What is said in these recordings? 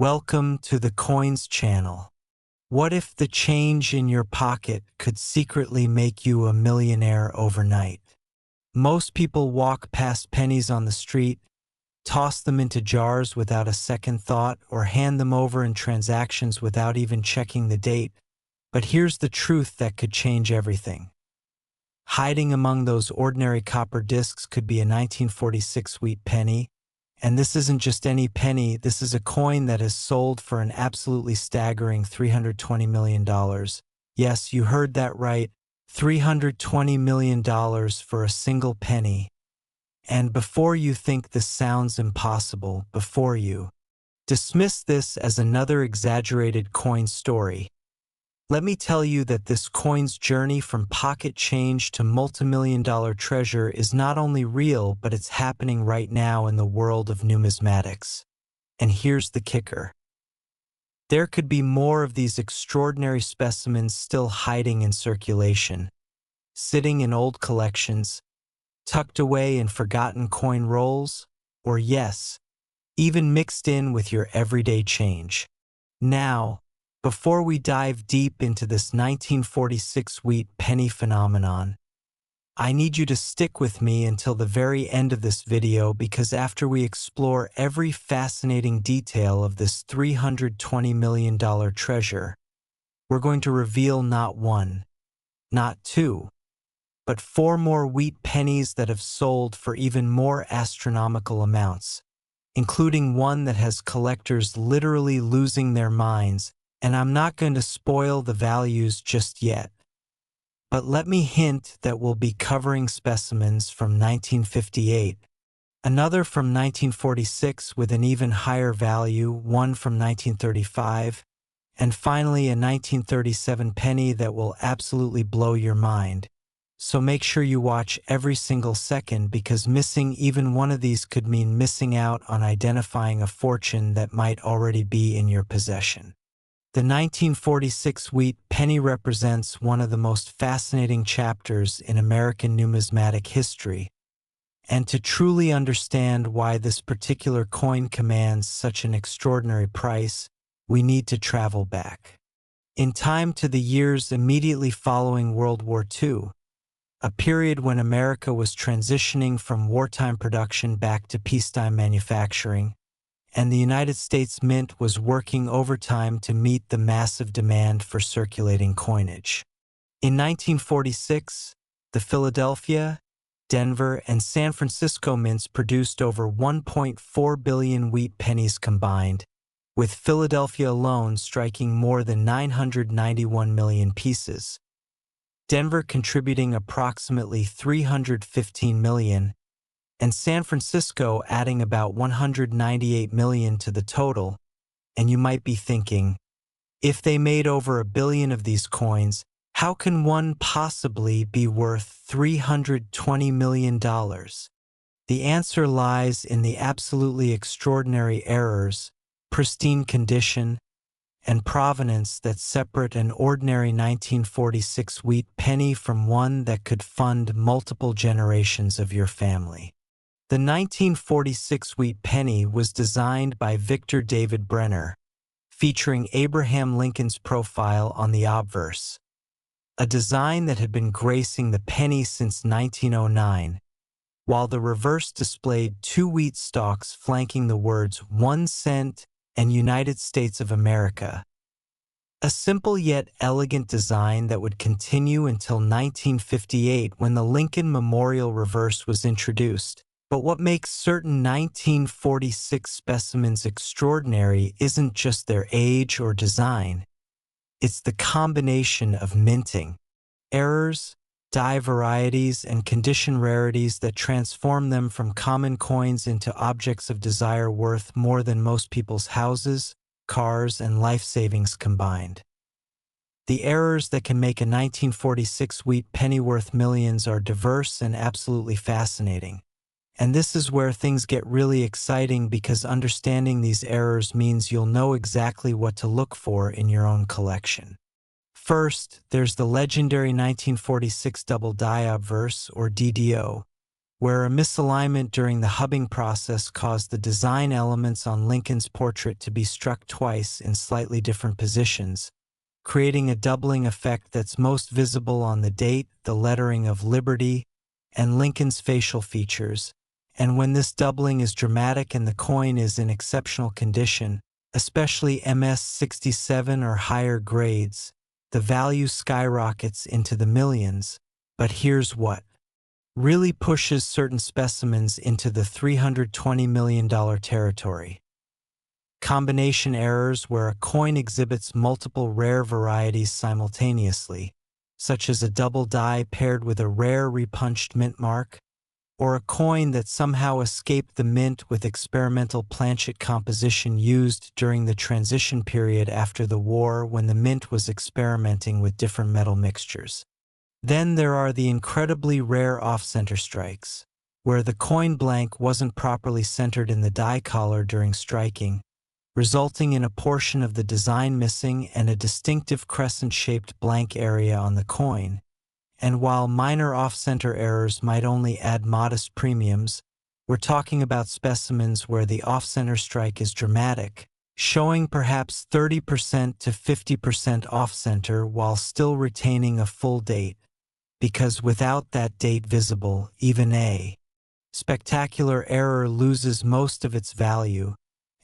Welcome to the Coins channel. What if the change in your pocket could secretly make you a millionaire overnight? Most people walk past pennies on the street, toss them into jars without a second thought, or hand them over in transactions without even checking the date. But here's the truth that could change everything. Hiding among those ordinary copper discs could be a 1946 wheat penny. And this isn't just any penny, this is a coin that has sold for an absolutely staggering $320 million. Yes, you heard that right, $320 million for a single penny. And before you think this sounds impossible, before you dismiss this as another exaggerated coin story, let me tell you that this coin's journey from pocket change to multimillion-dollar treasure is not only real, but it's happening right now in the world of numismatics. And here's the kicker. There could be more of these extraordinary specimens still hiding in circulation, sitting in old collections, tucked away in forgotten coin rolls, or yes, even mixed in with your everyday change. Now, before we dive deep into this 1946 wheat penny phenomenon, I need you to stick with me until the very end of this video, because after we explore every fascinating detail of this $320 million treasure, we're going to reveal not one, not two, but 4 more wheat pennies that have sold for even more astronomical amounts, including one that has collectors literally losing their minds. And I'm not going to spoil the values just yet. But let me hint that we'll be covering specimens from 1958, another from 1946 with an even higher value, one from 1935, and finally a 1937 penny that will absolutely blow your mind. So make sure you watch every single second, because missing even one of these could mean missing out on identifying a fortune that might already be in your possession. The 1946 wheat penny represents one of the most fascinating chapters in American numismatic history, and to truly understand why this particular coin commands such an extraordinary price, we need to travel back in time to the years immediately following World War II, a period when America was transitioning from wartime production back to peacetime manufacturing, and the United States Mint was working overtime to meet the massive demand for circulating coinage. In 1946, the Philadelphia, Denver, and San Francisco mints produced over 1.4 billion wheat pennies combined, with Philadelphia alone striking more than 991 million pieces, Denver contributing approximately 315 million, and San Francisco adding about 198 million to the total. And you might be thinking, if they made over a billion of these coins, how can one possibly be worth $320 million? The answer lies in the absolutely extraordinary errors, pristine condition, and provenance that separate an ordinary 1946 wheat penny from one that could fund multiple generations of your family. The 1946 wheat penny was designed by Victor David Brenner, featuring Abraham Lincoln's profile on the obverse, a design that had been gracing the penny since 1909, while the reverse displayed 2 wheat stalks flanking the words 1 cent and United States of America. A simple yet elegant design that would continue until 1958, when the Lincoln Memorial reverse was introduced. But what makes certain 1946 specimens extraordinary isn't just their age or design. It's the combination of minting, errors, die varieties, and condition rarities that transform them from common coins into objects of desire worth more than most people's houses, cars, and life savings combined. The errors that can make a 1946 wheat penny worth millions are diverse and absolutely fascinating. And this is where things get really exciting, because understanding these errors means you'll know exactly what to look for in your own collection. First, there's the legendary 1946 double die obverse, or DDO, where a misalignment during the hubbing process caused the design elements on Lincoln's portrait to be struck twice in slightly different positions, creating a doubling effect that's most visible on the date, the lettering of Liberty, and Lincoln's facial features. And when this doubling is dramatic and the coin is in exceptional condition, especially MS-67 or higher grades, the value skyrockets into the millions. But here's what really pushes certain specimens into the $320 million territory. Combination errors where a coin exhibits multiple rare varieties simultaneously, such as a double die paired with a rare repunched mintmark, or a coin that somehow escaped the mint with experimental planchet composition used during the transition period after the war when the mint was experimenting with different metal mixtures. Then there are the incredibly rare off-center strikes, where the coin blank wasn't properly centered in the die collar during striking, resulting in a portion of the design missing and a distinctive crescent-shaped blank area on the coin. And while minor off-center errors might only add modest premiums, we're talking about specimens where the off-center strike is dramatic, showing perhaps 30% to 50% off-center while still retaining a full date, because without that date visible, even a spectacular error loses most of its value.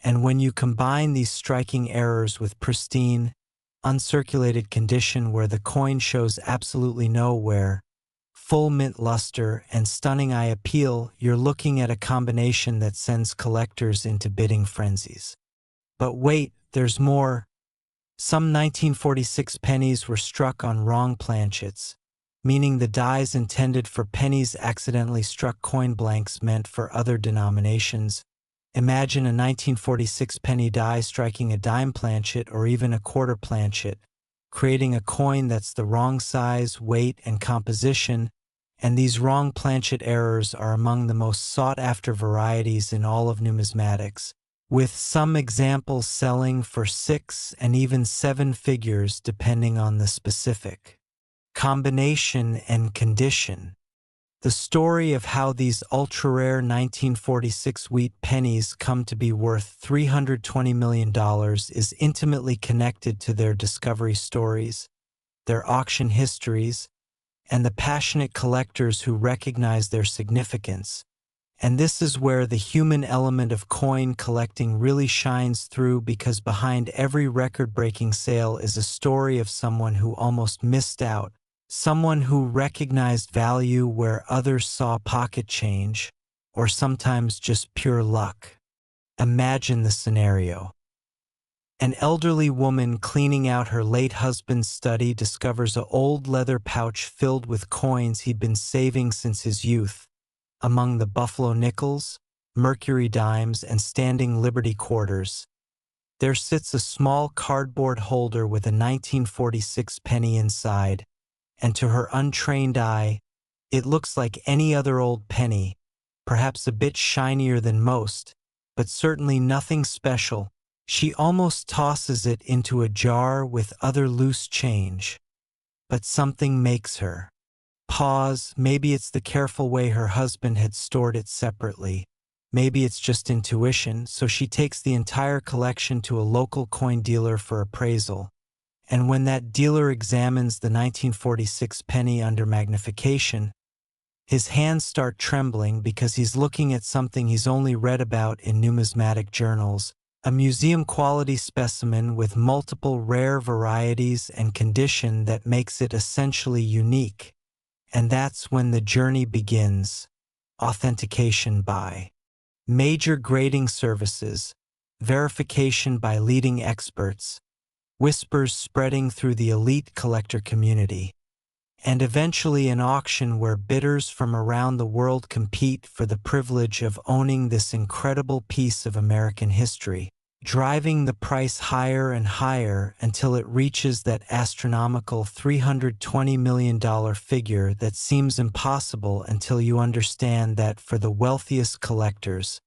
And when you combine these striking errors with pristine, uncirculated condition where the coin shows absolutely no wear, full mint luster, and stunning eye appeal, you're looking at a combination that sends collectors into bidding frenzies. But wait, there's more. Some 1946 pennies were struck on wrong planchets, meaning the dies intended for pennies accidentally struck coin blanks meant for other denominations. Imagine a 1946 penny die striking a dime planchet or even a quarter planchet, creating a coin that's the wrong size, weight, and composition, and these wrong planchet errors are among the most sought-after varieties in all of numismatics, with some examples selling for 6 and even 7 figures depending on the specific combination and condition. The story of how these ultra-rare 1946 wheat pennies come to be worth $320 million is intimately connected to their discovery stories, their auction histories, and the passionate collectors who recognize their significance. And this is where the human element of coin collecting really shines through, because behind every record-breaking sale is a story of someone who almost missed out, someone who recognized value where others saw pocket change, or sometimes just pure luck. Imagine the scenario. An elderly woman cleaning out her late husband's study discovers an old leather pouch filled with coins he'd been saving since his youth. Among the Buffalo nickels, Mercury dimes, and standing Liberty quarters, there sits a small cardboard holder with a 1946 penny inside. And to her untrained eye, it looks like any other old penny, perhaps a bit shinier than most, but certainly nothing special. She almost tosses it into a jar with other loose change. But something makes her pause. Maybe it's the careful way her husband had stored it separately. Maybe it's just intuition, so she takes the entire collection to a local coin dealer for appraisal. And when that dealer examines the 1946 penny under magnification, his hands start trembling because he's looking at something he's only read about in numismatic journals, a museum-quality specimen with multiple rare varieties and condition that makes it essentially unique. And that's when the journey begins. Authentication by major grading services, verification by leading experts, whispers spreading through the elite collector community, and eventually an auction where bidders from around the world compete for the privilege of owning this incredible piece of American history, driving the price higher and higher until it reaches that astronomical $320 million figure that seems impossible until you understand that for the wealthiest collectors,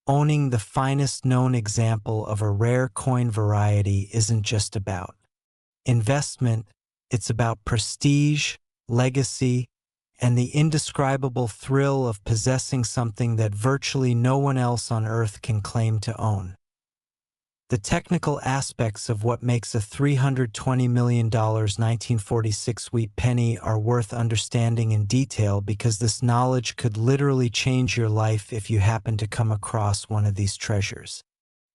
owning the finest known example of a rare coin variety isn't just about investment, it's about prestige, legacy, and the indescribable thrill of possessing something that virtually no one else on Earth can claim to own. The technical aspects of what makes a $320 million 1946 wheat penny are worth understanding in detail, because this knowledge could literally change your life if you happen to come across one of these treasures.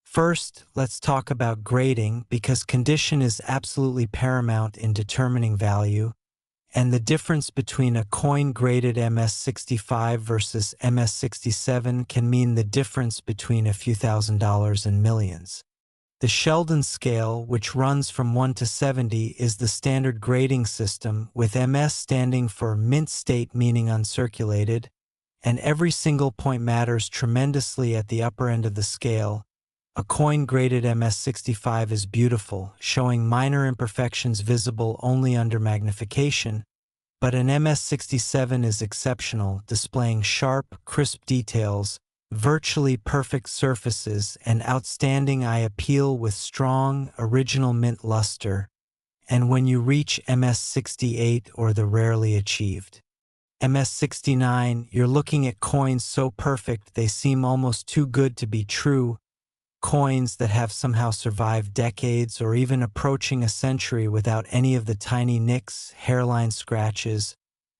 First, let's talk about grading, because condition is absolutely paramount in determining value, and the difference between a coin graded MS-65 versus MS-67 can mean the difference between a few $1,000s and millions. The Sheldon scale, which runs from 1 to 70, is the standard grading system, with MS standing for mint state, meaning uncirculated, and every single point matters tremendously at the upper end of the scale. A coin graded MS-65 is beautiful, showing minor imperfections visible only under magnification, but an MS-67 is exceptional, displaying sharp, crisp details, virtually perfect surfaces, and outstanding eye appeal with strong, original mint luster. And when you reach MS-68, or the rarely achieved MS-69, you're looking at coins so perfect they seem almost too good to be true, coins that have somehow survived decades or even approaching a century without any of the tiny nicks, hairline scratches,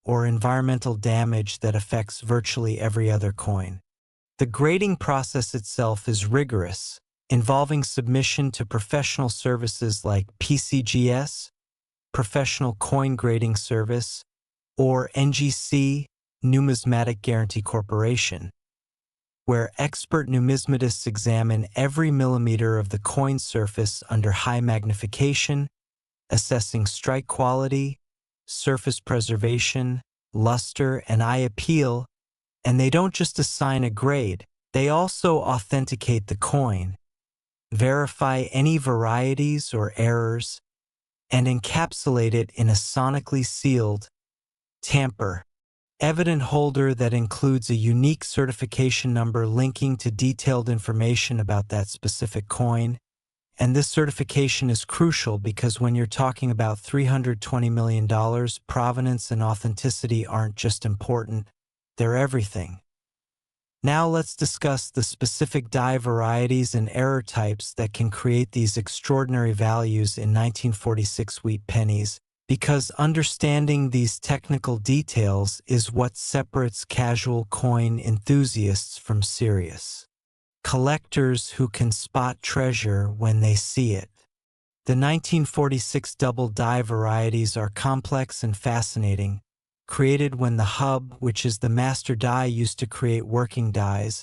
or environmental damage that affects virtually every other coin. The grading process itself is rigorous, involving submission to professional services like PCGS, Professional Coin Grading Service, or NGC, Numismatic Guarantee Corporation, where expert numismatists examine every millimeter of the coin surface under high magnification, assessing strike quality, surface preservation, luster, and eye appeal. And they don't just assign a grade, they also authenticate the coin, verify any varieties or errors, and encapsulate it in a sonically sealed, tamper-evident holder that includes a unique certification number linking to detailed information about that specific coin. And this certification is crucial because when you're talking about $320 million, provenance and authenticity aren't just important, they're everything. Now let's discuss the specific die varieties and error types that can create these extraordinary values in 1946 wheat pennies, because understanding these technical details is what separates casual coin enthusiasts from serious collectors who can spot treasure when they see it. The 1946 double die varieties are complex and fascinating, created when the hub, which is the master die used to create working dies,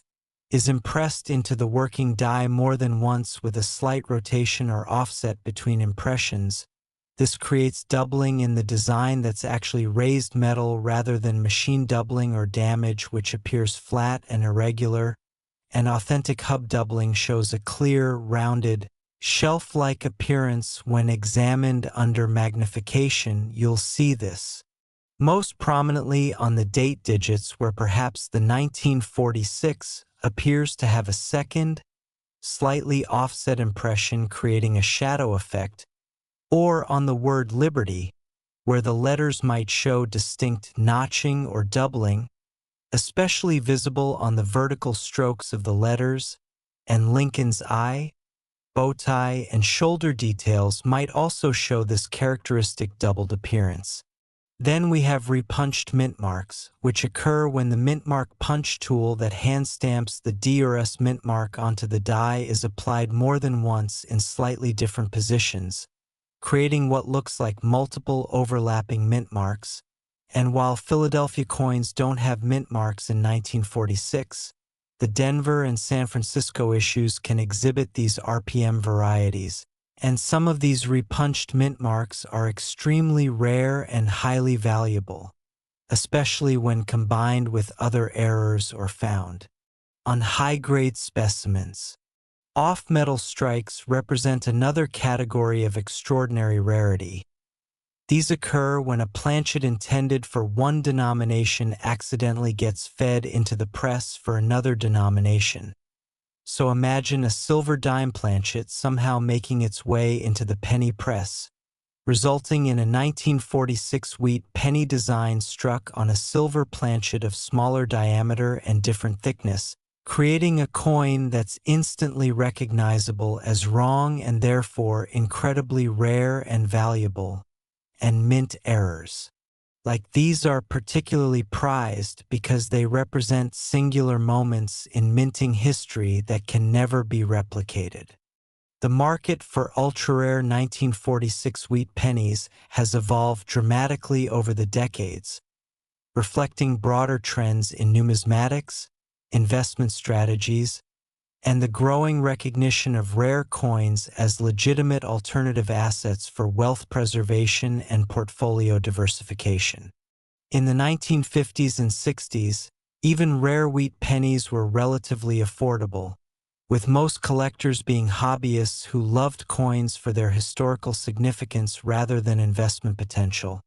is impressed into the working die more than once with a slight rotation or offset between impressions. This creates doubling in the design that's actually raised metal rather than machine doubling or damage, which appears flat and irregular. An authentic hub doubling shows a clear, rounded, shelf-like appearance. When examined under magnification, you'll see this most prominently on the date digits, where perhaps the 1946 appears to have a second, slightly offset impression creating a shadow effect, or on the word Liberty, where the letters might show distinct notching or doubling, especially visible on the vertical strokes of the letters, and Lincoln's eye, bow tie, and shoulder details might also show this characteristic doubled appearance. Then we have repunched mint marks, which occur when the mintmark punch tool that hand stamps the D or S mint mark onto the die is applied more than once in slightly different positions, creating what looks like multiple overlapping mint marks. And while Philadelphia coins don't have mint marks in 1946, the Denver and San Francisco issues can exhibit these RPM varieties. And some of these repunched mint marks are extremely rare and highly valuable, especially when combined with other errors or found on high-grade specimens. Off-metal strikes represent another category of extraordinary rarity. These occur when a planchet intended for one denomination accidentally gets fed into the press for another denomination. So imagine a silver dime planchet somehow making its way into the penny press, resulting in a 1946 wheat penny design struck on a silver planchet of smaller diameter and different thickness, creating a coin that's instantly recognizable as wrong and therefore incredibly rare and valuable. And mint errors like these are particularly prized because they represent singular moments in minting history that can never be replicated. The market for ultra-rare 1946 wheat pennies has evolved dramatically over the decades, reflecting broader trends in numismatics, investment strategies, and the growing recognition of rare coins as legitimate alternative assets for wealth preservation and portfolio diversification. In the 1950s and 60s, even rare wheat pennies were relatively affordable, with most collectors being hobbyists who loved coins for their historical significance rather than investment potential.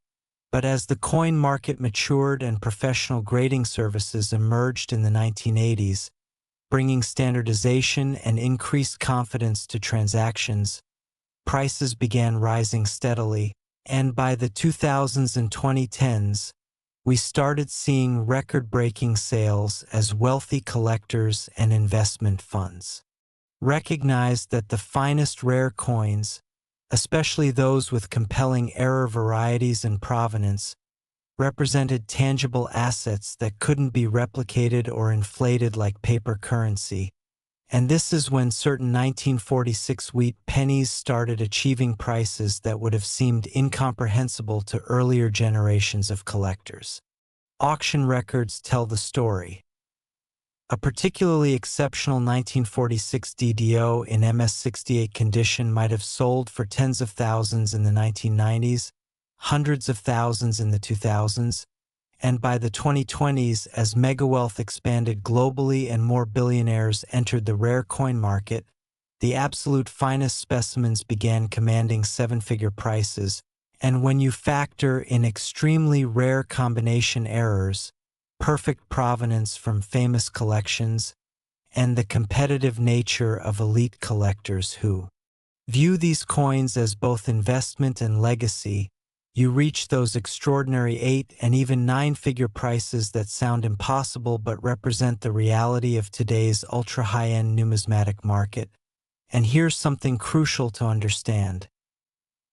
But as the coin market matured and professional grading services emerged in the 1980s, bringing standardization and increased confidence to transactions, prices began rising steadily, and by the 2000s and 2010s, we started seeing record-breaking sales as wealthy collectors and investment funds recognized that the finest rare coins, especially those with compelling error varieties and provenance, represented tangible assets that couldn't be replicated or inflated like paper currency. And this is when certain 1946 wheat pennies started achieving prices that would have seemed incomprehensible to earlier generations of collectors. Auction records tell the story. A particularly exceptional 1946 DDO in MS-68 condition might have sold for tens of thousands in the 1990s, hundreds of thousands in the 2000s, and by the 2020s, as megawealth expanded globally and more billionaires entered the rare coin market, the absolute finest specimens began commanding seven-figure prices, and when you factor in extremely rare combination errors, perfect provenance from famous collections, and the competitive nature of elite collectors who view these coins as both investment and legacy, you reach those extraordinary 8- and even 9-figure prices that sound impossible but represent the reality of today's ultra-high-end numismatic market. And here's something crucial to understand.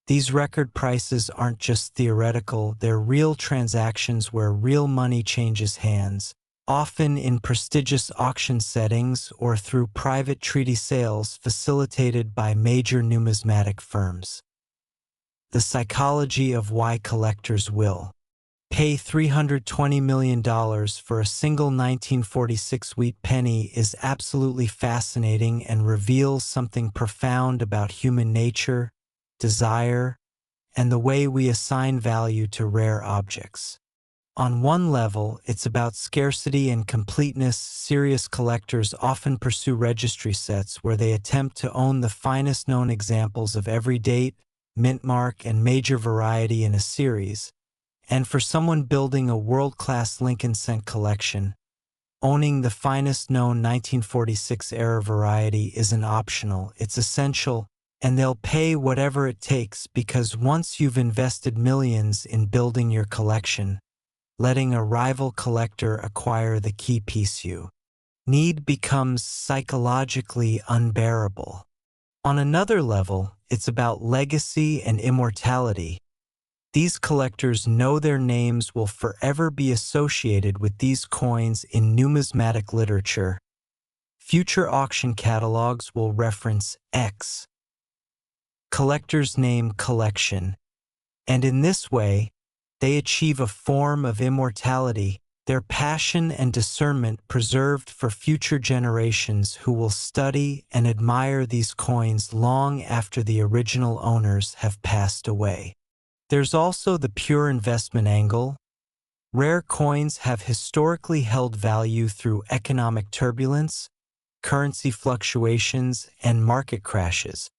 These record prices aren't just theoretical, they're real transactions where real money changes hands, often in prestigious auction settings or through private treaty sales facilitated by major numismatic firms. The psychology of why collectors will pay $320 million for a single 1946 wheat penny is absolutely fascinating and reveals something profound about human nature, desire, and the way we assign value to rare objects. On one level, it's about scarcity and completeness. Serious collectors often pursue registry sets where they attempt to own the finest known examples of every date, mintmark, and major variety in a series. And for someone building a world-class Lincoln cent collection, owning the finest known 1946 era variety isn't optional, it's essential, and they'll pay whatever it takes because once you've invested millions in building your collection, letting a rival collector acquire the key piece you need becomes psychologically unbearable. On another level, it's about legacy and immortality. These collectors know their names will forever be associated with these coins in numismatic literature. Future auction catalogs will reference X collector's name collection, and in this way, they achieve a form of immortality, their passion and discernment preserved for future generations who will study and admire these coins long after the original owners have passed away. There's also the pure investment angle. Rare coins have historically held value through economic turbulence, currency fluctuations, and market crashes,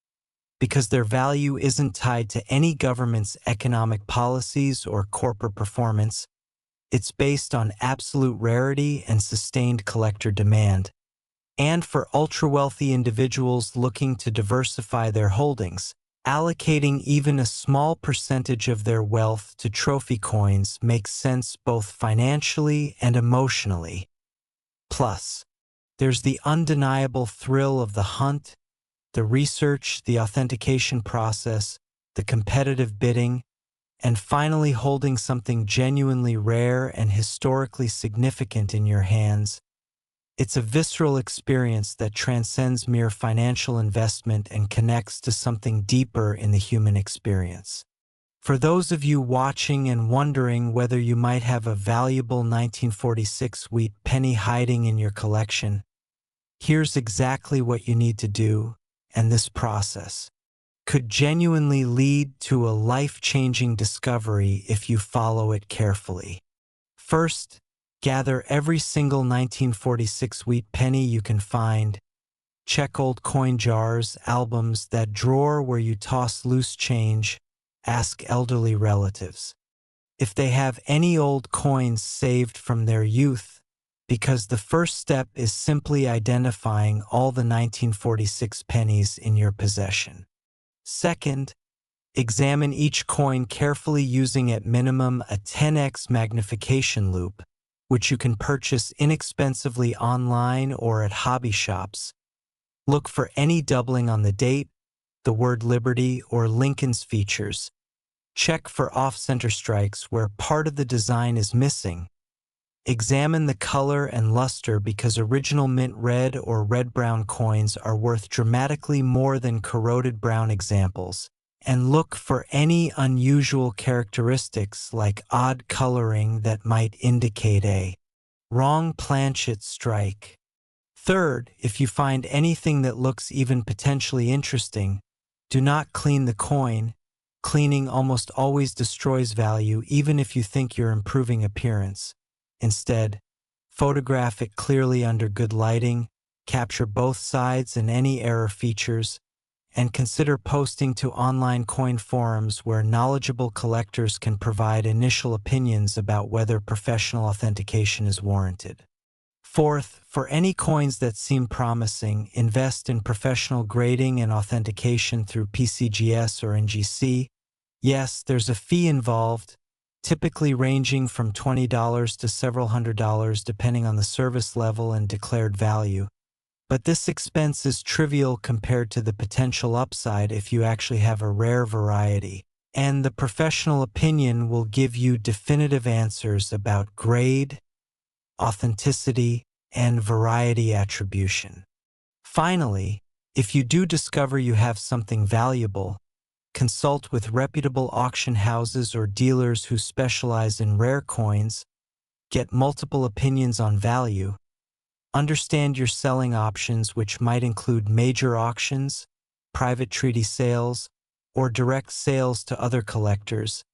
because their value isn't tied to any government's economic policies or corporate performance. It's based on absolute rarity and sustained collector demand. And for ultra-wealthy individuals looking to diversify their holdings, Allocating even a small percentage of their wealth to trophy coins makes sense both financially and emotionally. Plus, there's the undeniable thrill of the hunt, the research, the authentication process, the competitive bidding, and finally holding something genuinely rare and historically significant in your hands. It's a visceral experience that transcends mere financial investment and connects to something deeper in the human experience. For those of you watching and wondering whether you might have a valuable 1946 wheat penny hiding in your collection, here's exactly what you need to do, and this process could genuinely lead to a life-changing discovery if you follow it carefully. First, gather every single 1946 wheat penny you can find. Check old coin jars, albums, that drawer where you toss loose change. Ask elderly relatives if they have any old coins saved from their youth, because the first step is simply identifying all the 1946 pennies in your possession. Second, examine each coin carefully using at minimum a 10x magnification loupe, which you can purchase inexpensively online or at hobby shops. Look for any doubling on the date, the word Liberty, or Lincoln's features. Check for off-center strikes where part of the design is missing. Examine the color and luster, because original mint red or red-brown coins are worth dramatically more than corroded brown examples. And look for any unusual characteristics like odd coloring that might indicate a wrong planchet strike. Third, if you find anything that looks even potentially interesting, do not clean the coin. Cleaning almost always destroys value, even if you think you're improving appearance. Instead, photograph it clearly under good lighting, capture both sides and any error features, and consider posting to online coin forums where knowledgeable collectors can provide initial opinions about whether professional authentication is warranted. Fourth, for any coins that seem promising, invest in professional grading and authentication through PCGS or NGC. Yes, there's a fee involved, typically ranging from $20 to several $100s depending on the service level and declared value. But this expense is trivial compared to the potential upside if you actually have a rare variety, and the professional opinion will give you definitive answers about grade, authenticity, and variety attribution. Finally, if you do discover you have something valuable, consult with reputable auction houses or dealers who specialize in rare coins, get multiple opinions on value, understand your selling options, which might include major auctions, private treaty sales, or direct sales to other collectors,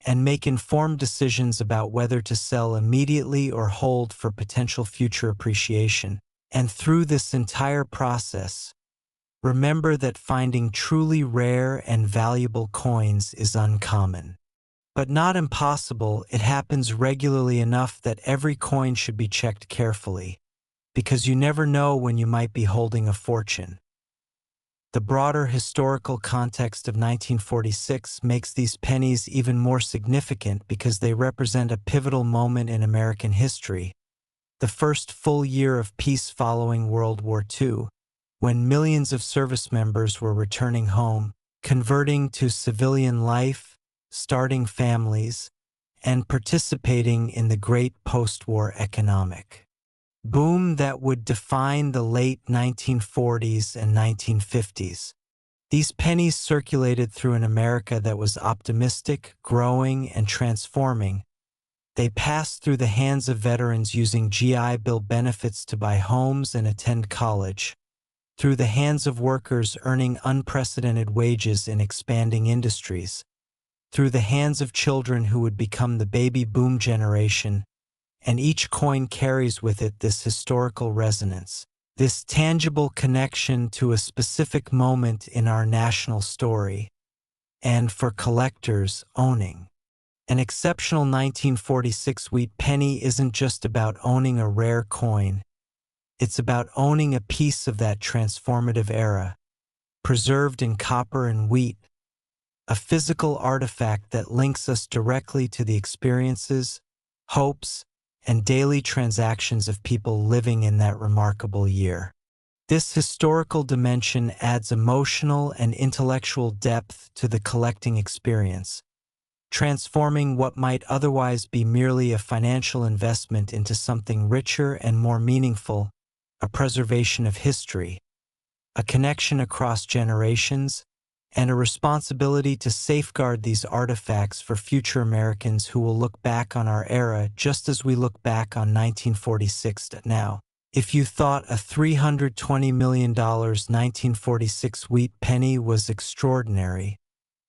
and make informed decisions about whether to sell immediately or hold for potential future appreciation. And through this entire process, remember that finding truly rare and valuable coins is uncommon, but not impossible. It happens regularly enough that every coin should be checked carefully, because you never know when you might be holding a fortune. The broader historical context of 1946 makes these pennies even more significant because they represent a pivotal moment in American history, the first full year of peace following World War II, when millions of service members were returning home, converting to civilian life, starting families, and participating in the great post-war economic boom that would define the late 1940s and 1950s. These pennies circulated through an America that was optimistic, growing, and transforming. They passed through the hands of veterans using GI Bill benefits to buy homes and attend college, through the hands of workers earning unprecedented wages in expanding industries, through the hands of children who would become the baby boom generation, and each coin carries with it this historical resonance, this tangible connection to a specific moment in our national story. And for collectors, owning an exceptional 1946 wheat penny isn't just about owning a rare coin. It's about owning a piece of that transformative era, preserved in copper and wheat, a physical artifact that links us directly to the experiences, hopes, and daily transactions of people living in that remarkable year. This historical dimension adds emotional and intellectual depth to the collecting experience, transforming what might otherwise be merely a financial investment into something richer and more meaningful, a preservation of history, a connection across generations, and a responsibility to safeguard these artifacts for future Americans who will look back on our era just as we look back on 1946 now. If you thought a $320 million 1946 wheat penny was extraordinary,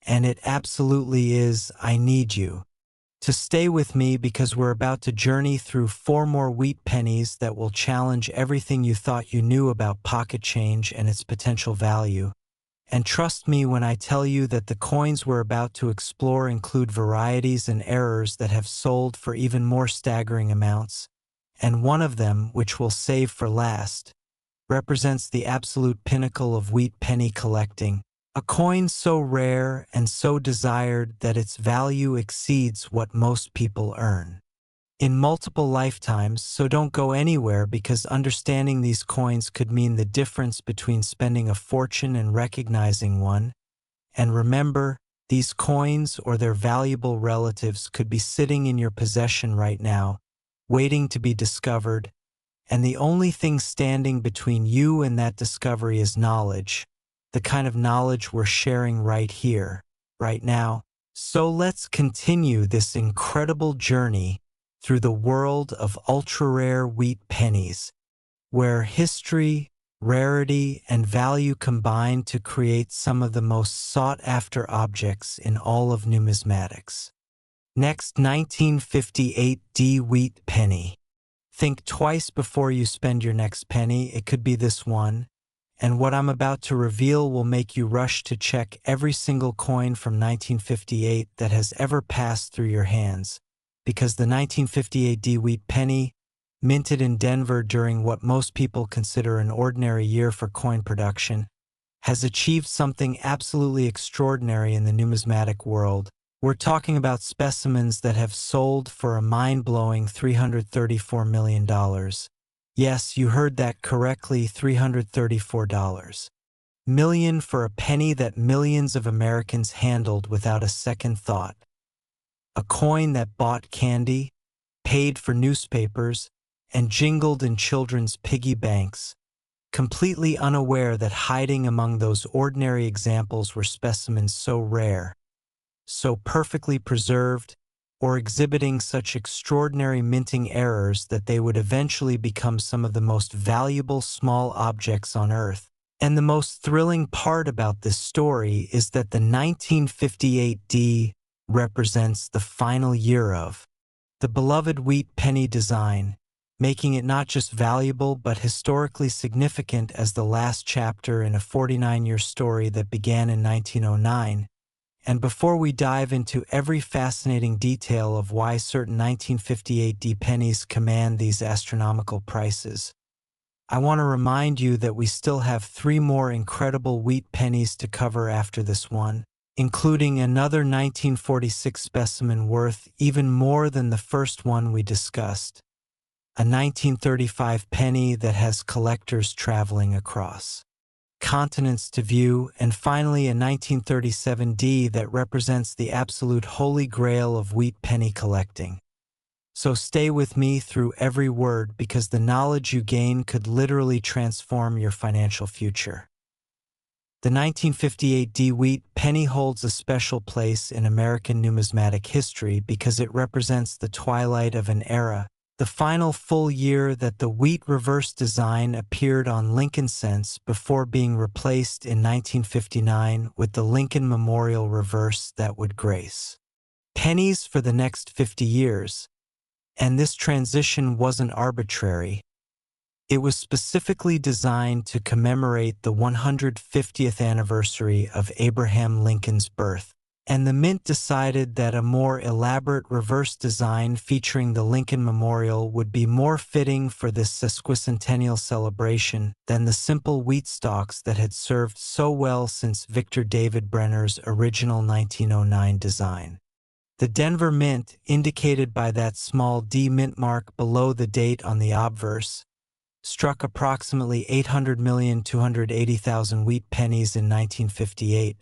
and it absolutely is, I need you to stay with me because we're about to journey through 4 more wheat pennies that will challenge everything you thought you knew about pocket change and its potential value. And trust me when I tell you that the coins we're about to explore include varieties and errors that have sold for even more staggering amounts, and one of them, which we'll save for last, represents the absolute pinnacle of wheat penny collecting, a coin so rare and so desired that its value exceeds what most people earn in multiple lifetimes. So don't go anywhere, because understanding these coins could mean the difference between spending a fortune and recognizing one. And remember, these coins or their valuable relatives could be sitting in your possession right now, waiting to be discovered, and the only thing standing between you and that discovery is knowledge, the kind of knowledge we're sharing right here, right now. So let's continue this incredible journey through the world of ultra-rare wheat pennies, where history, rarity, and value combine to create some of the most sought-after objects in all of numismatics. Next, 1958 D wheat penny. Think twice before you spend your next penny. It could be this one, and what I'm about to reveal will make you rush to check every single coin from 1958 that has ever passed through your hands, because the 1958 D wheat penny, minted in Denver during what most people consider an ordinary year for coin production, has achieved something absolutely extraordinary in the numismatic world. We're talking about specimens that have sold for a mind-blowing $334 million. Yes, you heard that correctly, $334 million for a penny that millions of Americans handled without a second thought. A coin that bought candy, paid for newspapers, and jingled in children's piggy banks, completely unaware that hiding among those ordinary examples were specimens so rare, so perfectly preserved, or exhibiting such extraordinary minting errors that they would eventually become some of the most valuable small objects on Earth. And the most thrilling part about this story is that the 1958 D represents the final year of the beloved wheat penny design, making it not just valuable but historically significant as the last chapter in a 49-year story that began in 1909. And before we dive into every fascinating detail of why certain 1958 D pennies command these astronomical prices, I want to remind you that we still have 3 more incredible wheat pennies to cover after this one, including another 1946 specimen worth even more than the first one we discussed, a 1935 penny that has collectors traveling across continents to view, and finally a 1937 D that represents the absolute holy grail of wheat penny collecting. So stay with me through every word, because the knowledge you gain could literally transform your financial future. The 1958 D wheat penny holds a special place in American numismatic history because it represents the twilight of an era, the final full year that the wheat reverse design appeared on Lincoln cents before being replaced in 1959 with the Lincoln Memorial reverse that would grace pennies for the next 50 years. And this transition wasn't arbitrary. It was specifically designed to commemorate the 150th anniversary of Abraham Lincoln's birth. and the Mint decided that a more elaborate reverse design featuring the Lincoln Memorial would be more fitting for this sesquicentennial celebration than the simple wheat stalks that had served so well since Victor David Brenner's original 1909 design. The Denver Mint, indicated by that small D mint mark below the date on the obverse, struck approximately 800,280,000 wheat pennies in 1958,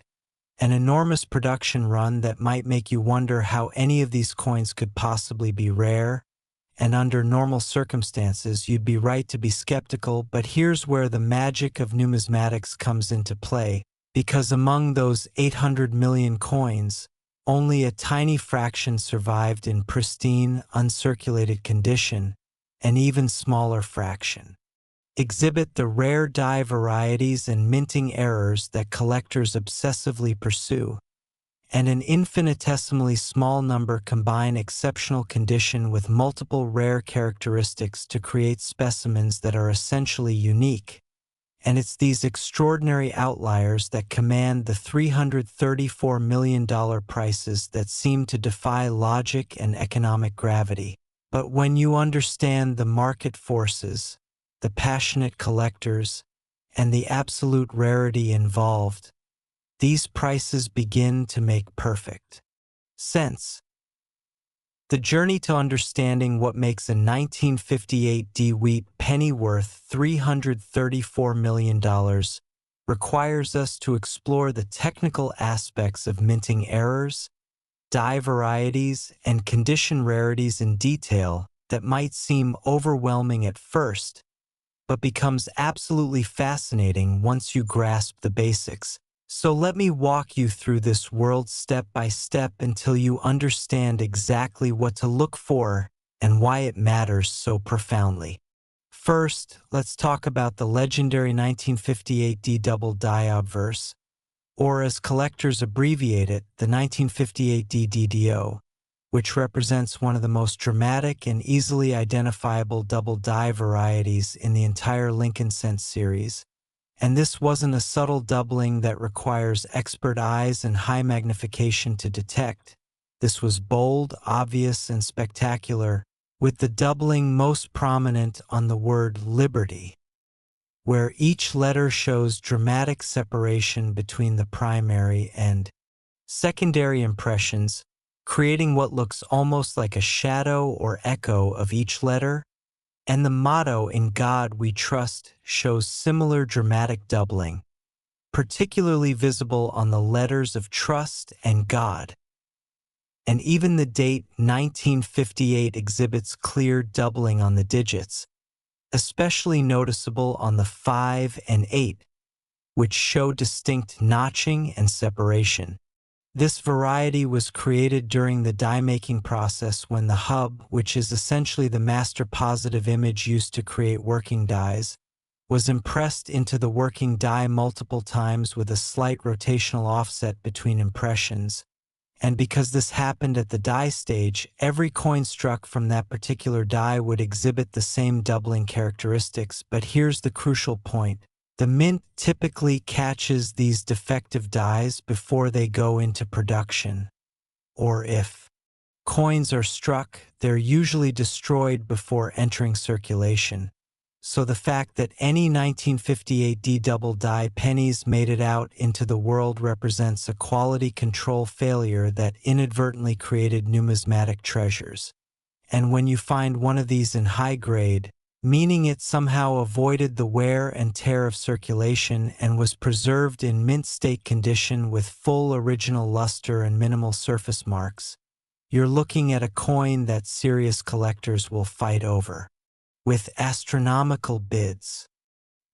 an enormous production run that might make you wonder how any of these coins could possibly be rare, and under normal circumstances you'd be right to be skeptical, but here's where the magic of numismatics comes into play, because among those 800 million coins, only a tiny fraction survived in pristine, uncirculated condition, an even smaller fraction exhibit the rare die varieties and minting errors that collectors obsessively pursue, and an infinitesimally small number combine exceptional condition with multiple rare characteristics to create specimens that are essentially unique. And it's these extraordinary outliers that command the $334 million prices that seem to defy logic and economic gravity. But when you understand the market forces, the passionate collectors, and the absolute rarity involved, these prices begin to make perfect sense. The journey to understanding what makes a 1958 D wheat penny worth $334 million requires us to explore the technical aspects of minting errors, die varieties, and condition rarities in detail that might seem overwhelming at first, but becomes absolutely fascinating once you grasp the basics. So let me walk you through this world step by step until you understand exactly what to look for and why it matters so profoundly. First, let's talk about the legendary 1958 D double die obverse, or as collectors abbreviate it, the 1958 D DDO, which represents one of the most dramatic and easily identifiable double die varieties in the entire Lincoln Cent series. And this wasn't a subtle doubling that requires expert eyes and high magnification to detect. This was bold, obvious, and spectacular, with the doubling most prominent on the word liberty, where each letter shows dramatic separation between the primary and secondary impressions, creating what looks almost like a shadow or echo of each letter, and the motto "In God We Trust" shows similar dramatic doubling, particularly visible on the letters of trust and God. And even the date 1958 exhibits clear doubling on the digits, especially noticeable on the 5 and 8, which show distinct notching and separation. This variety was created during the die-making process when the hub, which is essentially the master positive image used to create working dies, was impressed into the working die multiple times with a slight rotational offset between impressions. And because this happened at the die stage, every coin struck from that particular die would exhibit the same doubling characteristics. But here's the crucial point. The Mint typically catches these defective dies before they go into production. Or if coins are struck, they're usually destroyed before entering circulation. So the fact that any 1958 D double die pennies made it out into the world represents a quality control failure that inadvertently created numismatic treasures. And when you find one of these in high grade, meaning it somehow avoided the wear and tear of circulation and was preserved in mint state condition with full original luster and minimal surface marks, you're looking at a coin that serious collectors will fight over, with astronomical bids.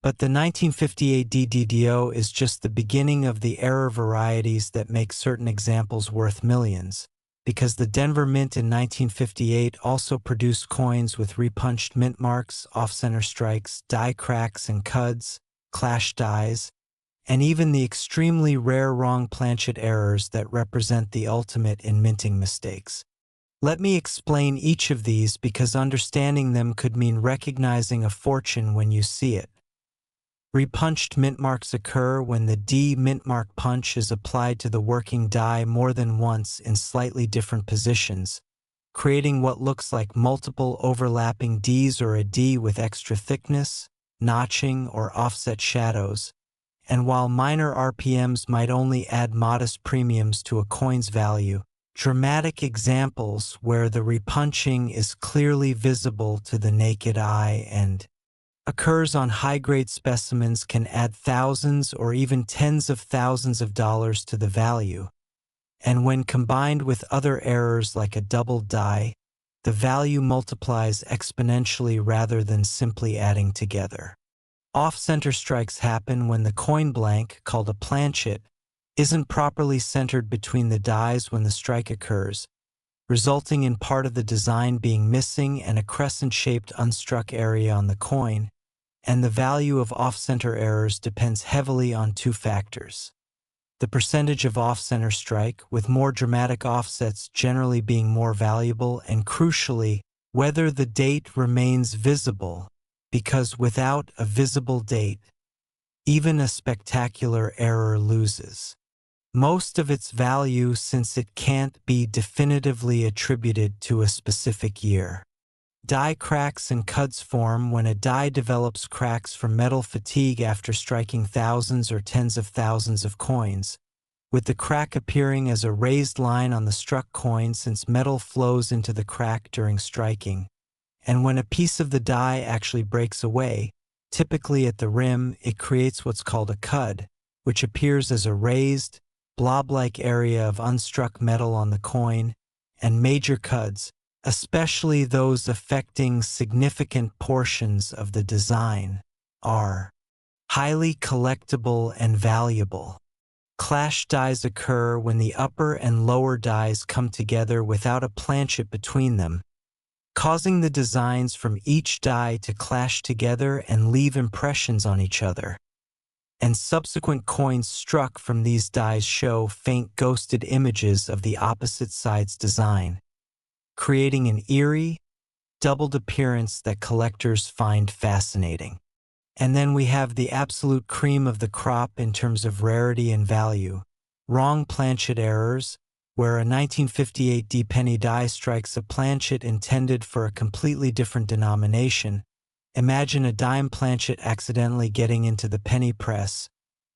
But the 1958 DDDO is just the beginning of the error varieties that make certain examples worth millions, because the Denver Mint in 1958 also produced coins with repunched mint marks, off-center strikes, die cracks and cuds, clash dies, and even the extremely rare wrong planchet errors that represent the ultimate in minting mistakes. Let me explain each of these because understanding them could mean recognizing a fortune when you see it. Repunched mintmarks occur when the D mintmark punch is applied to the working die more than once in slightly different positions, creating what looks like multiple overlapping Ds or a D with extra thickness, notching, or offset shadows. And while minor RPMs might only add modest premiums to a coin's value, dramatic examples where the repunching is clearly visible to the naked eye and occurs on high-grade specimens can add thousands or even tens of thousands of dollars to the value. And when combined with other errors like a doubled die, the value multiplies exponentially rather than simply adding together. Off-center strikes happen when the coin blank, called a planchet, isn't properly centered between the dies when the strike occurs, resulting in part of the design being missing and a crescent-shaped unstruck area on the coin, and the value of off-center errors depends heavily on two factors: the percentage of off-center strike, with more dramatic offsets generally being more valuable, and crucially, whether the date remains visible, because without a visible date, even a spectacular error loses most of its value since it can't be definitively attributed to a specific year. Die cracks and cuds form when a die develops cracks from metal fatigue after striking thousands or tens of thousands of coins, with the crack appearing as a raised line on the struck coin since metal flows into the crack during striking. And when a piece of the die actually breaks away, typically at the rim, it creates what's called a cud, which appears as a raised, blob-like area of unstruck metal on the coin, and major cuds, especially those affecting significant portions of the design, are highly collectible and valuable. Clash dies occur when the upper and lower dies come together without a planchet between them, causing the designs from each die to clash together and leave impressions on each other. And subsequent coins struck from these dies show faint ghosted images of the opposite side's design, creating an eerie, doubled appearance that collectors find fascinating. And then we have the absolute cream of the crop in terms of rarity and value: wrong planchet errors, where a 1958 D penny die strikes a planchet intended for a completely different denomination. Imagine a dime planchet accidentally getting into the penny press,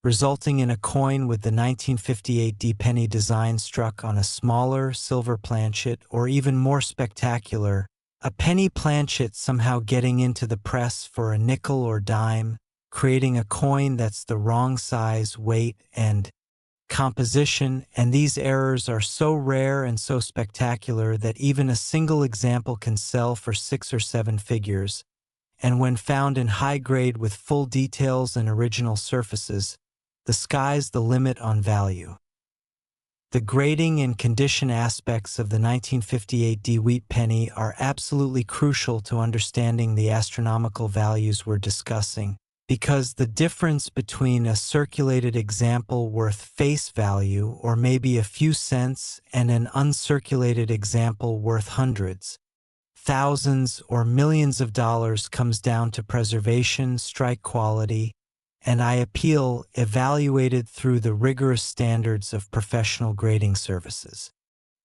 resulting in a coin with the 1958 D penny design struck on a smaller silver planchet, or even more spectacular, a penny planchet somehow getting into the press for a nickel or dime, creating a coin that's the wrong size, weight, and composition. And these errors are so rare and so spectacular that even a single example can sell for 6 or 7 figures. And when found in high grade with full details and original surfaces, the sky's the limit on value. The grading and condition aspects of the 1958 D wheat penny are absolutely crucial to understanding the astronomical values we're discussing, because the difference between a circulated example worth face value, or maybe a few cents, and an uncirculated example worth hundreds, thousands, or millions of dollars comes down to preservation, strike quality, and I appeal evaluated through the rigorous standards of professional grading services.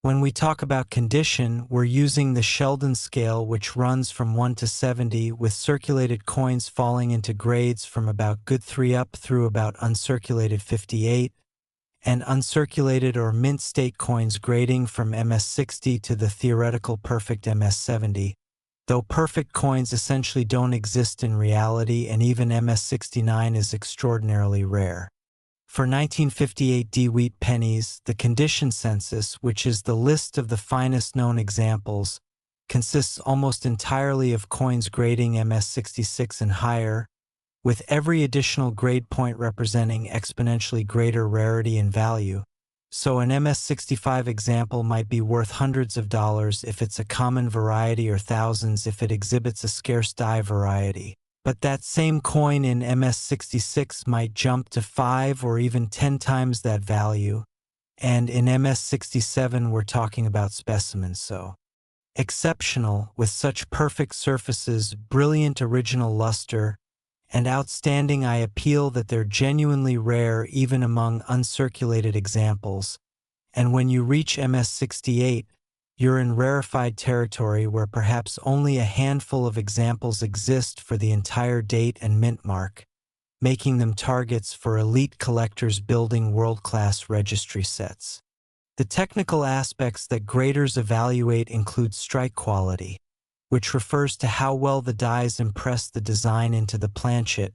When we talk about condition, we're using the Sheldon scale, which runs from 1 to 70, with circulated coins falling into grades from about good 3 up through about uncirculated 58, and uncirculated or mint state coins grading from MS60 to the theoretical perfect MS70, though perfect coins essentially don't exist in reality, and even MS69 is extraordinarily rare. For 1958 D wheat pennies, the condition census, which is the list of the finest known examples, consists almost entirely of coins grading MS66 and higher, with every additional grade point representing exponentially greater rarity and value. So an MS65 example might be worth hundreds of dollars if it's a common variety, or thousands if it exhibits a scarce die variety. But that same coin in MS66 might jump to 5 or even 10 times that value, and in MS67 we're talking about specimens so exceptional, with such perfect surfaces, brilliant original luster, and outstanding eye appeal that they're genuinely rare even among uncirculated examples, and when you reach MS68, you're in rarefied territory where perhaps only a handful of examples exist for the entire date and mint mark, making them targets for elite collectors building world-class registry sets. The technical aspects that graders evaluate include strike quality, which refers to how well the dies impress the design into the planchet,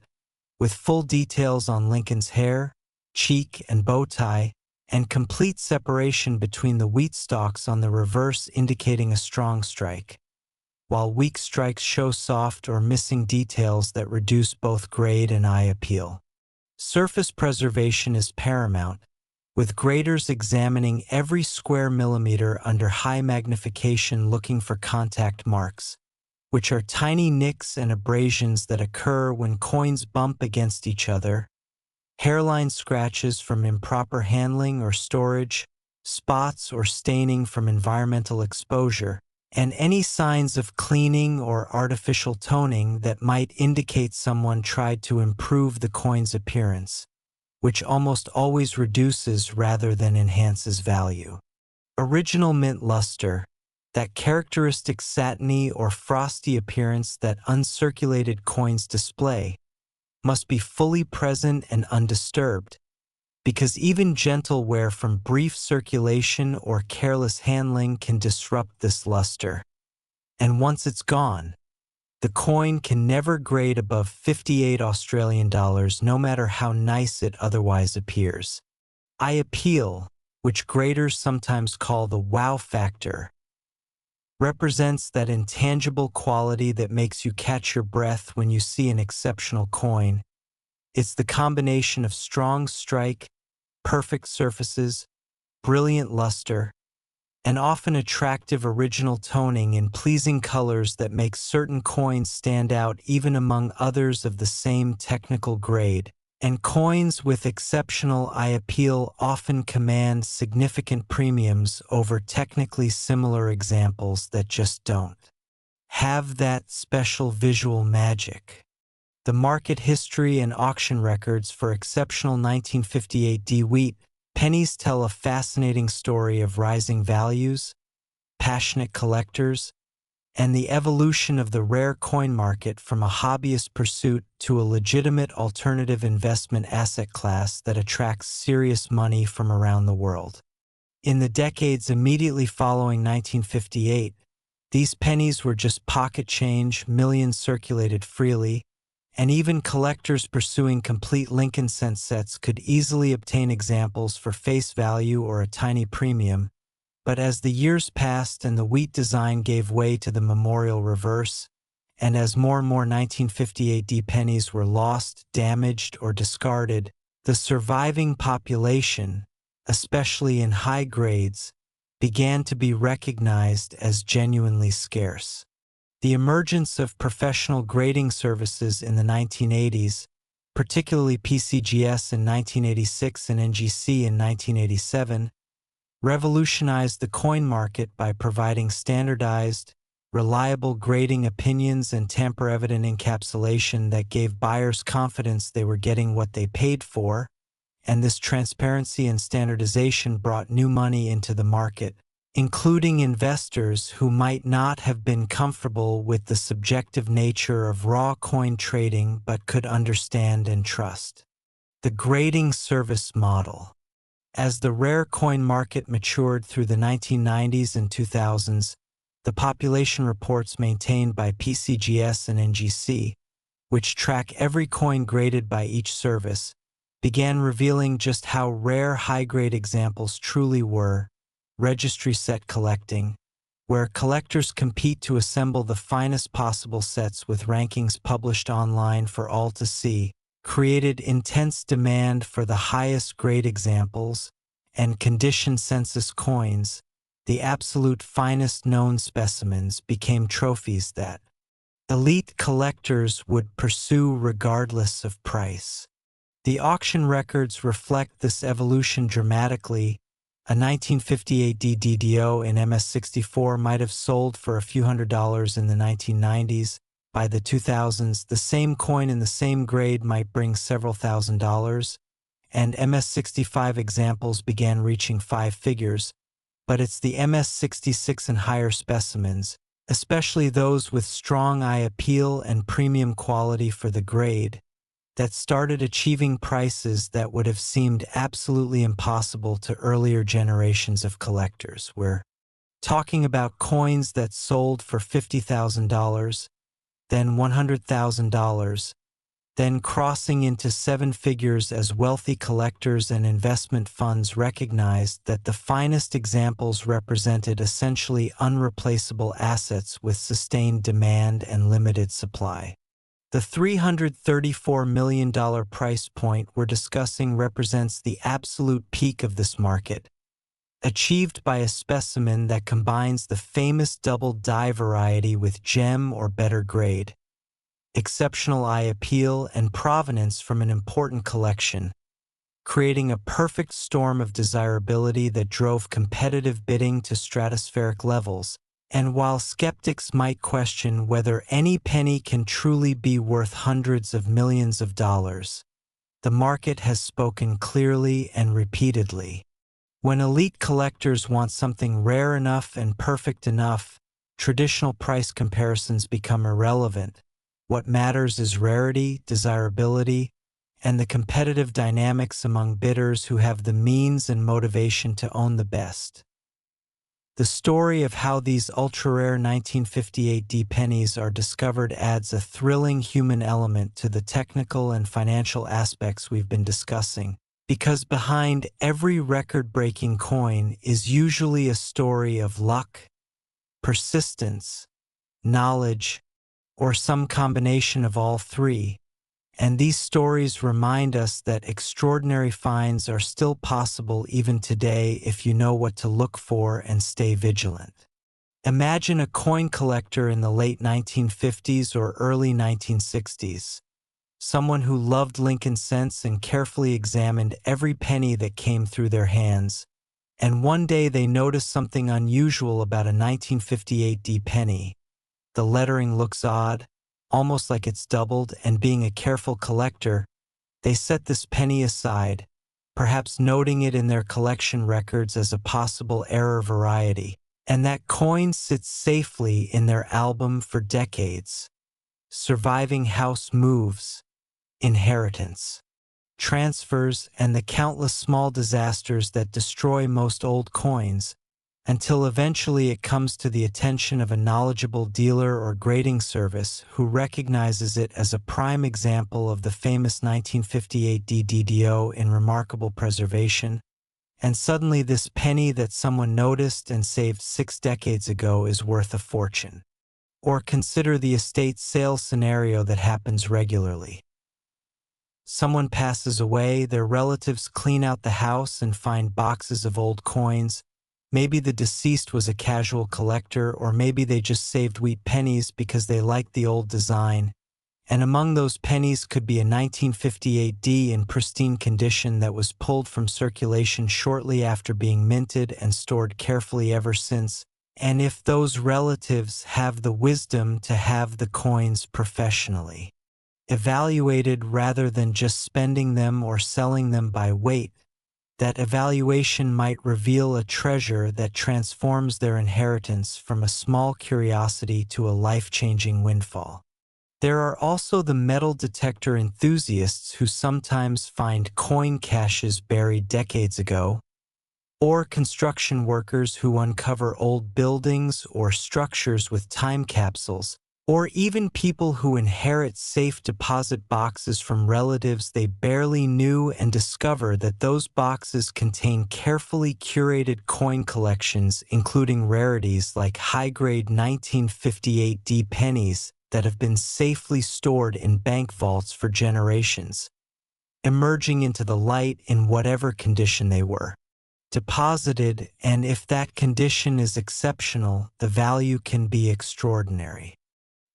with full details on Lincoln's hair, cheek, and bow tie, and complete separation between the wheat stalks on the reverse indicating a strong strike, while weak strikes show soft or missing details that reduce both grade and eye appeal. Surface preservation is paramount, with graders examining every square millimeter under high magnification looking for contact marks, which are tiny nicks and abrasions that occur when coins bump against each other, hairline scratches from improper handling or storage, spots or staining from environmental exposure, and any signs of cleaning or artificial toning that might indicate someone tried to improve the coin's appearance, which almost always reduces rather than enhances value. Original mint luster, that characteristic satiny or frosty appearance that uncirculated coins display, must be fully present and undisturbed, because even gentle wear from brief circulation or careless handling can disrupt this luster. And once it's gone, the coin can never grade above 58 Australian dollars no matter how nice it otherwise appears. Eye appeal, which graders sometimes call the wow factor, represents that intangible quality that makes you catch your breath when you see an exceptional coin. It's the combination of strong strike, perfect surfaces, brilliant luster, and often attractive original toning in pleasing colors that makes certain coins stand out even among others of the same technical grade. And coins with exceptional eye appeal often command significant premiums over technically similar examples that just don't have that special visual magic. The market history and auction records for exceptional 1958 D wheat pennies tell a fascinating story of rising values, passionate collectors, and the evolution of the rare coin market from a hobbyist pursuit to a legitimate alternative investment asset class that attracts serious money from around the world. In the decades immediately following 1958, these pennies were just pocket change, millions circulated freely, and even collectors pursuing complete Lincoln cent sets could easily obtain examples for face value or a tiny premium. But as the years passed and the wheat design gave way to the memorial reverse, and as more and more 1958 D pennies were lost, damaged, or discarded, the surviving population, especially in high grades, began to be recognized as genuinely scarce. The emergence of professional grading services in the 1980s, particularly PCGS in 1986 and NGC in 1987, revolutionized the coin market by providing standardized, reliable grading opinions and tamper-evident encapsulation that gave buyers confidence they were getting what they paid for, and this transparency and standardization brought new money into the market, including investors who might not have been comfortable with the subjective nature of raw coin trading but could understand and trust. The grading service model. As the rare coin market matured through the 1990s and 2000s, the population reports maintained by PCGS and NGC, which track every coin graded by each service, began revealing just how rare high-grade examples truly were. Registry set collecting, where collectors compete to assemble the finest possible sets with rankings published online for all to see, created intense demand for the highest grade examples, and condition census coins, the absolute finest known specimens, became trophies that elite collectors would pursue regardless of price. The auction records reflect this evolution dramatically. A 1958 DDO in MS64 might have sold for a few $100s in the 1990s, by the 2000s, the same coin in the same grade might bring several $1,000s, and MS-65 examples began reaching 5 figures, but it's the MS-66 and higher specimens, especially those with strong eye appeal and premium quality for the grade, that started achieving prices that would have seemed absolutely impossible to earlier generations of collectors. We're talking about coins that sold for $50,000, then $100,000, then crossing into 7 figures as wealthy collectors and investment funds recognized that the finest examples represented essentially unreplaceable assets with sustained demand and limited supply. The $334 million price point we're discussing represents the absolute peak of this market, achieved by a specimen that combines the famous double die variety with gem or better grade, exceptional eye appeal, and provenance from an important collection, creating a perfect storm of desirability that drove competitive bidding to stratospheric levels. And while skeptics might question whether any penny can truly be worth hundreds of millions of dollars, the market has spoken clearly and repeatedly. When elite collectors want something rare enough and perfect enough, traditional price comparisons become irrelevant. What matters is rarity, desirability, and the competitive dynamics among bidders who have the means and motivation to own the best. The story of how these ultra-rare 1958 D pennies are discovered adds a thrilling human element to the technical and financial aspects we've been discussing, because behind every record-breaking coin is usually a story of luck, persistence, knowledge, or some combination of all three, and these stories remind us that extraordinary finds are still possible even today if you know what to look for and stay vigilant. Imagine a coin collector in the late 1950s or early 1960s, someone who loved Lincoln cents and carefully examined every penny that came through their hands, and one day they noticed something unusual about a 1958 D penny. The lettering looks odd, almost like it's doubled, and being a careful collector, they set this penny aside, perhaps noting it in their collection records as a possible error variety, and that coin sits safely in their album for decades, surviving house moves, inheritance, transfers, and the countless small disasters that destroy most old coins, until eventually it comes to the attention of a knowledgeable dealer or grading service who recognizes it as a prime example of the famous 1958 DDDO in remarkable preservation, and suddenly this penny that someone noticed and saved 6 decades ago is worth a fortune. Or consider the estate sale scenario that happens regularly. Someone passes away, their relatives clean out the house and find boxes of old coins. Maybe the deceased was a casual collector, or maybe they just saved wheat pennies because they liked the old design. And among those pennies could be a 1958 D in pristine condition that was pulled from circulation shortly after being minted and stored carefully ever since. And if those relatives have the wisdom to have the coins professionally evaluated rather than just spending them or selling them by weight, that evaluation might reveal a treasure that transforms their inheritance from a small curiosity to a life-changing windfall. There are also the metal detector enthusiasts who sometimes find coin caches buried decades ago, or construction workers who uncover old buildings or structures with time capsules, or even people who inherit safe deposit boxes from relatives they barely knew and discover that those boxes contain carefully curated coin collections, including rarities like high-grade 1958 D pennies that have been safely stored in bank vaults for generations, emerging into the light in whatever condition they were deposited, and if that condition is exceptional, the value can be extraordinary.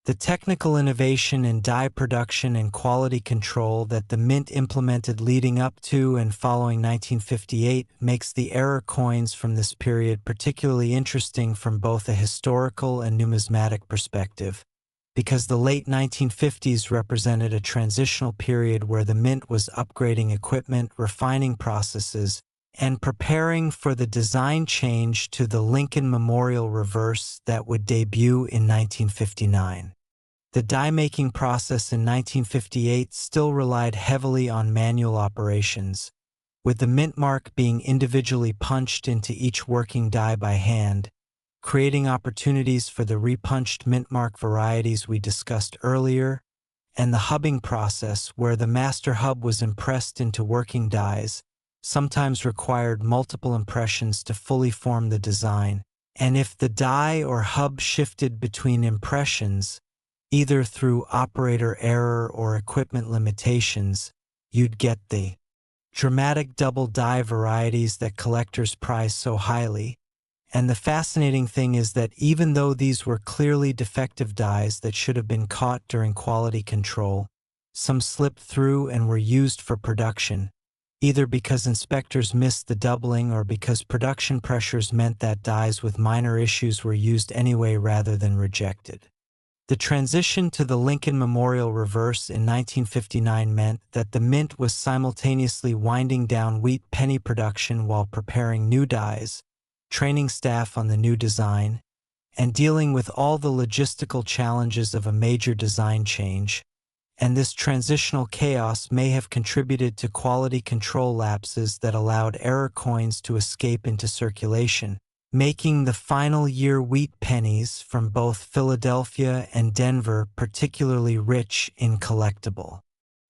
The technical innovation in die production and quality control that the Mint implemented leading up to and following 1958 makes the error coins from this period particularly interesting from both a historical and numismatic perspective. because the late 1950s represented a transitional period where the mint was upgrading equipment, refining processes, and preparing for the design change to the Lincoln Memorial reverse that would debut in 1959. The die-making process in 1958 still relied heavily on manual operations, with the mint mark being individually punched into each working die by hand, creating opportunities for the repunched mint mark varieties we discussed earlier, and the hubbing process where the master hub was impressed into working dies, sometimes required multiple impressions to fully form the design, and if the die or hub shifted between impressions, either through operator error or equipment limitations, you'd get the dramatic double die varieties that collectors prize so highly. And the fascinating thing is that even though these were clearly defective dies that should have been caught during quality control, some slipped through and were used for production, either because inspectors missed the doubling or because production pressures meant that dies with minor issues were used anyway rather than rejected. The transition to the Lincoln Memorial reverse in 1959 meant that the mint was simultaneously winding down wheat penny production while preparing new dies, training staff on the new design, and dealing with all the logistical challenges of a major design change, and this transitional chaos may have contributed to quality control lapses that allowed error coins to escape into circulation, making the final year wheat pennies from both Philadelphia and Denver particularly rich in collectible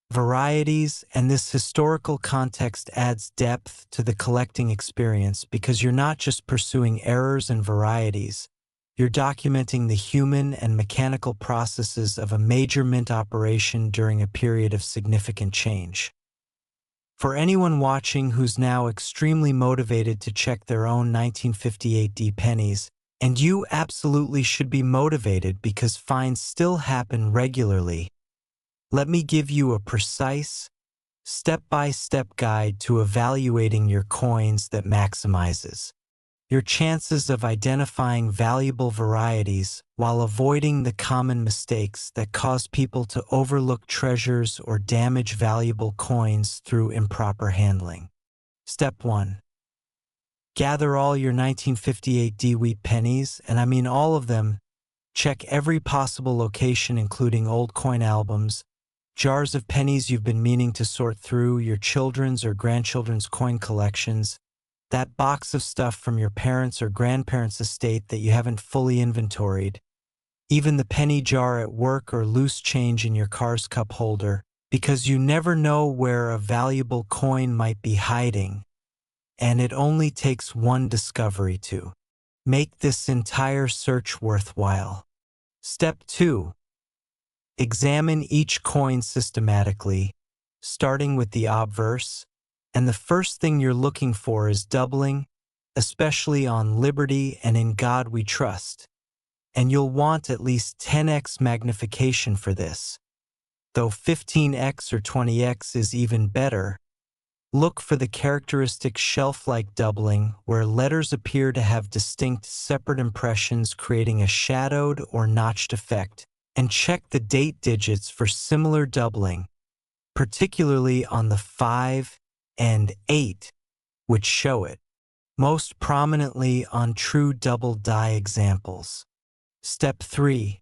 varieties, and this historical context adds depth to the collecting experience because you're not just pursuing errors and varieties, you're documenting the human and mechanical processes of a major mint operation during a period of significant change. For anyone watching who's now extremely motivated to check their own 1958 D pennies, and you absolutely should be motivated because finds still happen regularly, let me give you a precise, step-by-step guide to evaluating your coins that maximizes your chances of identifying valuable varieties while avoiding the common mistakes that cause people to overlook treasures or damage valuable coins through improper handling. Step 1. Gather all your 1958 D wheat pennies, and I mean all of them. Check every possible location including old coin albums, jars of pennies you've been meaning to sort through, your children's or grandchildren's coin collections, that box of stuff from your parents' or grandparents' estate that you haven't fully inventoried, even the penny jar at work or loose change in your car's cup holder, because you never know where a valuable coin might be hiding, and it only takes one discovery to make this entire search worthwhile. Step 2. Examine each coin systematically, starting with the obverse, and the first thing you're looking for is doubling, especially on Liberty and In God We Trust, and you'll want at least 10x magnification for this. Though 15x or 20x is even better, look for the characteristic shelf-like doubling where letters appear to have distinct separate impressions creating a shadowed or notched effect, and check the date digits for similar doubling, particularly on the 5 and 8, which show it, most prominently on true double die examples. Step 3.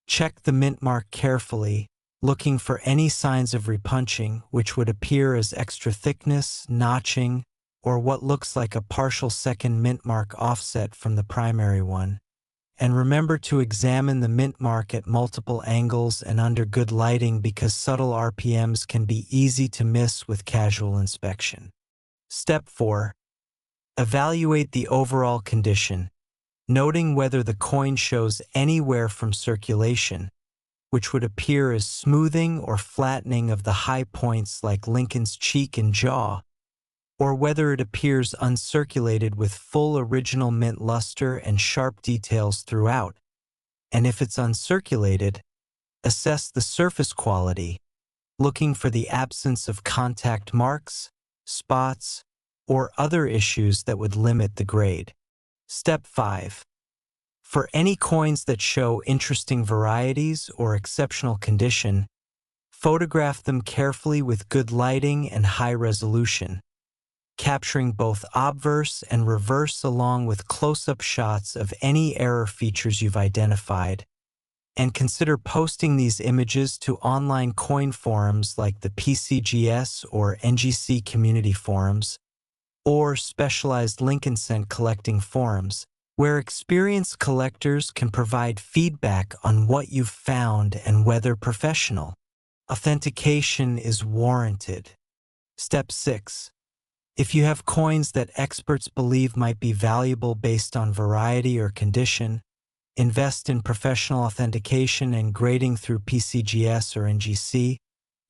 Check the mint mark carefully, looking for any signs of repunching, which would appear as extra thickness, notching, or what looks like a partial second mint mark offset from the primary one. And remember to examine the mint mark at multiple angles and under good lighting because subtle RPMs can be easy to miss with casual inspection. Step 4. Evaluate the overall condition, noting whether the coin shows anywhere from circulation, which would appear as smoothing or flattening of the high points like Lincoln's cheek and jaw, or whether it appears uncirculated with full original mint luster and sharp details throughout. And if it's uncirculated, assess the surface quality, looking for the absence of contact marks, spots, or other issues that would limit the grade. Step 5. For any coins that show interesting varieties or exceptional condition, photograph them carefully with good lighting and high resolution, capturing both obverse and reverse along with close-up shots of any error features you've identified, and consider posting these images to online coin forums like the PCGS or NGC community forums, or specialized Lincoln cent collecting forums, where experienced collectors can provide feedback on what you've found and whether professional authentication is warranted. Step 6. If you have coins that experts believe might be valuable based on variety or condition, invest in professional authentication and grading through PCGS or NGC.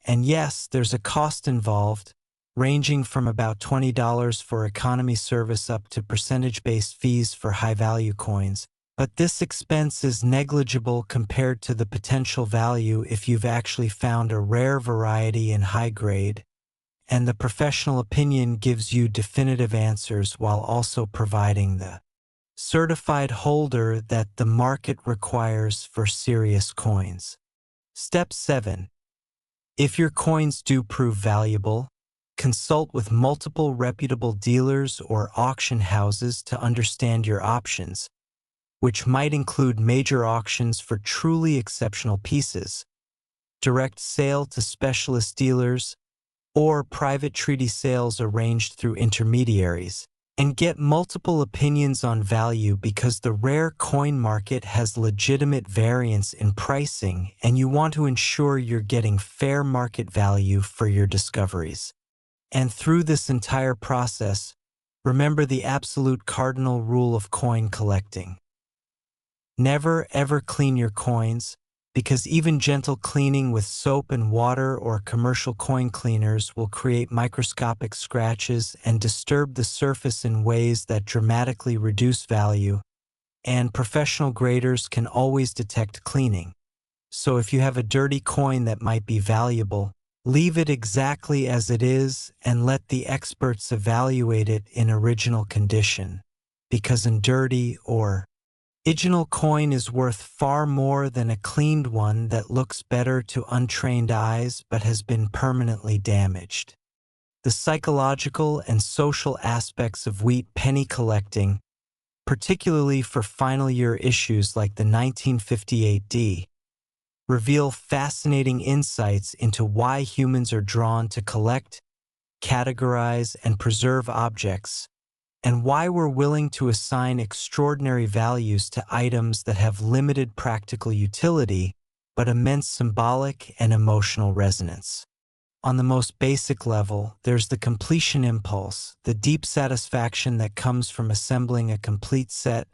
And yes, there's a cost involved, ranging from about $20 for economy service up to percentage-based fees for high-value coins. But this expense is negligible compared to the potential value if you've actually found a rare variety in high grade, and the professional opinion gives you definitive answers while also providing the certified holder that the market requires for serious coins. Step 7. If your coins do prove valuable, consult with multiple reputable dealers or auction houses to understand your options, which might include major auctions for truly exceptional pieces, direct sale to specialist dealers, or private treaty sales arranged through intermediaries, and get multiple opinions on value because the rare coin market has legitimate variance in pricing and you want to ensure you're getting fair market value for your discoveries. And through this entire process, remember the absolute cardinal rule of coin collecting. Never ever clean your coins, because even gentle cleaning with soap and water or commercial coin cleaners will create microscopic scratches and disturb the surface in ways that dramatically reduce value, and professional graders can always detect cleaning. So if you have a dirty coin that might be valuable, leave it exactly as it is and let the experts evaluate it in original condition, because a dirty or original coin is worth far more than a cleaned one that looks better to untrained eyes but has been permanently damaged. The psychological and social aspects of wheat penny collecting, particularly for final year issues like the 1958D, reveal fascinating insights into why humans are drawn to collect, categorize, and preserve objects, and why we're willing to assign extraordinary values to items that have limited practical utility but immense symbolic and emotional resonance. On the most basic level, there's the completion impulse, the deep satisfaction that comes from assembling a complete set,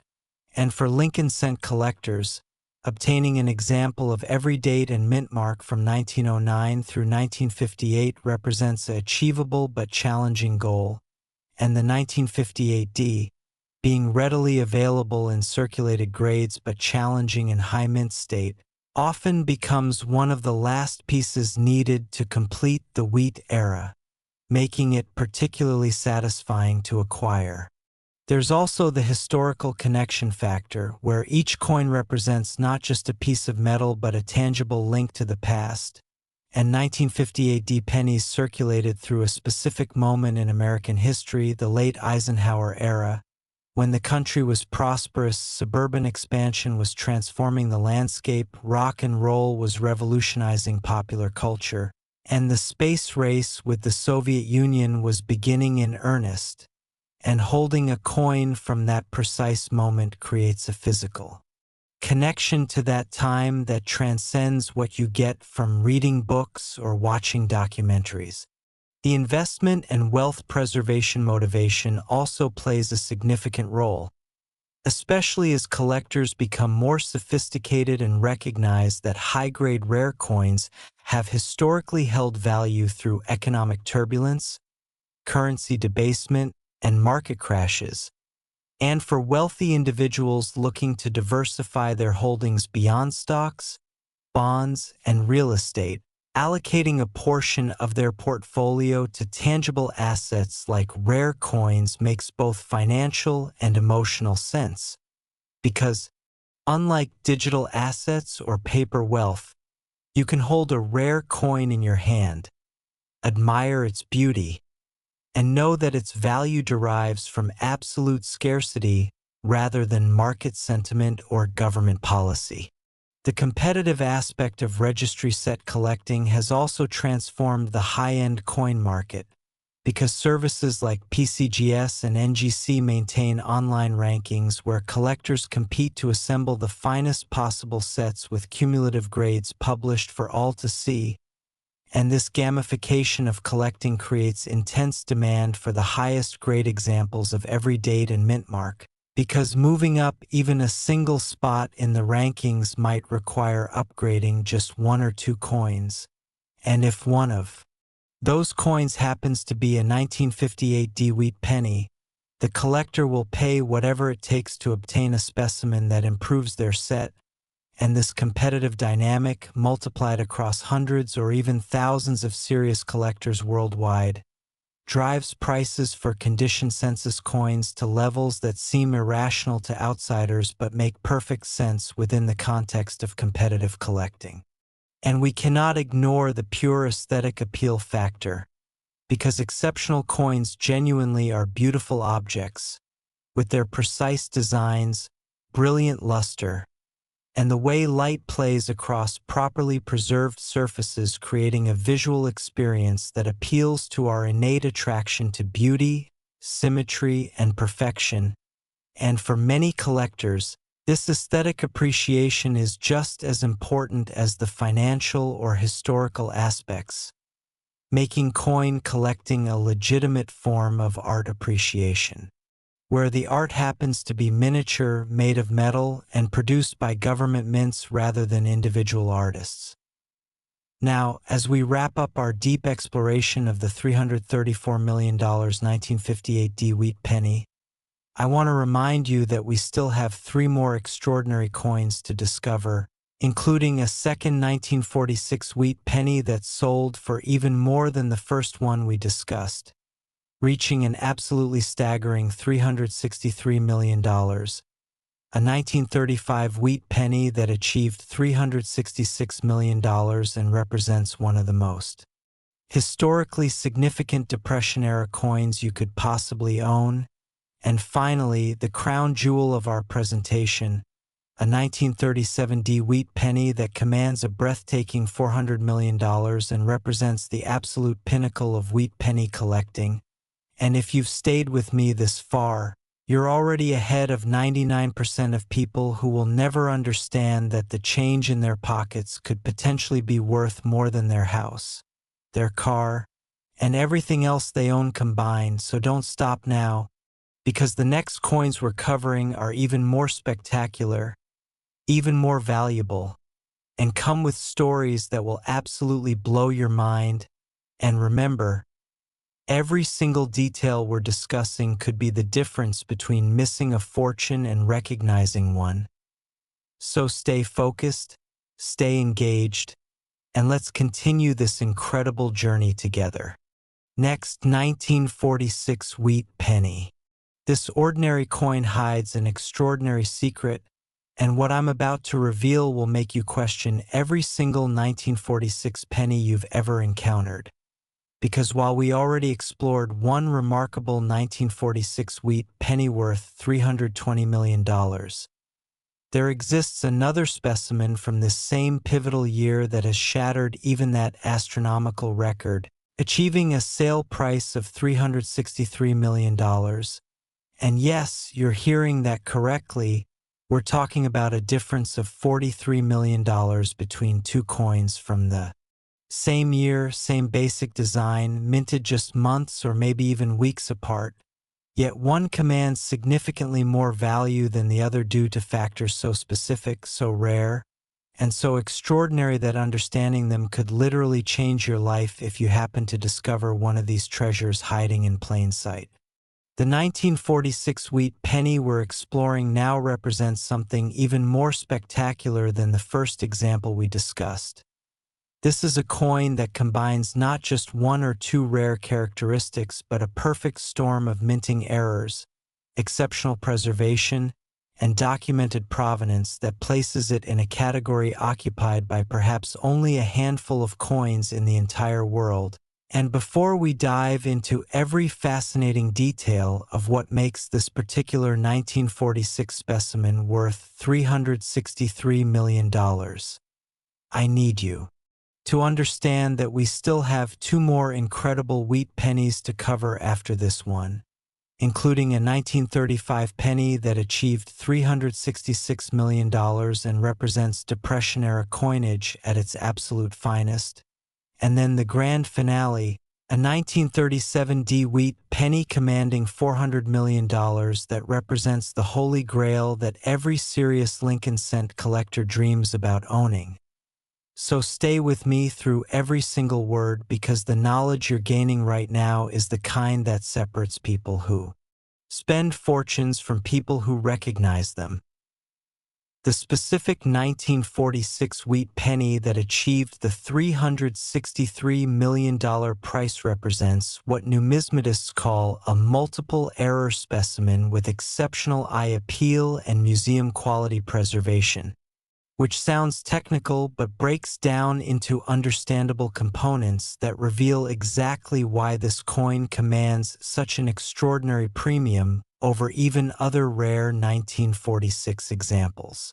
and for Lincoln cent collectors, obtaining an example of every date and mint mark from 1909 through 1958 represents an achievable but challenging goal, and the 1958D, being readily available in circulated grades but challenging in high mint state, often becomes one of the last pieces needed to complete the wheat era, making it particularly satisfying to acquire. There's also the historical connection factor, where each coin represents not just a piece of metal but a tangible link to the past, and 1958D pennies circulated through a specific moment in American history, the late Eisenhower era, when the country was prosperous, suburban expansion was transforming the landscape, rock and roll was revolutionizing popular culture, and the space race with the Soviet Union was beginning in earnest, and holding a coin from that precise moment creates a physical connection to that time that transcends what you get from reading books or watching documentaries. The investment and wealth preservation motivation also plays a significant role, especially as collectors become more sophisticated and recognize that high-grade rare coins have historically held value through economic turbulence, currency debasement, and market crashes, and for wealthy individuals looking to diversify their holdings beyond stocks, bonds, and real estate, allocating a portion of their portfolio to tangible assets like rare coins makes both financial and emotional sense, because Unlike digital assets or paper wealth, you can hold a rare coin in your hand, admire its beauty, and know that its value derives from absolute scarcity rather than market sentiment or government policy. The competitive aspect of registry set collecting has also transformed the high-end coin market, because services like PCGS and NGC maintain online rankings where collectors compete to assemble the finest possible sets with cumulative grades published for all to see. And this gamification of collecting creates intense demand for the highest grade examples of every date and mintmark, because moving up even a single spot in the rankings might require upgrading just one or two coins. And if one of those coins happens to be a 1958 D-wheat penny, the collector will pay whatever it takes to obtain a specimen that improves their set, and this competitive dynamic, multiplied across hundreds or even thousands of serious collectors worldwide, drives prices for condition census coins to levels that seem irrational to outsiders but make perfect sense within the context of competitive collecting. And we cannot ignore the pure aesthetic appeal factor, because exceptional coins genuinely are beautiful objects, with their precise designs, brilliant luster, and the way light plays across properly preserved surfaces, creating a visual experience that appeals to our innate attraction to beauty, symmetry, and perfection. And for many collectors, this aesthetic appreciation is just as important as the financial or historical aspects, making coin collecting a legitimate form of art appreciation, where the art happens to be miniature, made of metal, and produced by government mints rather than individual artists. Now, as we wrap up our deep exploration of the $334 million 1958 D-wheat penny, I want to remind you that we still have 3 more extraordinary coins to discover, including a second 1946 wheat penny that sold for even more than the first one we discussed, reaching an absolutely staggering $363 million, a 1935 wheat penny that achieved $366 million and represents one of the most historically significant Depression-era coins you could possibly own, and finally, the crown jewel of our presentation, a 1937 D-wheat penny that commands a breathtaking $400 million and represents the absolute pinnacle of wheat penny collecting. And if you've stayed with me this far, you're already ahead of 99% of people who will never understand that the change in their pockets could potentially be worth more than their house, their car, and everything else they own combined. So don't stop now, because the next coins we're covering are even more spectacular, even more valuable, and come with stories that will absolutely blow your mind. And remember, every single detail we're discussing could be the difference between missing a fortune and recognizing one. So stay focused, stay engaged, and let's continue this incredible journey together. Next, 1946 wheat penny. This ordinary coin hides an extraordinary secret, and what I'm about to reveal will make you question every single 1946 penny you've ever encountered. Because while we already explored one remarkable 1946 wheat penny worth $320 million, there exists another specimen from this same pivotal year that has shattered even that astronomical record, achieving a sale price of $363 million. And yes, you're hearing that correctly. We're talking about a difference of $43 million between 2 coins from the same year, same basic design, minted just months or maybe even weeks apart. Yet one commands significantly more value than the other due to factors so specific, so rare, and so extraordinary that understanding them could literally change your life if you happen to discover one of these treasures hiding in plain sight. The 1946 wheat penny we're exploring now represents something even more spectacular than the first example we discussed. This is a coin that combines not just 1 or 2 rare characteristics, but a perfect storm of minting errors, exceptional preservation, and documented provenance that places it in a category occupied by perhaps only a handful of coins in the entire world. And before we dive into every fascinating detail of what makes this particular 1946 specimen worth $363 million, I need you to understand that we still have two more incredible wheat pennies to cover after this one, including a 1935 penny that achieved $366 million and represents Depression-era coinage at its absolute finest, and then the grand finale, a 1937 D wheat penny commanding $400 million that represents the holy grail that every serious Lincoln cent collector dreams about owning. So stay with me through every single word, because the knowledge you're gaining right now is the kind that separates people who spend fortunes from people who recognize them. The specific 1946 wheat penny that achieved the $363 million price represents what numismatists call a multiple error specimen with exceptional eye appeal and museum quality preservation, which sounds technical but breaks down into understandable components that reveal exactly why this coin commands such an extraordinary premium over even other rare 1946 examples.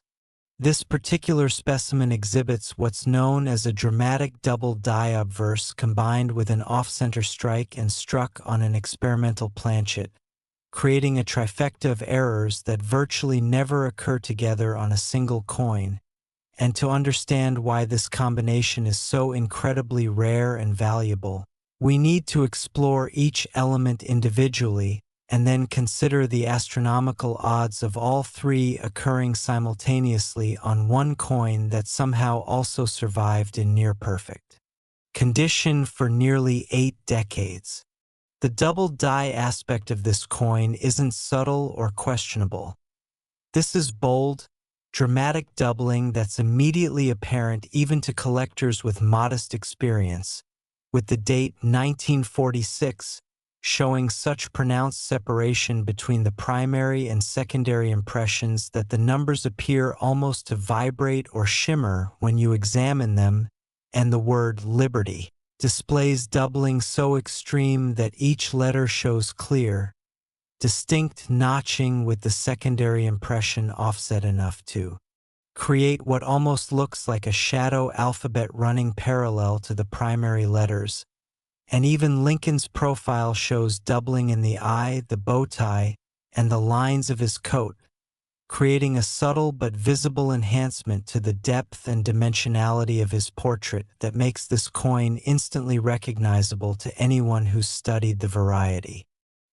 This particular specimen exhibits what's known as a dramatic double die obverse combined with an off-center strike and struck on an experimental planchet, creating a trifecta of errors that virtually never occur together on a single coin. And to understand why this combination is so incredibly rare and valuable, we need to explore each element individually and then consider the astronomical odds of all three occurring simultaneously on one coin that somehow also survived in near-perfect condition for nearly 8 decades. The double die aspect of this coin isn't subtle or questionable. This is bold, dramatic doubling that's immediately apparent even to collectors with modest experience, with the date 1946 showing such pronounced separation between the primary and secondary impressions that the numbers appear almost to vibrate or shimmer when you examine them, and the word liberty displays doubling so extreme that each letter shows clear, distinct notching with the secondary impression offset enough to create what almost looks like a shadow alphabet running parallel to the primary letters. And even Lincoln's profile shows doubling in the eye, the bow tie, and the lines of his coat, creating a subtle but visible enhancement to the depth and dimensionality of his portrait that makes this coin instantly recognizable to anyone who's studied the variety.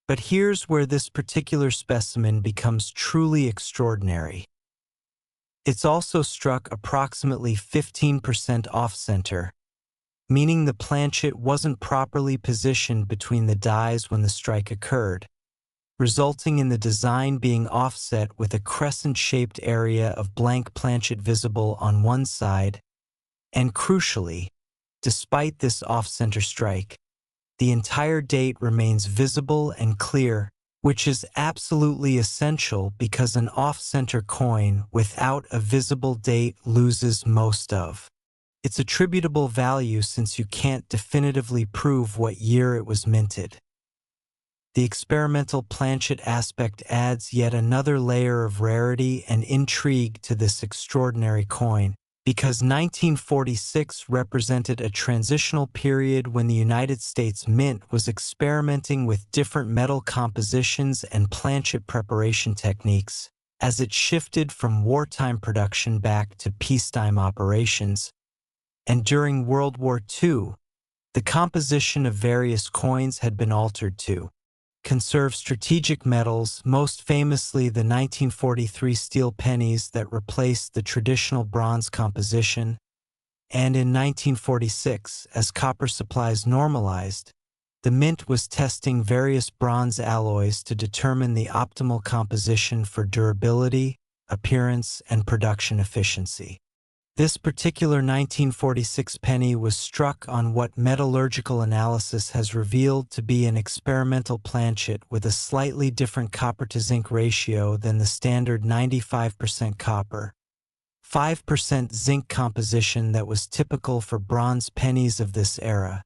But here's where this particular specimen becomes truly extraordinary. It's also struck approximately 15% off-center, meaning the planchet wasn't properly positioned between the dies when the strike occurred, resulting in the design being offset with a crescent-shaped area of blank planchet visible on one side, and crucially, despite this off-center strike, the entire date remains visible and clear, which is absolutely essential because an off-center coin without a visible date loses most of its attributable value, since you can't definitively prove what year it was minted. The experimental planchet aspect adds yet another layer of rarity and intrigue to this extraordinary coin, because 1946 represented a transitional period when the United States Mint was experimenting with different metal compositions and planchet preparation techniques as it shifted from wartime production back to peacetime operations. And during World War II, the composition of various coins had been altered to conserve strategic metals, most famously the 1943 steel pennies that replaced the traditional bronze composition, and in 1946, as copper supplies normalized, the Mint was testing various bronze alloys to determine the optimal composition for durability, appearance, and production efficiency. This particular 1946 penny was struck on what metallurgical analysis has revealed to be an experimental planchet with a slightly different copper-to-zinc ratio than the standard 95% copper, 5% zinc composition that was typical for bronze pennies of this era.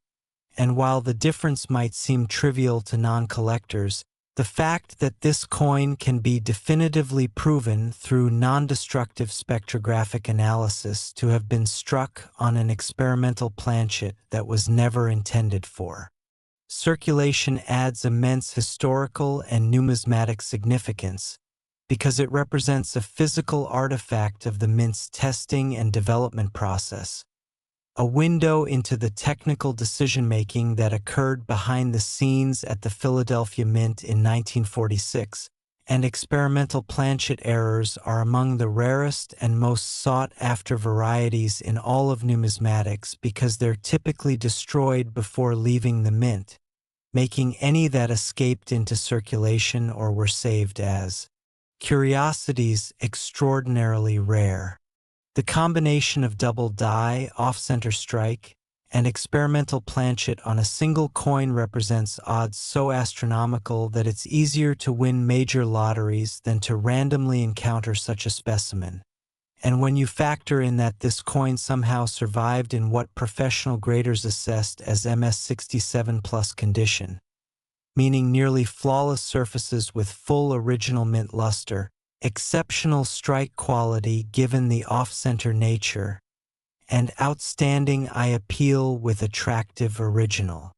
And while the difference might seem trivial to non-collectors, the fact that this coin can be definitively proven through non-destructive spectrographic analysis to have been struck on an experimental planchet that was never intended for circulation adds immense historical and numismatic significance because it represents a physical artifact of the mint's testing and development process, a window into the technical decision-making that occurred behind the scenes at the Philadelphia Mint in 1946, and experimental planchet errors are among the rarest and most sought-after varieties in all of numismatics because they're typically destroyed before leaving the mint, making any that escaped into circulation or were saved as curiosities extraordinarily rare. The combination of double die, off-center strike, and experimental planchet on a single coin represents odds so astronomical that it's easier to win major lotteries than to randomly encounter such a specimen. And when you factor in that this coin somehow survived in what professional graders assessed as MS67 plus condition, meaning nearly flawless surfaces with full original mint luster, exceptional strike quality given the off-center nature, and outstanding eye appeal with attractive original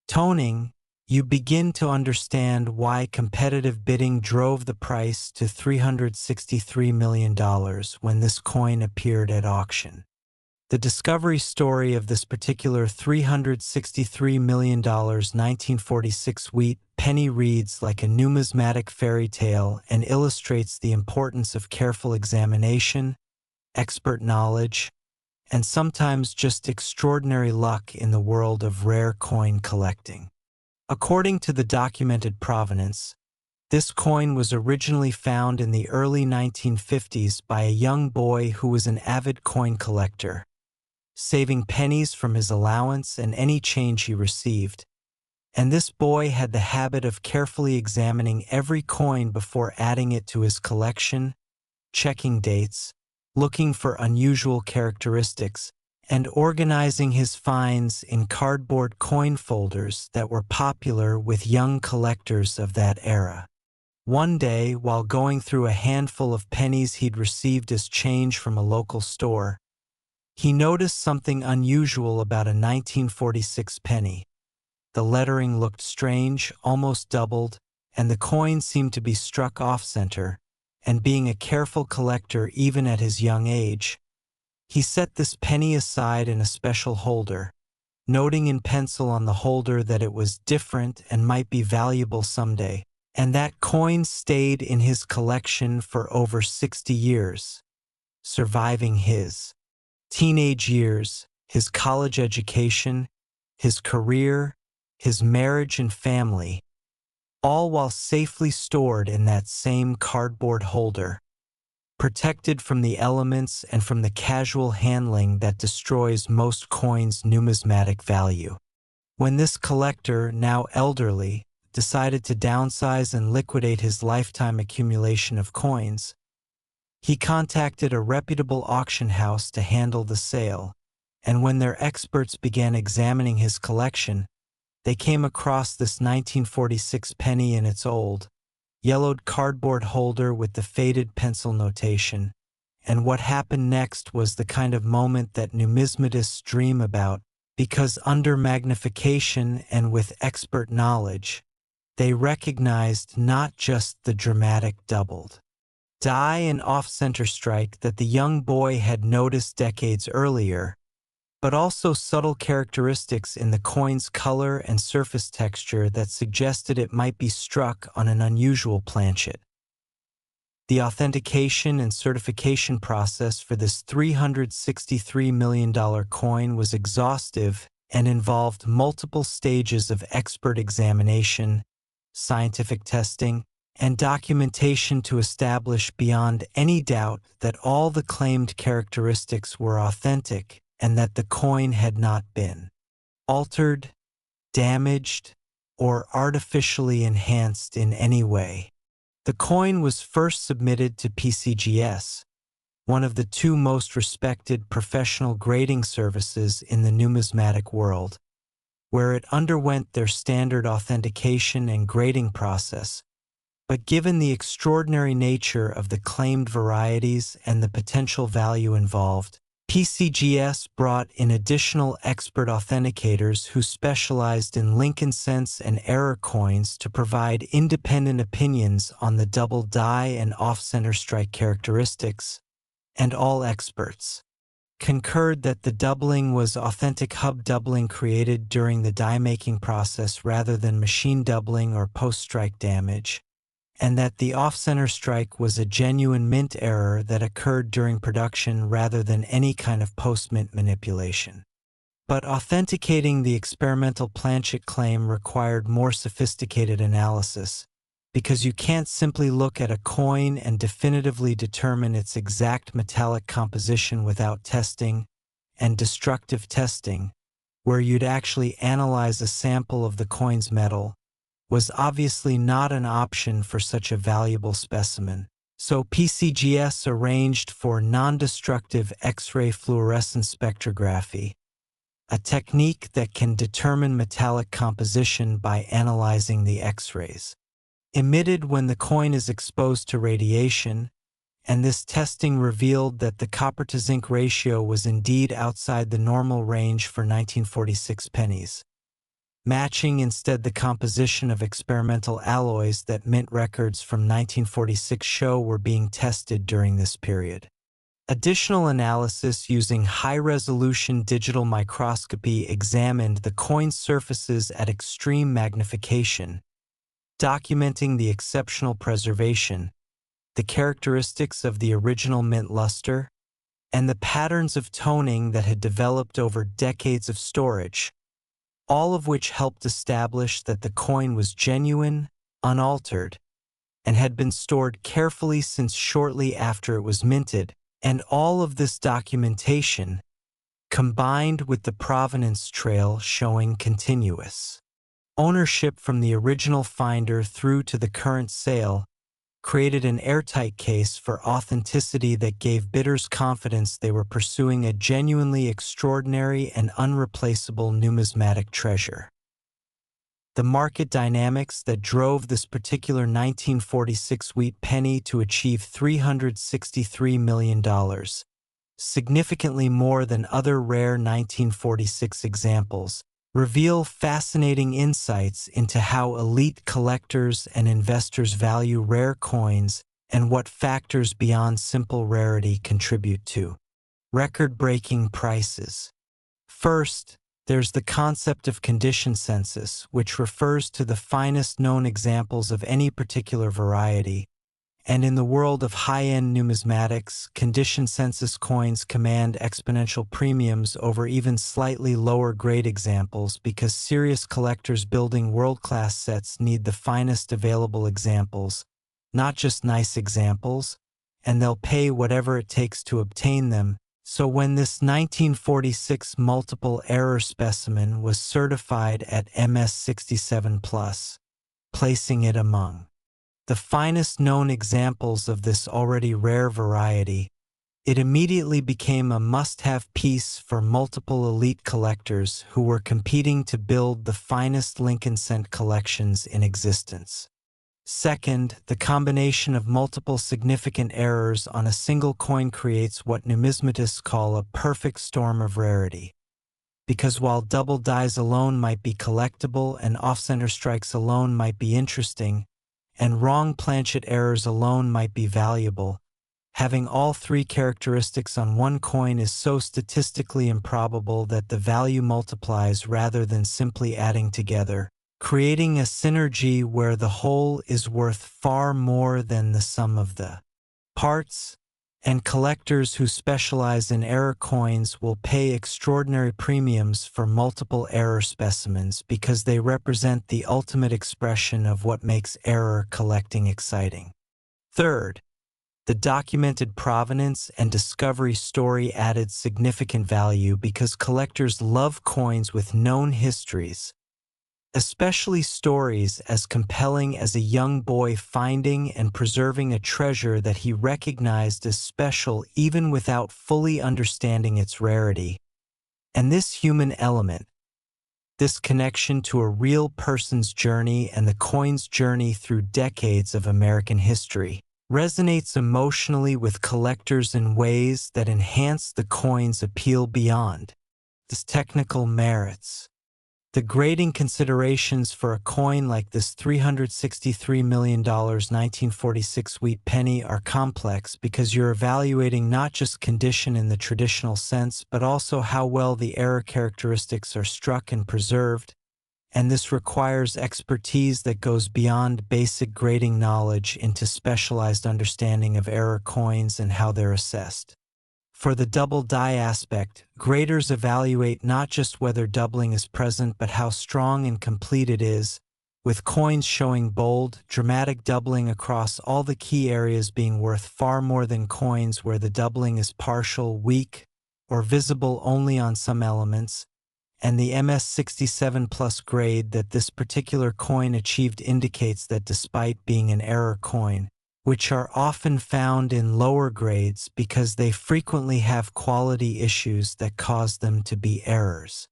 toning, you begin to understand why competitive bidding drove the price to $363 million when this coin appeared at auction. The discovery story of this particular $363 million 1946 wheat penny reads like a numismatic fairy tale and illustrates the importance of careful examination, expert knowledge, and sometimes just extraordinary luck in the world of rare coin collecting. According to the documented provenance, this coin was originally found in the early 1950s by a young boy who was an avid coin collector, saving pennies from his allowance and any change he received. And this boy had the habit of carefully examining every coin before adding it to his collection, checking dates, looking for unusual characteristics, and organizing his finds in cardboard coin folders that were popular with young collectors of that era. One day, while going through a handful of pennies he'd received as change from a local store, he noticed something unusual about a 1946 penny. The lettering looked strange, almost doubled, and the coin seemed to be struck off-center, and being a careful collector even at his young age, he set this penny aside in a special holder, noting in pencil on the holder that it was different and might be valuable someday, and that coin stayed in his collection for over 60 years, surviving his teenage years, his college education, his career, his marriage and family, all while safely stored in that same cardboard holder, protected from the elements and from the casual handling that destroys most coins' numismatic value. When this collector, now elderly, decided to downsize and liquidate his lifetime accumulation of coins, he contacted a reputable auction house to handle the sale, and when their experts began examining his collection, they came across this 1946 penny in its old, yellowed cardboard holder with the faded pencil notation, and what happened next was the kind of moment that numismatists dream about, because under magnification and with expert knowledge, they recognized not just the dramatic doubled die and off-center strike that the young boy had noticed decades earlier, but also subtle characteristics in the coin's color and surface texture that suggested it might be struck on an unusual planchet. The authentication and certification process for this $363 million coin was exhaustive and involved multiple stages of expert examination, scientific testing, and documentation to establish beyond any doubt that all the claimed characteristics were authentic and that the coin had not been altered, damaged, or artificially enhanced in any way. The coin was first submitted to PCGS, one of the two most respected professional grading services in the numismatic world, where it underwent their standard authentication and grading process. But given the extraordinary nature of the claimed varieties and the potential value involved, PCGS brought in additional expert authenticators who specialized in Lincoln-cents and error coins to provide independent opinions on the double die and off-center strike characteristics, and all experts concurred that the doubling was authentic hub doubling created during the die-making process rather than machine doubling or post-strike damage, and that the off-center strike was a genuine mint error that occurred during production rather than any kind of post-mint manipulation. But authenticating the experimental planchet claim required more sophisticated analysis, because you can't simply look at a coin and definitively determine its exact metallic composition without testing, and destructive testing, where you'd actually analyze a sample of the coin's metal, was obviously not an option for such a valuable specimen, so PCGS arranged for non-destructive X-ray fluorescence spectrography, a technique that can determine metallic composition by analyzing the X-rays emitted when the coin is exposed to radiation, and this testing revealed that the copper-to-zinc ratio was indeed outside the normal range for 1946 pennies, matching instead the composition of experimental alloys that mint records from 1946 show were being tested during this period. Additional analysis using high-resolution digital microscopy examined the coin's surfaces at extreme magnification, documenting the exceptional preservation, the characteristics of the original mint luster, and the patterns of toning that had developed over decades of storage, all of which helped establish that the coin was genuine, unaltered, and had been stored carefully since shortly after it was minted, and all of this documentation, combined with the provenance trail showing continuous ownership from the original finder through to the current sale, created an airtight case for authenticity that gave bidders confidence they were pursuing a genuinely extraordinary and unreplaceable numismatic treasure. The market dynamics that drove this particular 1946 wheat penny to achieve $363 million, significantly more than other rare 1946 examples, reveal fascinating insights into how elite collectors and investors value rare coins and what factors beyond simple rarity contribute to record-breaking prices. First, there's the concept of condition census, which refers to the finest known examples of any particular variety, and in the world of high-end numismatics, condition census coins command exponential premiums over even slightly lower-grade examples because serious collectors building world-class sets need the finest available examples, not just nice examples, and they'll pay whatever it takes to obtain them. So when this 1946 multiple error specimen was certified at MS67+, placing it among the finest known examples of this already rare variety, it immediately became a must-have piece for multiple elite collectors who were competing to build the finest Lincoln-cent collections in existence. Second, the combination of multiple significant errors on a single coin creates what numismatists call a perfect storm of rarity. Because while double dies alone might be collectible and off-center strikes alone might be interesting, and wrong planchet errors alone might be valuable, having all three characteristics on one coin is so statistically improbable that the value multiplies rather than simply adding together, creating a synergy where the whole is worth far more than the sum of the parts. and collectors who specialize in error coins will pay extraordinary premiums for multiple error specimens because they represent the ultimate expression of what makes error collecting exciting. Third, the documented provenance and discovery story added significant value because collectors love coins with known histories, especially stories as compelling as a young boy finding and preserving a treasure that he recognized as special even without fully understanding its rarity. And this human element, this connection to a real person's journey and the coin's journey through decades of American history, resonates emotionally with collectors in ways that enhance the coin's appeal beyond its technical merits. The grading considerations for a coin like this $363 million 1946 wheat penny are complex because you're evaluating not just condition in the traditional sense but also how well the error characteristics are struck and preserved, and this requires expertise that goes beyond basic grading knowledge into specialized understanding of error coins and how they're assessed. For the double die aspect, graders evaluate not just whether doubling is present but how strong and complete it is, with coins showing bold, dramatic doubling across all the key areas being worth far more than coins where the doubling is partial, weak, or visible only on some elements, and the MS67 plus grade that this particular coin achieved indicates that despite being an error coin, which are often found in lower grades because they frequently have quality issues that cause them to be errors.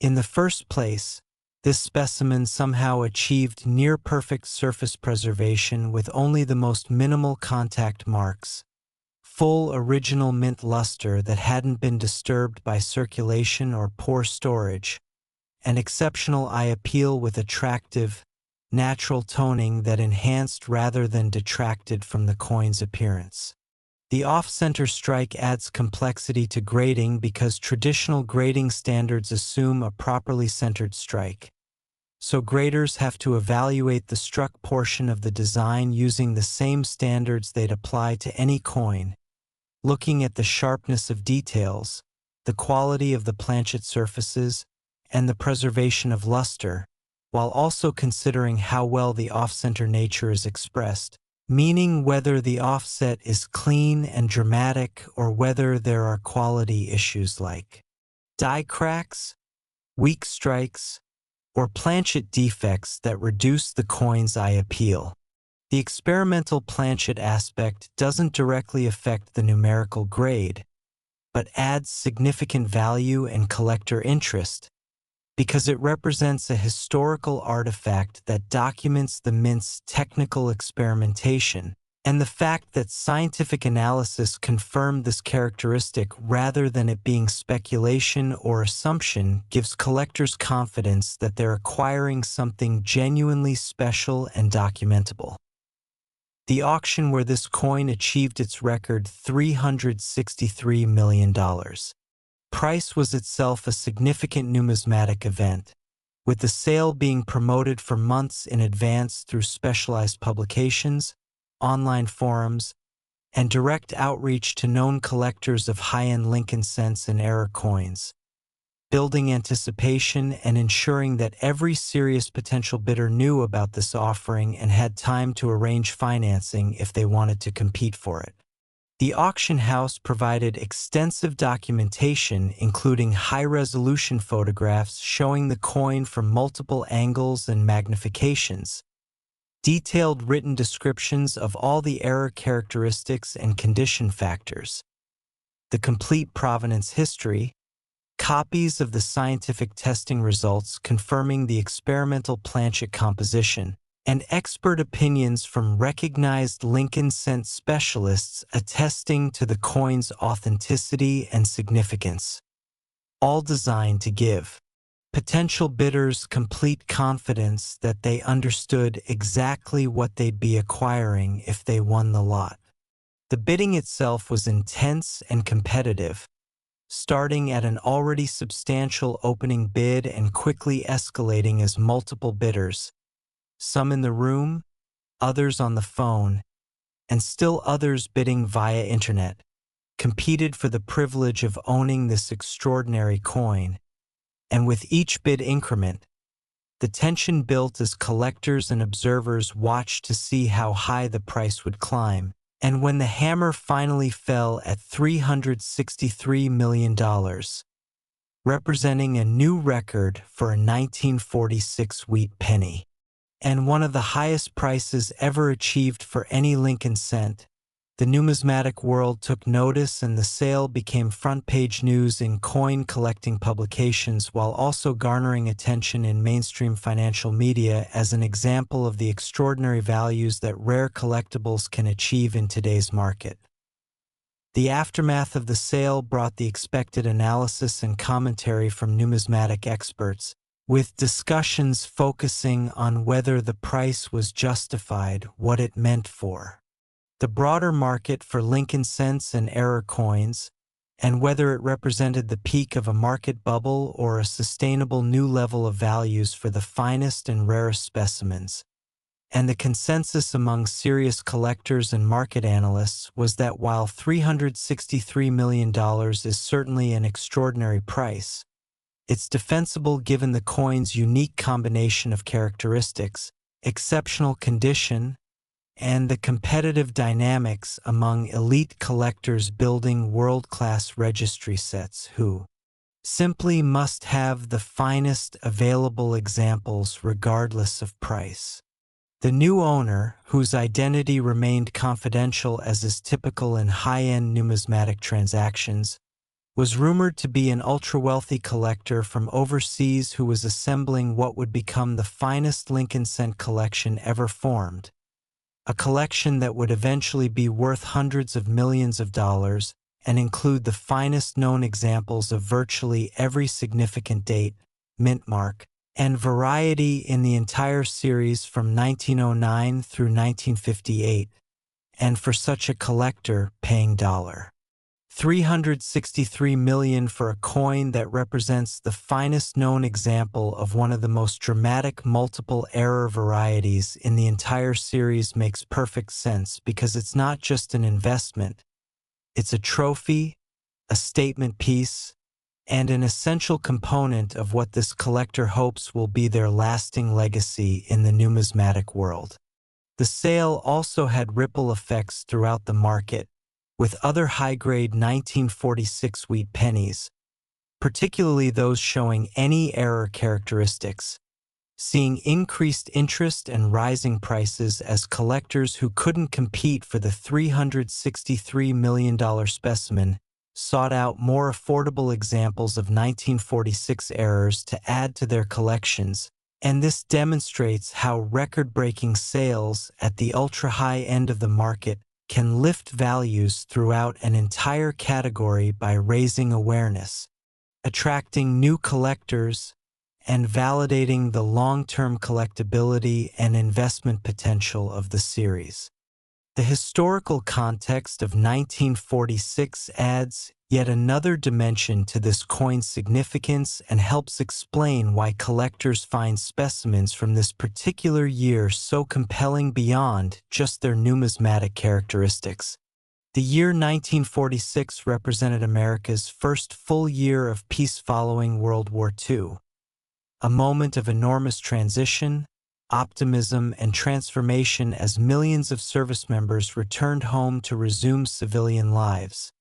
In the first place, this specimen somehow achieved near-perfect surface preservation with only the most minimal contact marks, full original mint luster that hadn't been disturbed by circulation or poor storage, and exceptional eye appeal with attractive, natural toning that enhanced rather than detracted from the coin's appearance. The off-center strike adds complexity to grading because traditional grading standards assume a properly centered strike. So graders have to evaluate the struck portion of the design using the same standards they'd apply to any coin, looking at the sharpness of details, the quality of the planchet surfaces, and the preservation of luster, while also considering how well the off-center nature is expressed, meaning whether the offset is clean and dramatic or whether there are quality issues like die cracks, weak strikes, or planchet defects that reduce the coin's eye appeal. The experimental planchet aspect doesn't directly affect the numerical grade, but adds significant value and collector interest, because it represents a historical artifact that documents the mint's technical experimentation, and the fact that scientific analysis confirmed this characteristic rather than it being speculation or assumption gives collectors confidence that they're acquiring something genuinely special and documentable. The auction where this coin achieved its record $363 million. Price was itself a significant numismatic event, with the sale being promoted for months in advance through specialized publications, online forums, and direct outreach to known collectors of high-end Lincoln cents and error coins, building anticipation and ensuring that every serious potential bidder knew about this offering and had time to arrange financing if they wanted to compete for it. The auction house provided extensive documentation, including high-resolution photographs showing the coin from multiple angles and magnifications, detailed written descriptions of all the error characteristics and condition factors, the complete provenance history, copies of the scientific testing results confirming the experimental planchet composition, and expert opinions from recognized Lincoln cent specialists attesting to the coin's authenticity and significance, all designed to give potential bidders complete confidence that they understood exactly what they'd be acquiring if they won the lot. The bidding itself was intense and competitive, starting at an already substantial opening bid and quickly escalating as multiple bidders, some in the room, others on the phone, and still others bidding via internet, competed for the privilege of owning this extraordinary coin, and with each bid increment, the tension built as collectors and observers watched to see how high the price would climb. And when the hammer finally fell at $363 million, representing a new record for a 1946 wheat penny, and one of the highest prices ever achieved for any Lincoln cent, the numismatic world took notice and the sale became front-page news in coin-collecting publications while also garnering attention in mainstream financial media as an example of the extraordinary values that rare collectibles can achieve in today's market. The aftermath of the sale brought the expected analysis and commentary from numismatic experts, with discussions focusing on whether the price was justified, what it meant for the broader market for Lincoln cents and error coins, and whether it represented the peak of a market bubble or a sustainable new level of values for the finest and rarest specimens. And the consensus among serious collectors and market analysts was that while $363 million is certainly an extraordinary price, it's defensible given the coin's unique combination of characteristics, exceptional condition, and the competitive dynamics among elite collectors building world-class registry sets who simply must have the finest available examples regardless of price. The new owner, whose identity remained confidential as is typical in high-end numismatic transactions, was rumored to be an ultra-wealthy collector from overseas who was assembling what would become the finest Lincoln cent collection ever formed, a collection that would eventually be worth hundreds of millions of dollars and include the finest known examples of virtually every significant date, mintmark, and variety in the entire series from 1909 through 1958, and for such a collector paying $363 million for a coin that represents the finest known example of one of the most dramatic multiple error varieties in the entire series makes perfect sense because it's not just an investment, it's a trophy, a statement piece, and an essential component of what this collector hopes will be their lasting legacy in the numismatic world. The sale also had ripple effects throughout the market, with other high-grade 1946 wheat pennies, particularly those showing any error characteristics, seeing increased interest and rising prices as collectors who couldn't compete for the $363 million specimen sought out more affordable examples of 1946 errors to add to their collections, and this demonstrates how record-breaking sales at the ultra-high end of the market can lift values throughout an entire category by raising awareness, attracting new collectors, and validating the long-term collectability and investment potential of the series. The historical context of 1946 adds yet another dimension to this coin's significance and helps explain why collectors find specimens from this particular year so compelling beyond just their numismatic characteristics. The year 1946 represented America's first full year of peace following World War II, a moment of enormous transition, optimism, and transformation as millions of service members returned home to resume civilian lives.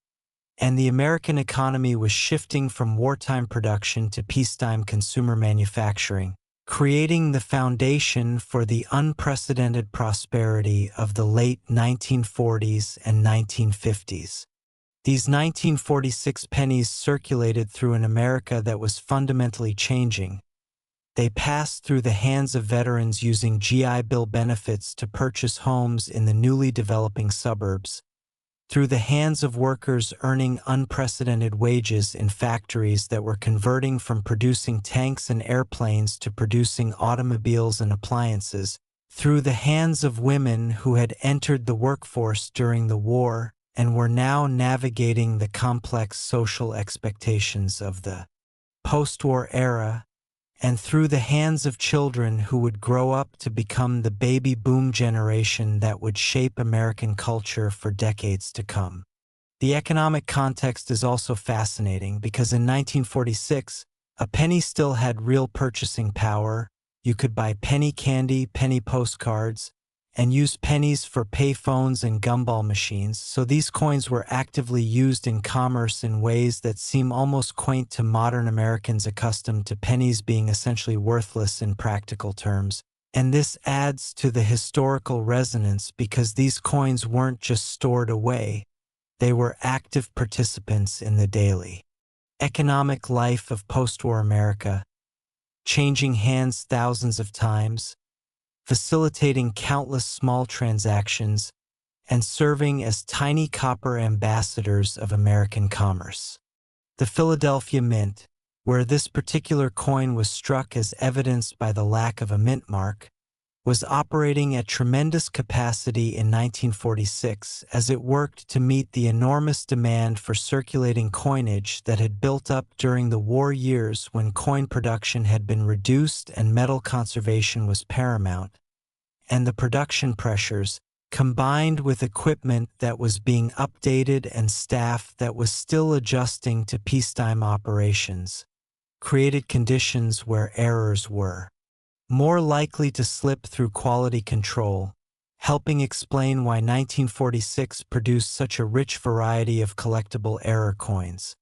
And the American economy was shifting from wartime production to peacetime consumer manufacturing, creating the foundation for the unprecedented prosperity of the late 1940s and 1950s. These 1946 pennies circulated through an America that was fundamentally changing. They passed through the hands of veterans using GI Bill benefits to purchase homes in the newly developing suburbs, through the hands of workers earning unprecedented wages in factories that were converting from producing tanks and airplanes to producing automobiles and appliances, through the hands of women who had entered the workforce during the war and were now navigating the complex social expectations of the post-war era, and through the hands of children who would grow up to become the baby boom generation that would shape American culture for decades to come. The economic context is also fascinating because in 1946, a penny still had real purchasing power. You could buy penny candy, penny postcards, and use pennies for payphones and gumball machines, so these coins were actively used in commerce in ways that seem almost quaint to modern Americans accustomed to pennies being essentially worthless in practical terms. And this adds to the historical resonance because these coins weren't just stored away, they were active participants in the daily economic life of post-war America, changing hands thousands of times, facilitating countless small transactions, and serving as tiny copper ambassadors of American commerce. The Philadelphia Mint, where this particular coin was struck as evidenced by the lack of a mint mark, was operating at tremendous capacity in 1946 as it worked to meet the enormous demand for circulating coinage that had built up during the war years when coin production had been reduced and metal conservation was paramount, and the production pressures, combined with equipment that was being updated and staff that was still adjusting to peacetime operations, created conditions where errors were more likely to slip through quality control, helping explain why 1946 produced such a rich variety of collectible error coins.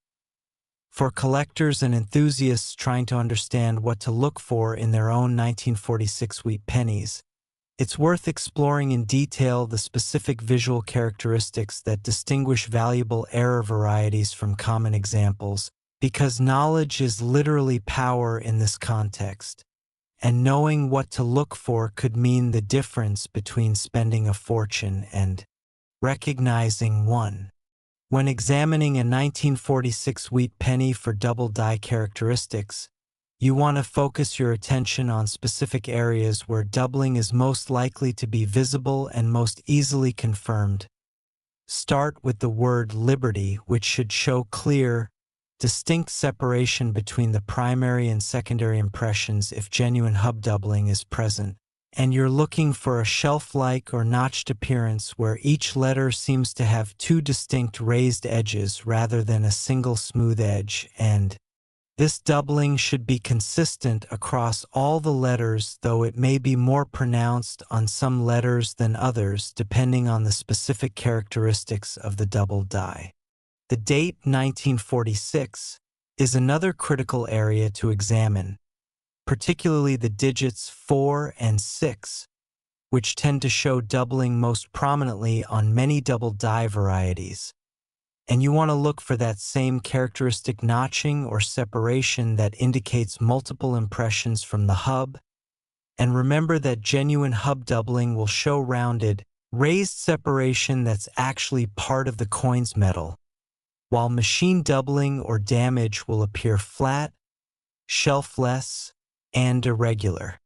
For collectors and enthusiasts trying to understand what to look for in their own 1946 wheat pennies, it's worth exploring in detail the specific visual characteristics that distinguish valuable error varieties from common examples, because knowledge is literally power in this context. And knowing what to look for could mean the difference between spending a fortune and recognizing one. When examining a 1946 wheat penny for double die characteristics, you want to focus your attention on specific areas where doubling is most likely to be visible and most easily confirmed. Start with the word liberty, which should show clear, distinct separation between the primary and secondary impressions if genuine hub doubling is present, and you're looking for a shelf-like or notched appearance where each letter seems to have two distinct raised edges rather than a single smooth edge, and this doubling should be consistent across all the letters, though it may be more pronounced on some letters than others depending on the specific characteristics of the double die. The date 1946 is another critical area to examine, particularly the digits 4 and 6, which tend to show doubling most prominently on many double die varieties. And you want to look for that same characteristic notching or separation that indicates multiple impressions from the hub. And remember that genuine hub doubling will show rounded, raised separation that's actually part of the coin's metal, while machine doubling or damage will appear flat, shelfless, and irregular.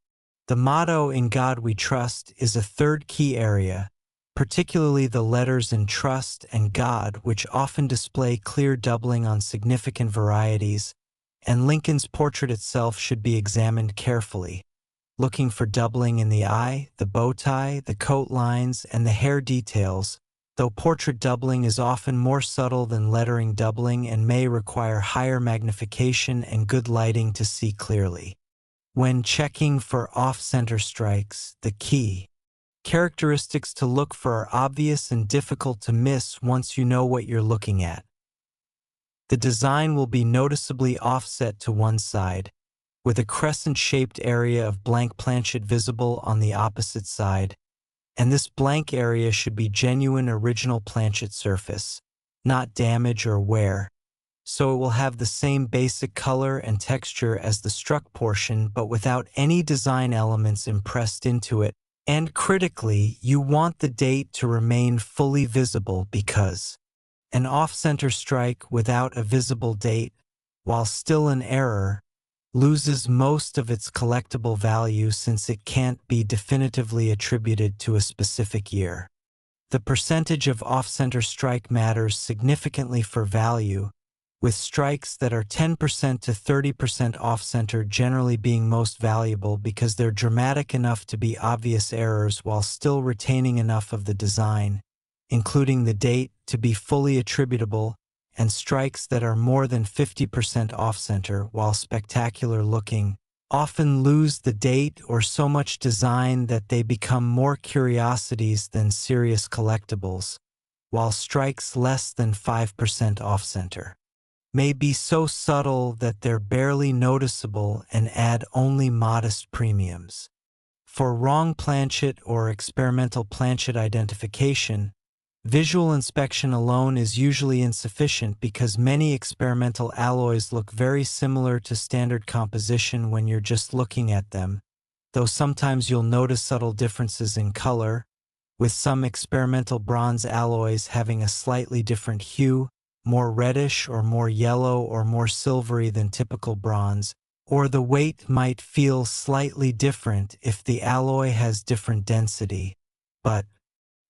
The motto "In God We Trust" is a third key area, particularly the letters in trust and God, which often display clear doubling on significant varieties, and Lincoln's portrait itself should be examined carefully, looking for doubling in the eye, the bow tie, the coat lines, and the hair details, though portrait doubling is often more subtle than lettering doubling and may require higher magnification and good lighting to see clearly. When checking for off-center strikes, the key characteristics to look for are obvious and difficult to miss once you know what you're looking at. The design will be noticeably offset to one side, with a crescent-shaped area of blank planchet visible on the opposite side, and this blank area should be genuine original planchet surface, not damage or wear, so it will have the same basic color and texture as the struck portion but without any design elements impressed into it. And critically, you want the date to remain fully visible because an off-center strike without a visible date, while still an error, loses most of its collectible value since it can't be definitively attributed to a specific year. The percentage of off-center strike matters significantly for value, with strikes that are 10% to 30% off-center generally being most valuable because they're dramatic enough to be obvious errors while still retaining enough of the design, including the date, to be fully attributable, and strikes that are more than 50% off-center while spectacular looking often lose the date or so much design that they become more curiosities than serious collectibles, while strikes less than 5% off-center may be so subtle that they're barely noticeable and add only modest premiums. For wrong planchet or experimental planchet identification, visual inspection alone is usually insufficient because many experimental alloys look very similar to standard composition when you're just looking at them, though sometimes you'll notice subtle differences in color, with some experimental bronze alloys having a slightly different hue, more reddish or more yellow or more silvery than typical bronze, or the weight might feel slightly different if the alloy has different density. But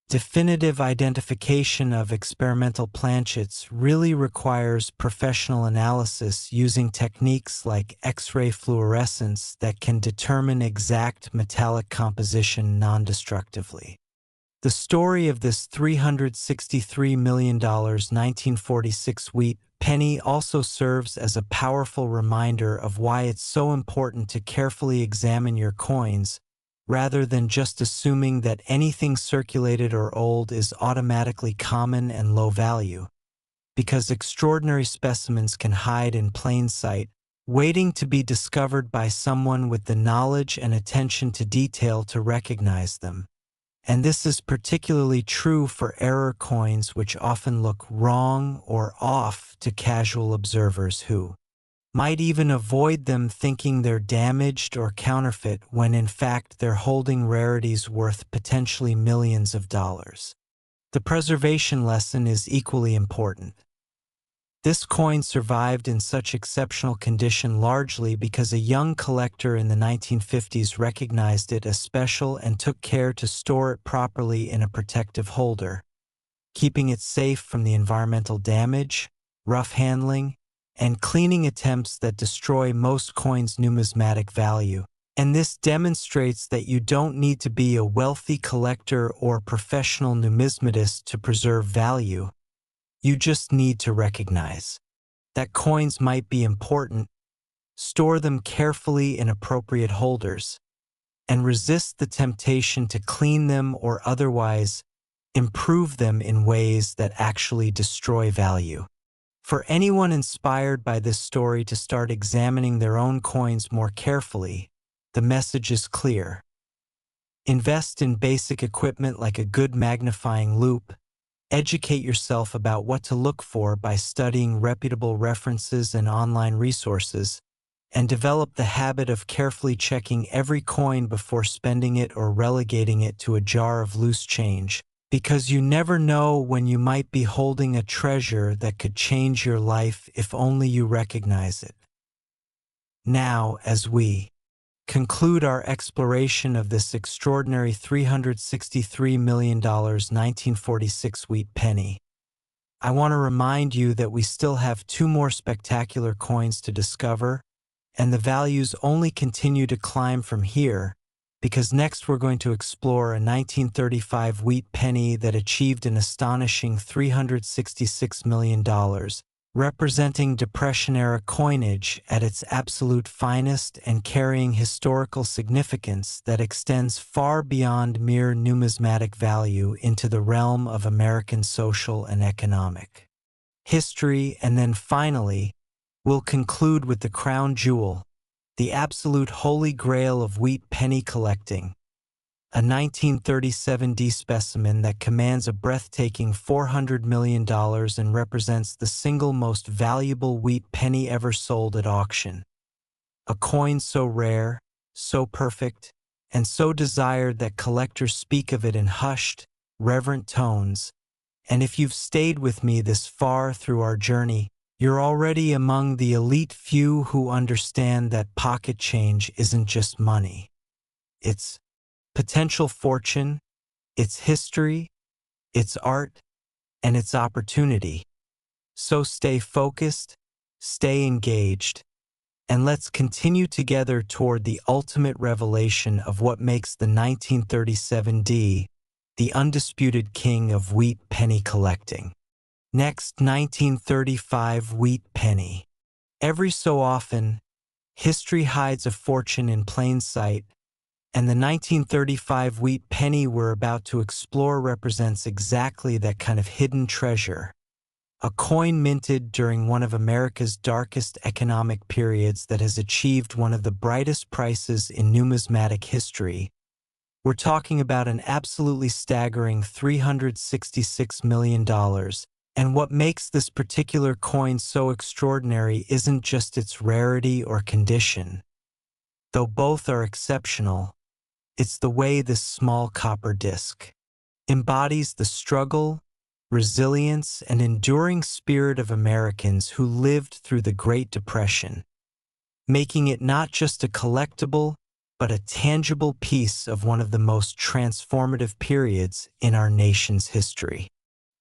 definitive identification of experimental planchets really requires professional analysis using techniques like X-ray fluorescence that can determine exact metallic composition non-destructively. The story of this $363 million 1946 wheat penny also serves as a powerful reminder of why it's so important to carefully examine your coins, rather than just assuming that anything circulated or old is automatically common and low value. Because extraordinary specimens can hide in plain sight, waiting to be discovered by someone with the knowledge and attention to detail to recognize them. And this is particularly true for error coins, which often look wrong or off to casual observers who might even avoid them thinking they're damaged or counterfeit when in fact they're holding rarities worth potentially millions of dollars. The preservation lesson is equally important. This coin survived in such exceptional condition largely because a young collector in the 1950s recognized it as special and took care to store it properly in a protective holder, keeping it safe from the environmental damage, rough handling, and cleaning attempts that destroy most coins' numismatic value. And this demonstrates that you don't need to be a wealthy collector or professional numismatist to preserve value. You just need to recognize that coins might be important, store them carefully in appropriate holders, and resist the temptation to clean them or otherwise improve them in ways that actually destroy value. For anyone inspired by this story to start examining their own coins more carefully, the message is clear. Invest in basic equipment like a good magnifying loupe. Educate yourself about what to look for by studying reputable references and online resources, and develop the habit of carefully checking every coin before spending it or relegating it to a jar of loose change, because you never know when you might be holding a treasure that could change your life if only you recognize it. Now, as we conclude our exploration of this extraordinary $363 million 1946 wheat penny, I want to remind you that we still have two more spectacular coins to discover, and the values only continue to climb from here, because next we're going to explore a 1935 wheat penny that achieved an astonishing $366 million, representing Depression-era coinage at its absolute finest and carrying historical significance that extends far beyond mere numismatic value into the realm of American social and economic history. And then finally, we'll conclude with the crown jewel, the absolute holy grail of wheat penny collecting, a 1937 D specimen that commands a breathtaking $400 million and represents the single most valuable wheat penny ever sold at auction. A coin so rare, so perfect, and so desired that collectors speak of it in hushed, reverent tones. And if you've stayed with me this far through our journey, you're already among the elite few who understand that pocket change isn't just money. It's potential fortune, its history, its art, and its opportunity. So stay focused, stay engaged, and let's continue together toward the ultimate revelation of what makes the 1937 D the undisputed king of wheat penny collecting. Next, 1935 wheat penny. Every so often, history hides a fortune in plain sight, and the 1935 wheat penny we're about to explore represents exactly that kind of hidden treasure. A coin minted during one of America's darkest economic periods that has achieved one of the brightest prices in numismatic history. We're talking about an absolutely staggering $366 million. And what makes this particular coin so extraordinary isn't just its rarity or condition. Though both are exceptional, it's the way this small copper disc embodies the struggle, resilience, and enduring spirit of Americans who lived through the Great Depression, making it not just a collectible, but a tangible piece of one of the most transformative periods in our nation's history.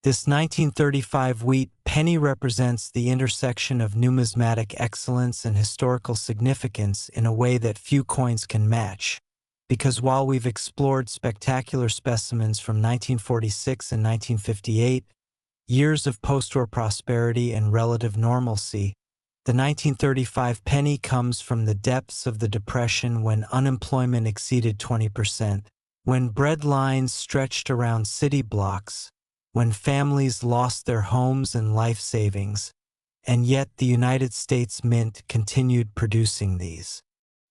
This 1935 wheat penny represents the intersection of numismatic excellence and historical significance in a way that few coins can match. Because while we've explored spectacular specimens from 1946 and 1958, years of post-war prosperity and relative normalcy, the 1935 penny comes from the depths of the Depression when unemployment exceeded 20%, when bread lines stretched around city blocks, when families lost their homes and life savings, and yet the United States Mint continued producing these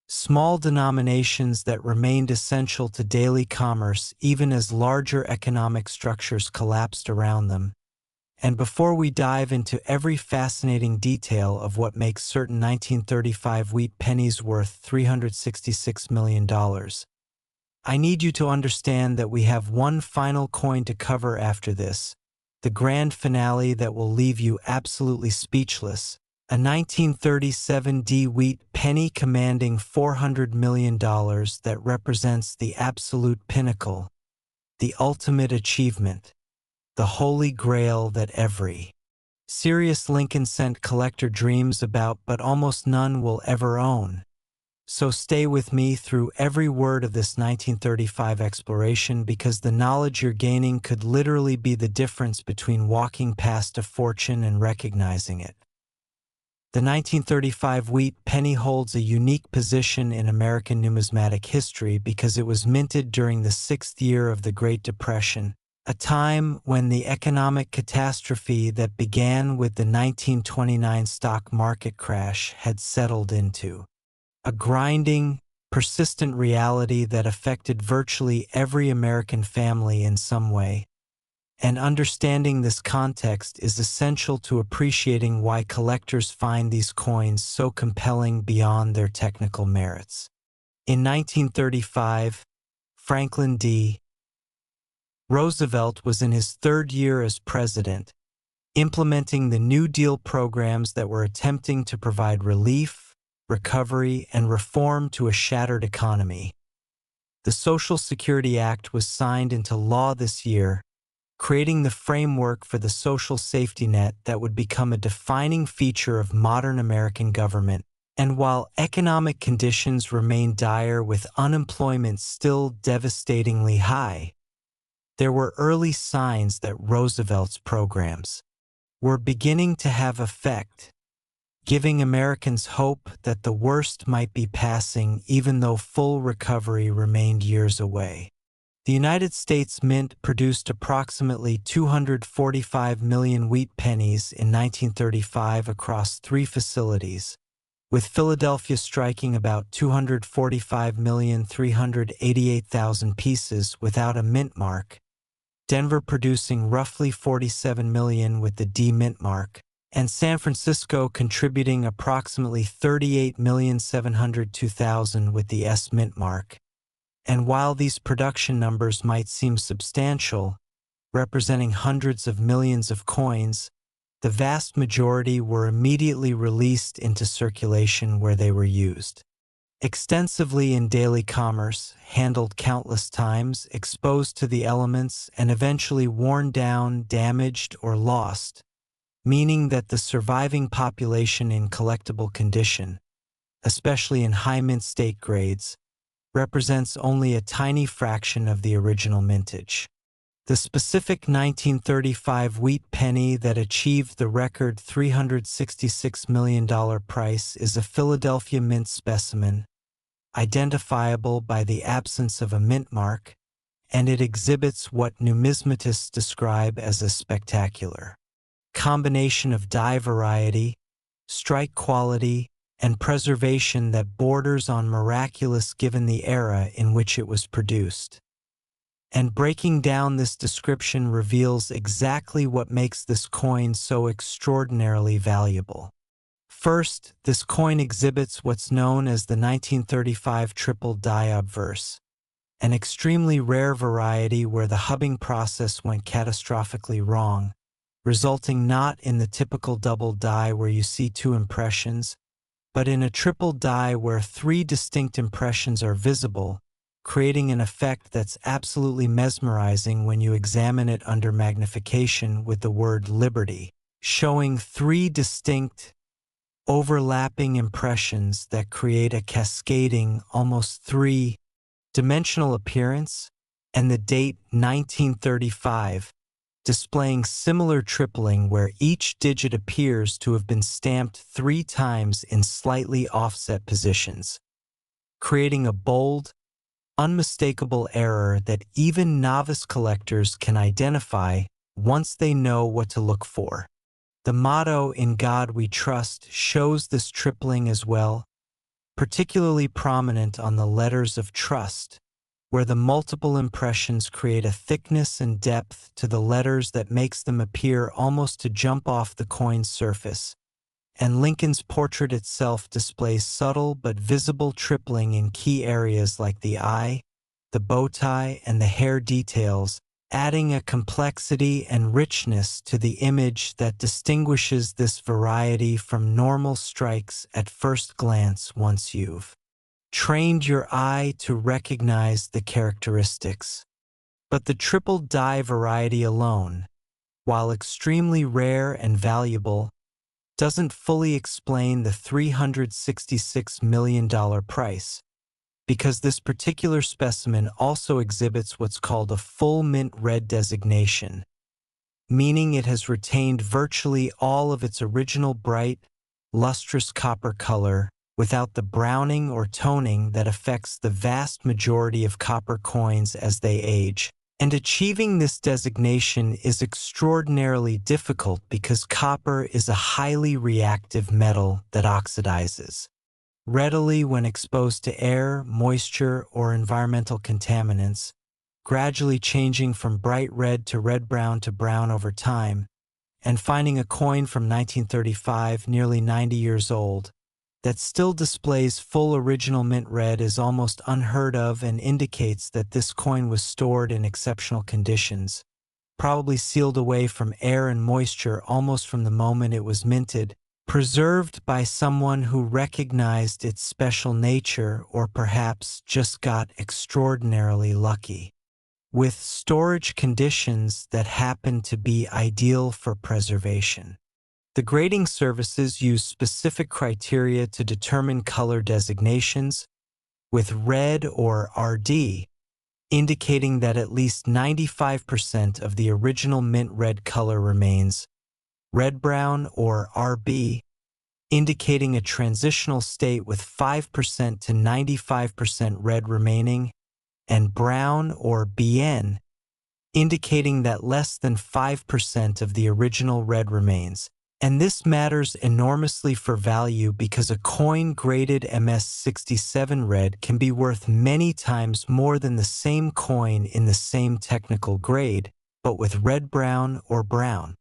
small denominations that remained essential to daily commerce even as larger economic structures collapsed around them. And before we dive into every fascinating detail of what makes certain 1935 wheat pennies worth $366 million, I need you to understand that we have one final coin to cover after this, the grand finale that will leave you absolutely speechless, a 1937 D wheat penny commanding $400 million that represents the absolute pinnacle, the ultimate achievement, the holy grail that every serious Lincoln cent collector dreams about but almost none will ever own. So stay with me through every word of this 1935 exploration because the knowledge you're gaining could literally be the difference between walking past a fortune and recognizing it. The 1935 wheat penny holds a unique position in American numismatic history because it was minted during the 6th year of the Great Depression, a time when the economic catastrophe that began with the 1929 stock market crash had settled into a grinding, persistent reality that affected virtually every American family in some way. And understanding this context is essential to appreciating why collectors find these coins so compelling beyond their technical merits. In 1935, Franklin D. Roosevelt was in his 3rd year as president, implementing the New Deal programs that were attempting to provide relief, recovery, and reform to a shattered economy. The Social Security Act was signed into law this year, creating the framework for the social safety net that would become a defining feature of modern American government. And while economic conditions remained dire with unemployment still devastatingly high, there were early signs that Roosevelt's programs were beginning to have effect, giving Americans hope that the worst might be passing even though full recovery remained years away. The United States Mint produced approximately 245 million wheat pennies in 1935 across 3 facilities, with Philadelphia striking about 245,388,000 pieces without a mint mark, Denver producing roughly 47 million with the D mint mark, and San Francisco contributing approximately 38,702,000 with the S mint mark. And while these production numbers might seem substantial, representing hundreds of millions of coins, the vast majority were immediately released into circulation where they were used extensively in daily commerce, handled countless times, exposed to the elements, and eventually worn down, damaged, or lost. meaning that the surviving population in collectible condition, especially in high mint state grades, represents only a tiny fraction of the original mintage. The specific 1935 wheat penny that achieved the record $366 million price is a Philadelphia mint specimen, identifiable by the absence of a mint mark, and it exhibits what numismatists describe as a spectacular combination of die variety, strike quality, and preservation that borders on miraculous given the era in which it was produced. And breaking down this description reveals exactly what makes this coin so extraordinarily valuable. First, this coin exhibits what's known as the 1935 triple die obverse, an extremely rare variety where the hubbing process went catastrophically wrong, resulting not in the typical double die where you see two impressions, but in a triple die where three distinct impressions are visible, creating an effect that's absolutely mesmerizing when you examine it under magnification with the word liberty, showing three distinct, overlapping impressions that create a cascading, almost three-dimensional appearance, and the date 1935, displaying similar tripling where each digit appears to have been stamped 3 times in slightly offset positions, creating a bold, unmistakable error that even novice collectors can identify once they know what to look for. The motto "In God We Trust" shows this tripling as well, particularly prominent on the letters of trust, where the multiple impressions create a thickness and depth to the letters that makes them appear almost to jump off the coin's surface, and Lincoln's portrait itself displays subtle but visible tripling in key areas like the eye, the bow tie, and the hair details, adding a complexity and richness to the image that distinguishes this variety from normal strikes at first glance once you've trained your eye to recognize the characteristics. But the triple die variety alone, while extremely rare and valuable, doesn't fully explain the $366 million price, because this particular specimen also exhibits what's called a full mint red designation, meaning it has retained virtually all of its original bright, lustrous copper color without the browning or toning that affects the vast majority of copper coins as they age. And achieving this designation is extraordinarily difficult because copper is a highly reactive metal that oxidizes readily when exposed to air, moisture, or environmental contaminants, gradually changing from bright red to red-brown to brown over time, and finding a coin from 1935, nearly 90 years old, that still displays full original mint red is almost unheard of and indicates that this coin was stored in exceptional conditions, probably sealed away from air and moisture almost from the moment it was minted, preserved by someone who recognized its special nature or perhaps just got extraordinarily lucky with storage conditions that happen to be ideal for preservation. The grading services use specific criteria to determine color designations, with red or RD indicating that at least 95% of the original mint red color remains, red-brown or RB indicating a transitional state with 5% to 95% red remaining, and brown or BN indicating that less than 5% of the original red remains. And this matters enormously for value because a coin graded MS67 red can be worth many times more than the same coin in the same technical grade, but with red-brown or brown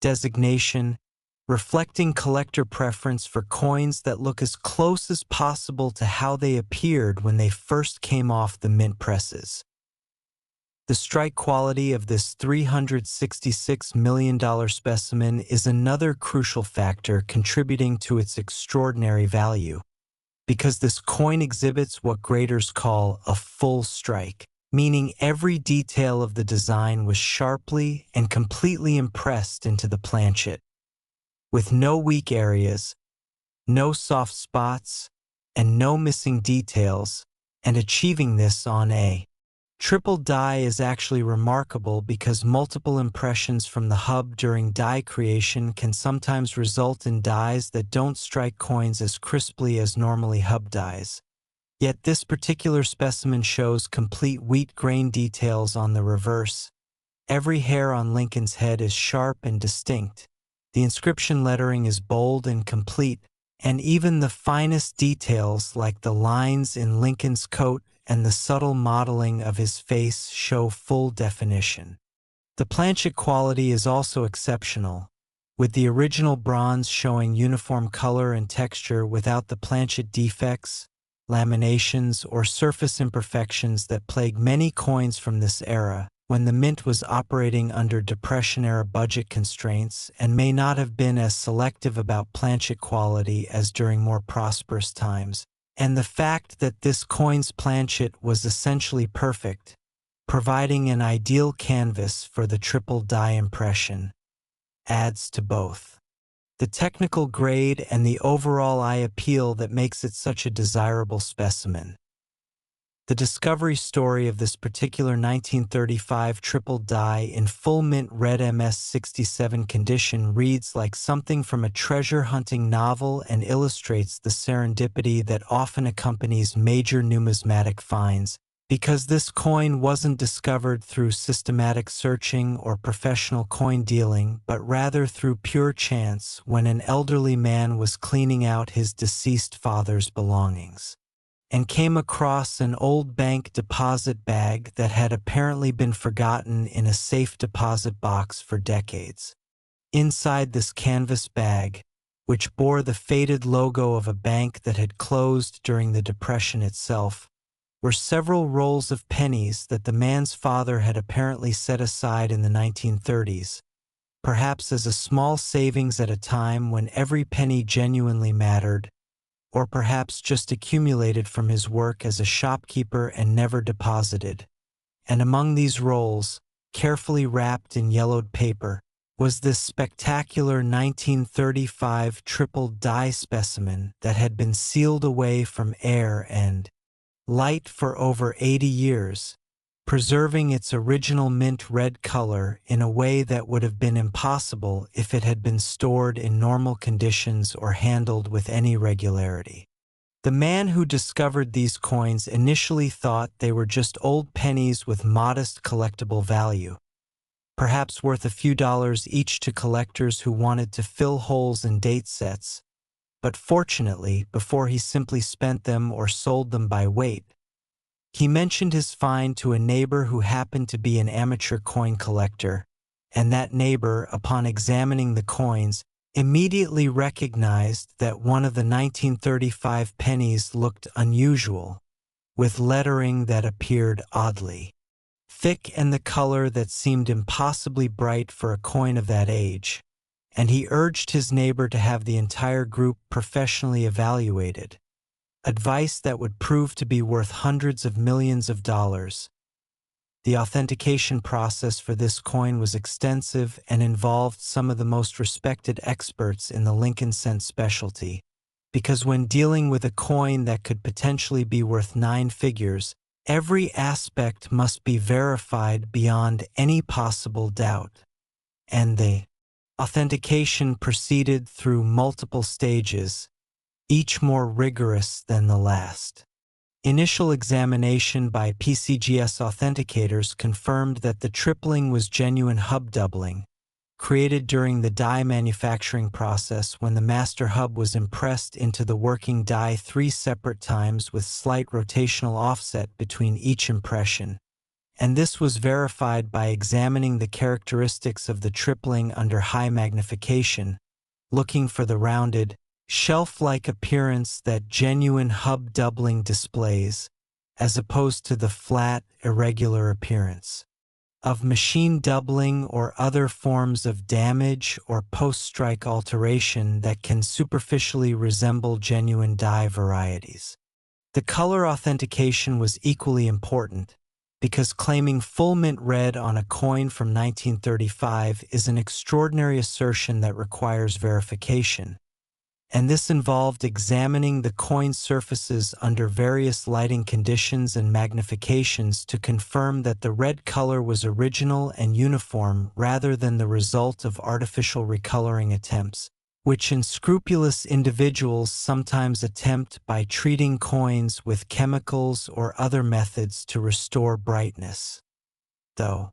designation, reflecting collector preference for coins that look as close as possible to how they appeared when they first came off the mint presses. The strike quality of this $366 million specimen is another crucial factor contributing to its extraordinary value, because this coin exhibits what graders call a full strike, meaning every detail of the design was sharply and completely impressed into the planchet. with no weak areas, no soft spots, and no missing details, and achieving this on a triple die is actually remarkable because multiple impressions from the hub during die creation can sometimes result in dies that don't strike coins as crisply as normally hub dies. Yet this particular specimen shows complete wheat grain details on the reverse. Every hair on Lincoln's head is sharp and distinct. The inscription lettering is bold and complete, and even the finest details like the lines in Lincoln's coat and the subtle modeling of his face show full definition. The planchet quality is also exceptional, with the original bronze showing uniform color and texture without the planchet defects, laminations, or surface imperfections that plague many coins from this era, when the mint was operating under Depression-era budget constraints and may not have been as selective about planchet quality as during more prosperous times. And the fact that this coin's planchet was essentially perfect, providing an ideal canvas for the triple die impression, adds to both the technical grade and the overall eye appeal that makes it such a desirable specimen. The discovery story of this particular 1935 triple die in full mint red MS-67 condition reads like something from a treasure-hunting novel and illustrates the serendipity that often accompanies major numismatic finds, because this coin wasn't discovered through systematic searching or professional coin dealing, but rather through pure chance when an elderly man was cleaning out his deceased father's belongings, and came across an old bank deposit bag that had apparently been forgotten in a safe deposit box for decades. Inside this canvas bag, which bore the faded logo of a bank that had closed during the Depression itself, were several rolls of pennies that the man's father had apparently set aside in the 1930s, perhaps as a small savings at a time when every penny genuinely mattered, or perhaps just accumulated from his work as a shopkeeper and never deposited. And among these rolls, carefully wrapped in yellowed paper, was this spectacular 1935 triple die specimen that had been sealed away from air and light for over 80 years, preserving its original mint red color in a way that would have been impossible if it had been stored in normal conditions or handled with any regularity. The man who discovered these coins initially thought they were just old pennies with modest collectible value, perhaps worth a few dollars each to collectors who wanted to fill holes in date sets. But fortunately, before he simply spent them or sold them by weight, he mentioned his find to a neighbor who happened to be an amateur coin collector, and that neighbor, upon examining the coins, immediately recognized that one of the 1935 pennies looked unusual, with lettering that appeared oddly thick and the color that seemed impossibly bright for a coin of that age, and he urged his neighbor to have the entire group professionally evaluated, advice that would prove to be worth hundreds of millions of dollars. The authentication process for this coin was extensive and involved some of the most respected experts in the Lincoln cent specialty, because when dealing with a coin that could potentially be worth 9 figures, every aspect must be verified beyond any possible doubt, and the authentication proceeded through multiple stages, each more rigorous than the last. Initial examination by PCGS authenticators confirmed that the tripling was genuine hub doubling, created during the die manufacturing process when the master hub was impressed into the working die 3 separate times with slight rotational offset between each impression, and this was verified by examining the characteristics of the tripling under high magnification, looking for the rounded, shelf-like appearance that genuine hub doubling displays, as opposed to the flat, irregular appearance of machine doubling or other forms of damage or post-strike alteration that can superficially resemble genuine die varieties. The color authentication was equally important, because claiming full mint red on a coin from 1935 is an extraordinary assertion that requires verification, and this involved examining the coin surfaces under various lighting conditions and magnifications to confirm that the red color was original and uniform rather than the result of artificial recoloring attempts, which unscrupulous individuals sometimes attempt by treating coins with chemicals or other methods to restore brightness. Though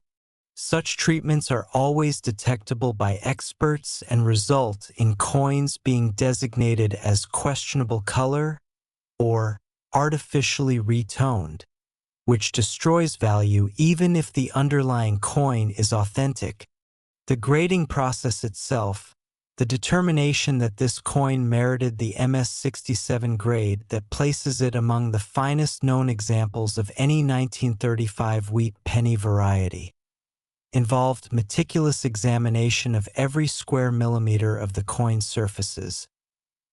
such treatments are always detectable by experts and result in coins being designated as questionable color or artificially retoned, which destroys value even if the underlying coin is authentic. The grading process itself, the determination that this coin merited the MS-67 grade that places it among the finest known examples of any 1935 wheat penny variety, involved meticulous examination of every square millimeter of the coin's surfaces,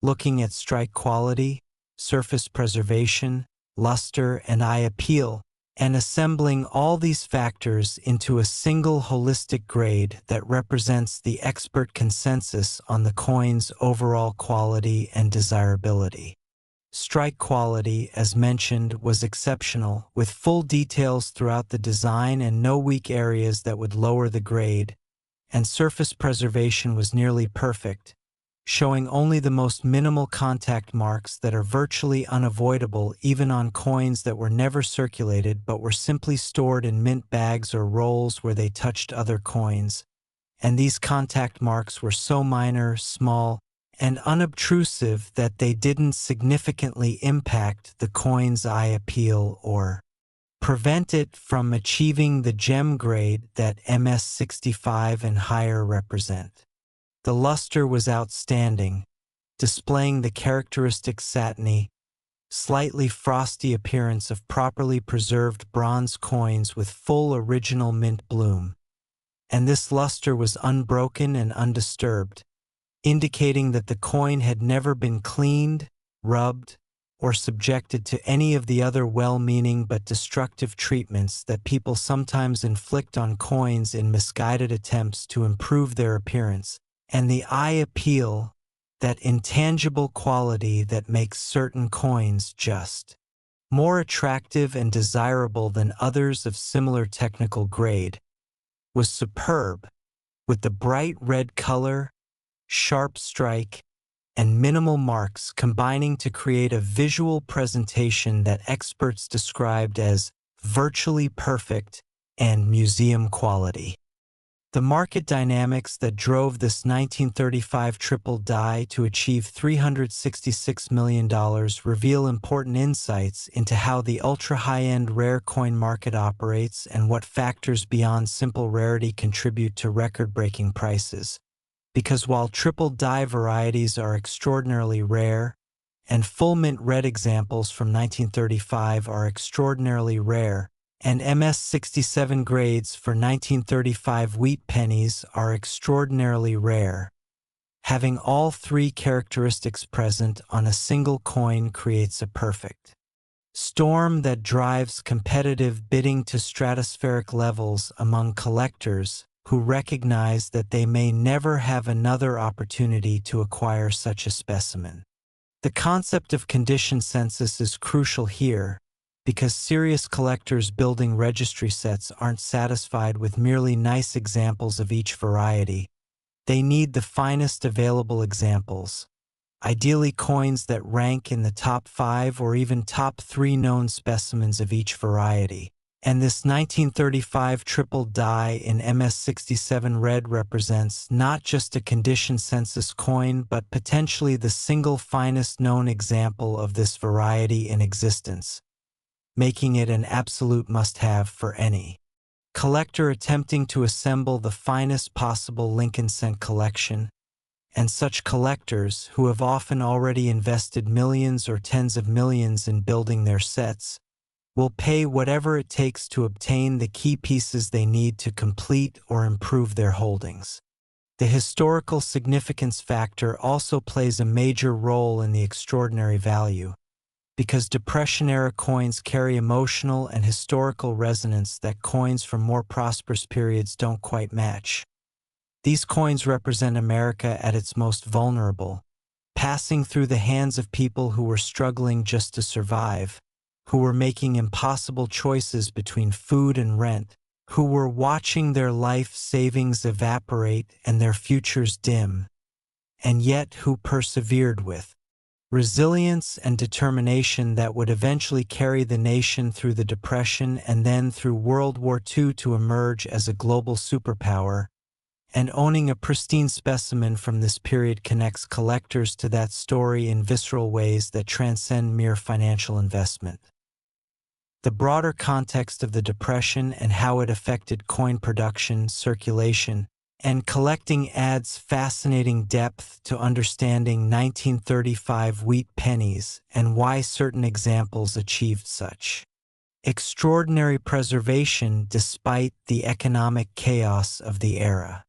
looking at strike quality, surface preservation, luster, and eye appeal, and assembling all these factors into a single holistic grade that represents the expert consensus on the coin's overall quality and desirability. Strike quality, as mentioned, was exceptional, with full details throughout the design and no weak areas that would lower the grade, and surface preservation was nearly perfect, showing only the most minimal contact marks that are virtually unavoidable even on coins that were never circulated but were simply stored in mint bags or rolls where they touched other coins, and these contact marks were so minor, small, and unobtrusive that they didn't significantly impact the coin's eye appeal or prevent it from achieving the gem grade that MS-65 and higher represent. The luster was outstanding, displaying the characteristic satiny, slightly frosty appearance of properly preserved bronze coins with full original mint bloom. And this luster was unbroken and undisturbed, indicating that the coin had never been cleaned, rubbed, or subjected to any of the other well-meaning but destructive treatments that people sometimes inflict on coins in misguided attempts to improve their appearance, and the eye appeal, that intangible quality that makes certain coins just more attractive and desirable than others of similar technical grade, was superb, with the bright red color, sharp strike, and minimal marks combining to create a visual presentation that experts described as virtually perfect and museum quality. The market dynamics that drove this 1935 triple die to achieve $366 million reveal important insights into how the ultra-high-end rare coin market operates and what factors beyond simple rarity contribute to record-breaking prices. Because while triple die varieties are extraordinarily rare, and full mint red examples from 1935 are extraordinarily rare, and MS-67 grades for 1935 wheat pennies are extraordinarily rare, having all three characteristics present on a single coin creates a perfect storm that drives competitive bidding to stratospheric levels among collectors who recognize that they may never have another opportunity to acquire such a specimen. The concept of condition census is crucial here, because serious collectors building registry sets aren't satisfied with merely nice examples of each variety. They need the finest available examples, ideally coins that rank in the top 5 or even top 3 known specimens of each variety. And this 1935 triple die in MS-67 red represents not just a condition census coin but potentially the single finest known example of this variety in existence, making it an absolute must-have for any collector attempting to assemble the finest possible Lincoln cent collection, and such collectors, who have often already invested millions or tens of millions in building their sets, will pay whatever it takes to obtain the key pieces they need to complete or improve their holdings. The historical significance factor also plays a major role in the extraordinary value, because Depression-era coins carry emotional and historical resonance that coins from more prosperous periods don't quite match. These coins represent America at its most vulnerable, passing through the hands of people who were struggling just to survive, who were making impossible choices between food and rent, who were watching their life savings evaporate and their futures dim, and yet who persevered with resilience and determination that would eventually carry the nation through the Depression and then through World War II to emerge as a global superpower. And owning a pristine specimen from this period connects collectors to that story in visceral ways that transcend mere financial investment. The broader context of the Depression and how it affected coin production, circulation, and collecting adds fascinating depth to understanding 1935 wheat pennies and why certain examples achieved such extraordinary preservation despite the economic chaos of the era.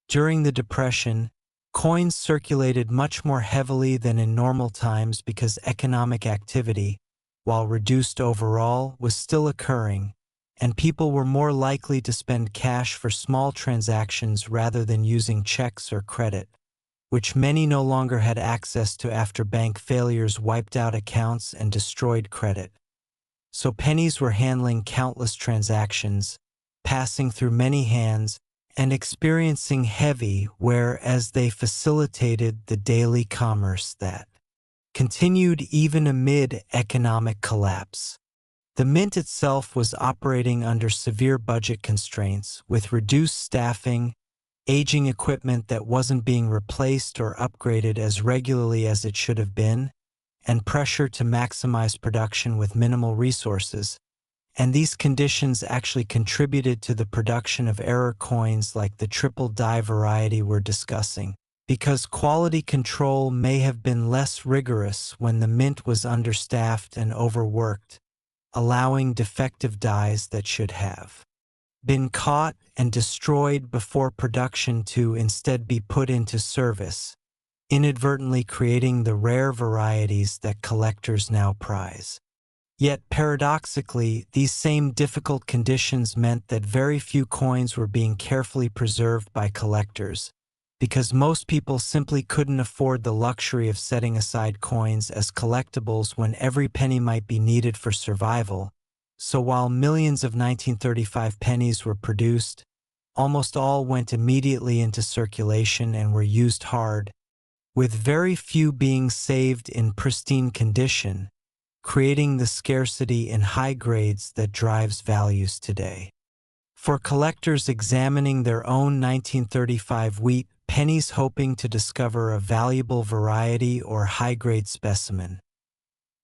During the Depression, coins circulated much more heavily than in normal times because economic activity, while reduced overall, was still occurring, and people were more likely to spend cash for small transactions rather than using checks or credit, which many no longer had access to after bank failures wiped out accounts and destroyed credit. So pennies were handling countless transactions, passing through many hands, and experiencing heavy wear as they facilitated the daily commerce that continued even amid economic collapse. The mint itself was operating under severe budget constraints, with reduced staffing, aging equipment that wasn't being replaced or upgraded as regularly as it should have been, and pressure to maximize production with minimal resources. And these conditions actually contributed to the production of error coins like the triple die variety we're discussing, because quality control may have been less rigorous when the mint was understaffed and overworked, allowing defective dies that should have been caught and destroyed before production to instead be put into service, inadvertently creating the rare varieties that collectors now prize. Yet paradoxically, these same difficult conditions meant that very few coins were being carefully preserved by collectors, because most people simply couldn't afford the luxury of setting aside coins as collectibles when every penny might be needed for survival. So while millions of 1935 pennies were produced, almost all went immediately into circulation and were used hard, with very few being saved in pristine condition, creating the scarcity in high grades that drives values today. For collectors examining their own 1935 wheat pennies hoping to discover a valuable variety or high-grade specimen,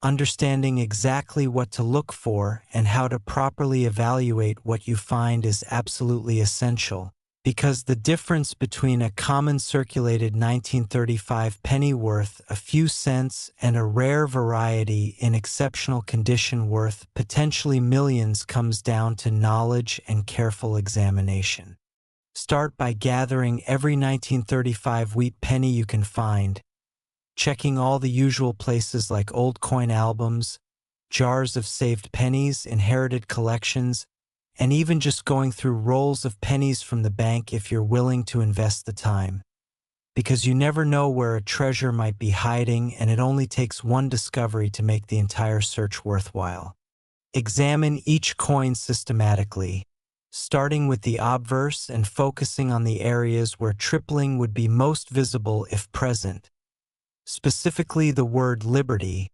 understanding exactly what to look for and how to properly evaluate what you find is absolutely essential, because the difference between a common circulated 1935 penny worth a few cents and a rare variety in exceptional condition worth potentially millions comes down to knowledge and careful examination. Start by gathering every 1935 wheat penny you can find, checking all the usual places like old coin albums, jars of saved pennies, inherited collections, and even just going through rolls of pennies from the bank if you're willing to invest the time. Because you never know where a treasure might be hiding, and it only takes one discovery to make the entire search worthwhile. Examine each coin systematically, starting with the obverse and focusing on the areas where tripling would be most visible if present. Specifically the word liberty,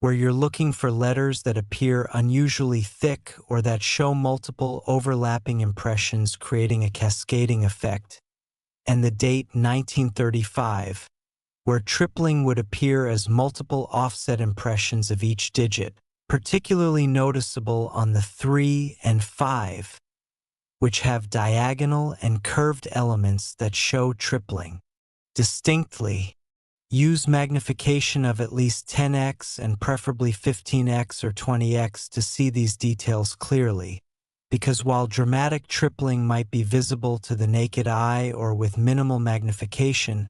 where you're looking for letters that appear unusually thick or that show multiple overlapping impressions creating a cascading effect, and the date 1935, where tripling would appear as multiple offset impressions of each digit, particularly noticeable on the 3 and 5, which have diagonal and curved elements that show tripling distinctly. Use magnification of at least 10x and preferably 15x or 20x to see these details clearly, because while dramatic tripling might be visible to the naked eye or with minimal magnification,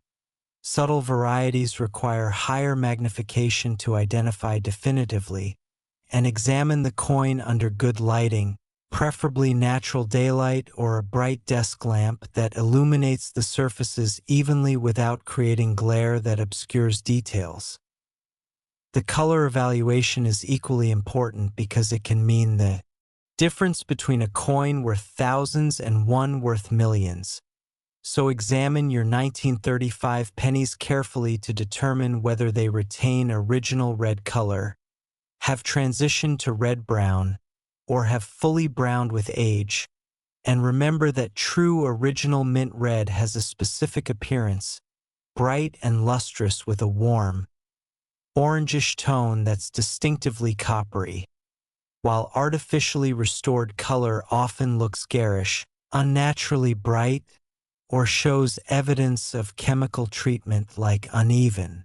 Subtle varieties require higher magnification to identify definitively, and examine the coin under good lighting, preferably natural daylight or a bright desk lamp that illuminates the surfaces evenly without creating glare that obscures details. The color evaluation is equally important because it can mean the difference between a coin worth thousands and one worth millions. So examine your 1935 pennies carefully to determine whether they retain original red color, have transitioned to red-brown, or have fully browned with age, and remember that true original mint red has a specific appearance, bright and lustrous with a warm, orangish tone that's distinctively coppery, while artificially restored color often looks garish, unnaturally bright, or shows evidence of chemical treatment like uneven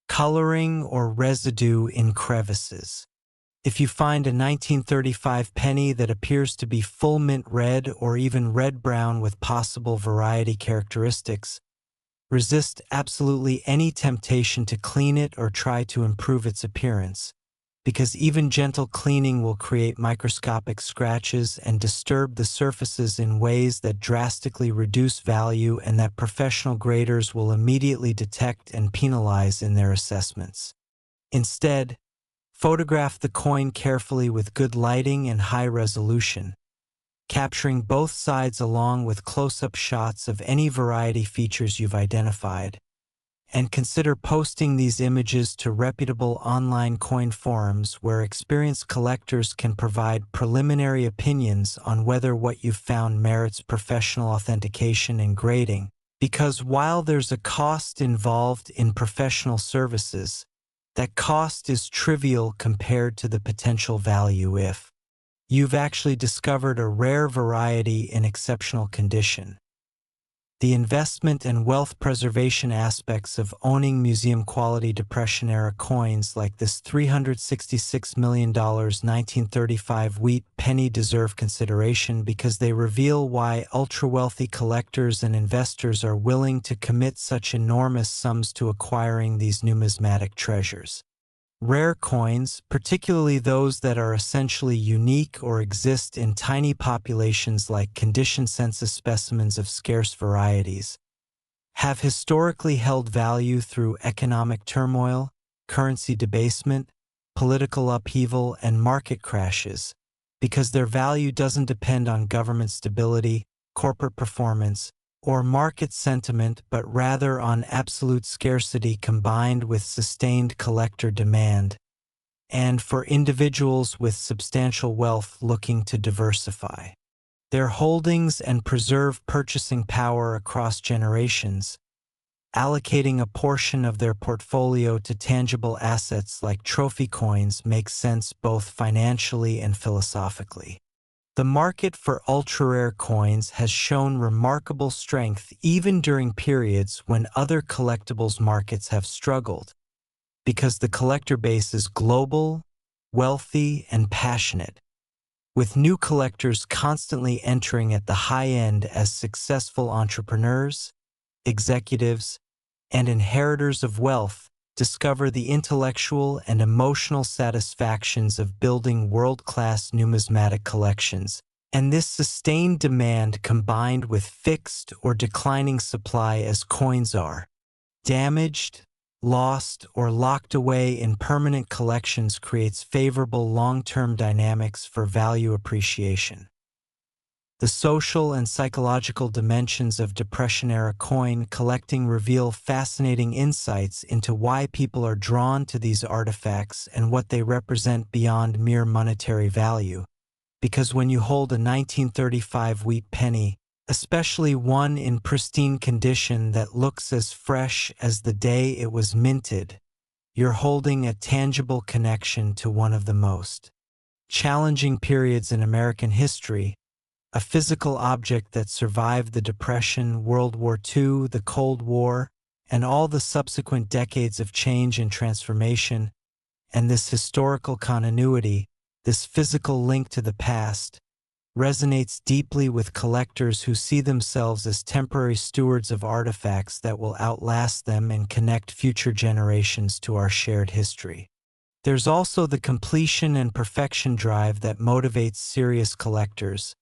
coloring or residue in crevices. If you find a 1935 penny that appears to be full mint red or even red-brown with possible variety characteristics, resist absolutely any temptation to clean it or try to improve its appearance, because even gentle cleaning will create microscopic scratches and disturb the surfaces in ways that drastically reduce value and that professional graders will immediately detect and penalize in their assessments. Instead, photograph the coin carefully with good lighting and high resolution, capturing both sides along with close-up shots of any variety features you've identified, and consider posting these images to reputable online coin forums where experienced collectors can provide preliminary opinions on whether what you've found merits professional authentication and grading, because while there's a cost involved in professional services, that cost is trivial compared to the potential value if you've actually discovered a rare variety in exceptional condition. The investment and wealth preservation aspects of owning museum-quality Depression-era coins like this $366 million 1935 wheat penny deserve consideration because they reveal why ultra-wealthy collectors and investors are willing to commit such enormous sums to acquiring these numismatic treasures. Rare coins, particularly those that are essentially unique or exist in tiny populations like condition census specimens of scarce varieties, have historically held value through economic turmoil, currency debasement, political upheaval, and market crashes, because their value doesn't depend on government stability, corporate performance, or market sentiment, but rather on absolute scarcity combined with sustained collector demand, and for individuals with substantial wealth looking to diversify their holdings and preserve purchasing power across generations, allocating a portion of their portfolio to tangible assets like trophy coins makes sense both financially and philosophically. The market for ultra-rare coins has shown remarkable strength even during periods when other collectibles markets have struggled, because the collector base is global, wealthy, and passionate, with new collectors constantly entering at the high end as successful entrepreneurs, executives, and inheritors of wealth discover the intellectual and emotional satisfactions of building world-class numismatic collections, and this sustained demand combined with fixed or declining supply as coins are damaged, lost, or locked away in permanent collections creates favorable long-term dynamics for value appreciation. The social and psychological dimensions of Depression-era coin collecting reveal fascinating insights into why people are drawn to these artifacts and what they represent beyond mere monetary value. Because when you hold a 1935 wheat penny, especially one in pristine condition that looks as fresh as the day it was minted, you're holding a tangible connection to one of the most challenging periods in American history, a physical object that survived the Depression, World War II, the Cold War, and all the subsequent decades of change and transformation, and this historical continuity, this physical link to the past, resonates deeply with collectors who see themselves as temporary stewards of artifacts that will outlast them and connect future generations to our shared history. There's also the completion and perfection drive that motivates serious collectors,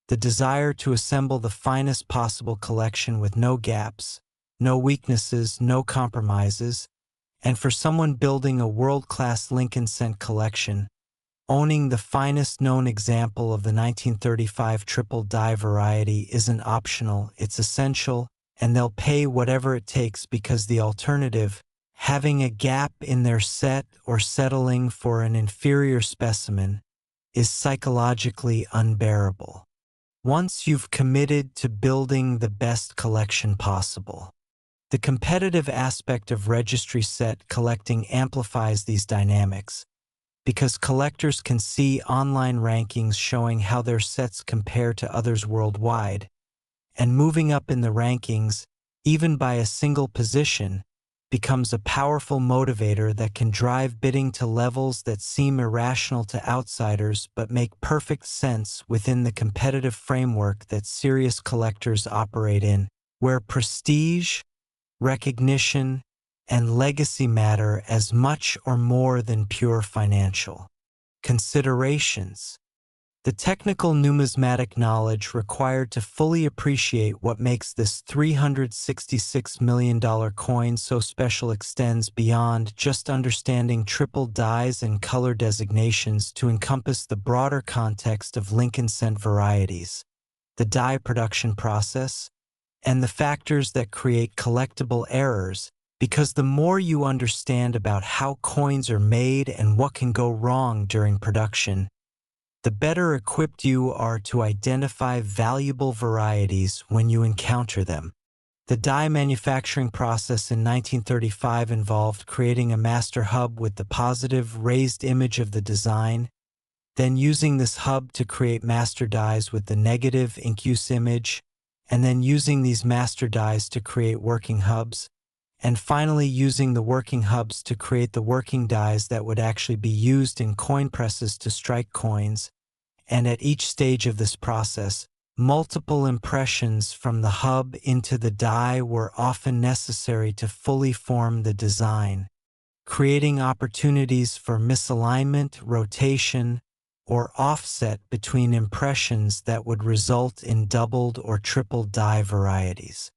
the desire to assemble the finest possible collection with no gaps, no weaknesses, no compromises, and for someone building a world-class Lincoln cent collection, owning the finest known example of the 1935 triple die variety isn't optional, it's essential, and they'll pay whatever it takes because the alternative, having a gap in their set or settling for an inferior specimen, is psychologically unbearable. Once you've committed to building the best collection possible. The competitive aspect of registry set collecting amplifies these dynamics, because collectors can see online rankings showing how their sets compare to others worldwide, and moving up in the rankings, even by a single position, becomes a powerful motivator that can drive bidding to levels that seem irrational to outsiders but make perfect sense within the competitive framework that serious collectors operate in, where prestige, recognition, and legacy matter as much or more than pure financial considerations. The technical numismatic knowledge required to fully appreciate what makes this $366 million coin so special extends beyond just understanding triple dies and color designations to encompass the broader context of Lincoln cent varieties, the die production process, and the factors that create collectible errors, because the more you understand about how coins are made and what can go wrong during production, the better equipped you are to identify valuable varieties when you encounter them. The die manufacturing process in 1935 involved creating a master hub with the positive raised image of the design, then using this hub to create master dies with the negative in-use image, and then using these master dies to create working hubs, and finally using the working hubs to create the working dies that would actually be used in coin presses to strike coins, and at each stage of this process, multiple impressions from the hub into the die were often necessary to fully form the design, creating opportunities for misalignment, rotation, or offset between impressions that would result in doubled or tripled die varieties.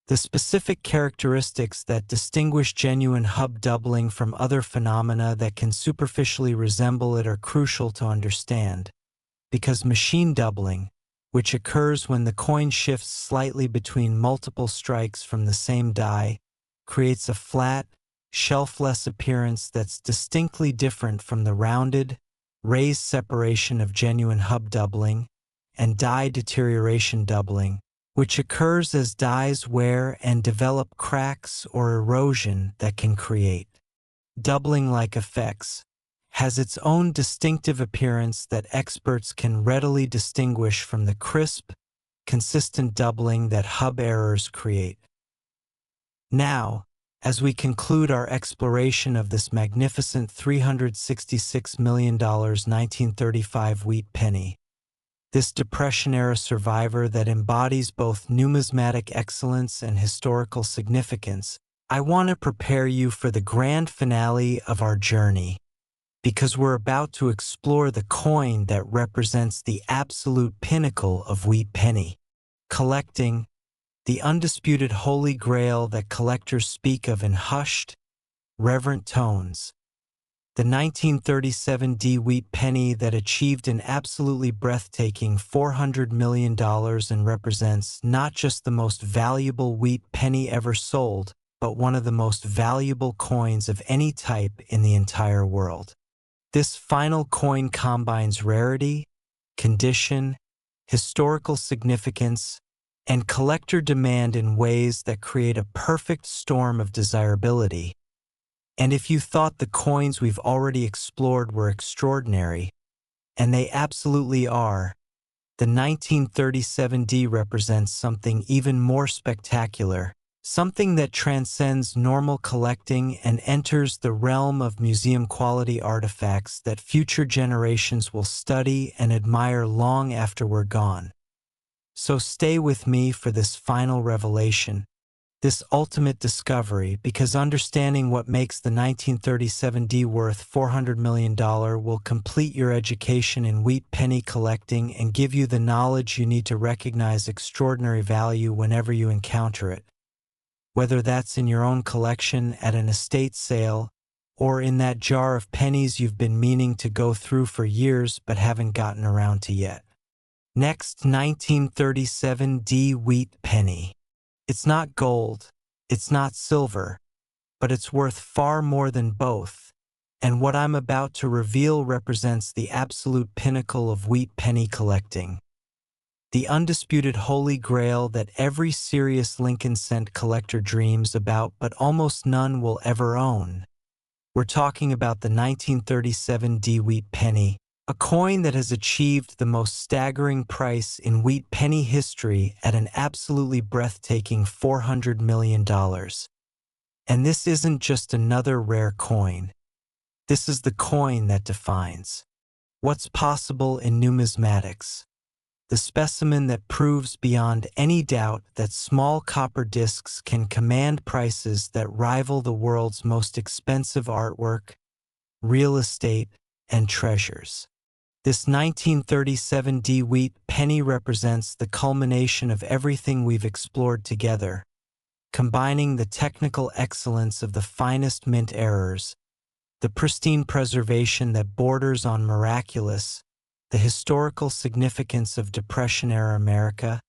The specific characteristics that distinguish genuine hub doubling from other phenomena that can superficially resemble it are crucial to understand, because machine doubling, which occurs when the coin shifts slightly between multiple strikes from the same die, creates a flat, shelf-less appearance that's distinctly different from the rounded, raised separation of genuine hub doubling, and die deterioration doubling, which occurs as dies wear and develop cracks or erosion that can create doubling-like effects, has its own distinctive appearance that experts can readily distinguish from the crisp, consistent doubling that hub errors create. Now, as we conclude our exploration of this magnificent $366 million 1935 wheat penny, this Depression-era survivor that embodies both numismatic excellence and historical significance, I want to prepare you for the grand finale of our journey, because we're about to explore the coin that represents the absolute pinnacle of wheat penny collecting, the undisputed holy grail that collectors speak of in hushed, reverent tones. The 1937 D wheat penny that achieved an absolutely breathtaking $400 million and represents not just the most valuable wheat penny ever sold, but one of the most valuable coins of any type in the entire world. This final coin combines rarity, condition, historical significance, and collector demand in ways that create a perfect storm of desirability. And if you thought the coins we've already explored were extraordinary, and they absolutely are, the 1937 D represents something even more spectacular, something that transcends normal collecting and enters the realm of museum-quality artifacts that future generations will study and admire long after we're gone. So stay with me for this final revelation, this ultimate discovery, because understanding what makes the 1937 D worth $400 million will complete your education in wheat penny collecting and give you the knowledge you need to recognize extraordinary value whenever you encounter it. Whether that's in your own collection at an estate sale, or in that jar of pennies you've been meaning to go through for years but haven't gotten around to yet. Next, 1937 D wheat penny. It's not gold, it's not silver, but it's worth far more than both, and what I'm about to reveal represents the absolute pinnacle of wheat penny collecting. The undisputed holy grail that every serious Lincoln cent collector dreams about but almost none will ever own. We're talking about the 1937 D wheat penny, a coin that has achieved the most staggering price in wheat penny history at an absolutely breathtaking $400 million. And this isn't just another rare coin. This is the coin that defines what's possible in numismatics. The specimen that proves beyond any doubt that small copper discs can command prices that rival the world's most expensive artwork, real estate, and treasures. This 1937 D wheat penny represents the culmination of everything we've explored together, combining the technical excellence of the finest mint errors, the pristine preservation that borders on miraculous, the historical significance of Depression-era America,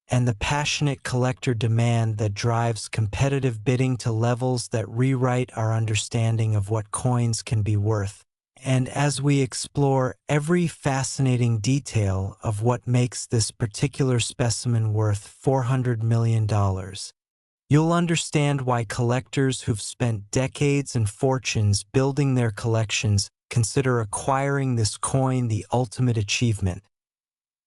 and the passionate collector demand that drives competitive bidding to levels that rewrite our understanding of what coins can be worth. And as we explore every fascinating detail of what makes this particular specimen worth $400 million, you'll understand why collectors who've spent decades and fortunes building their collections consider acquiring this coin the ultimate achievement,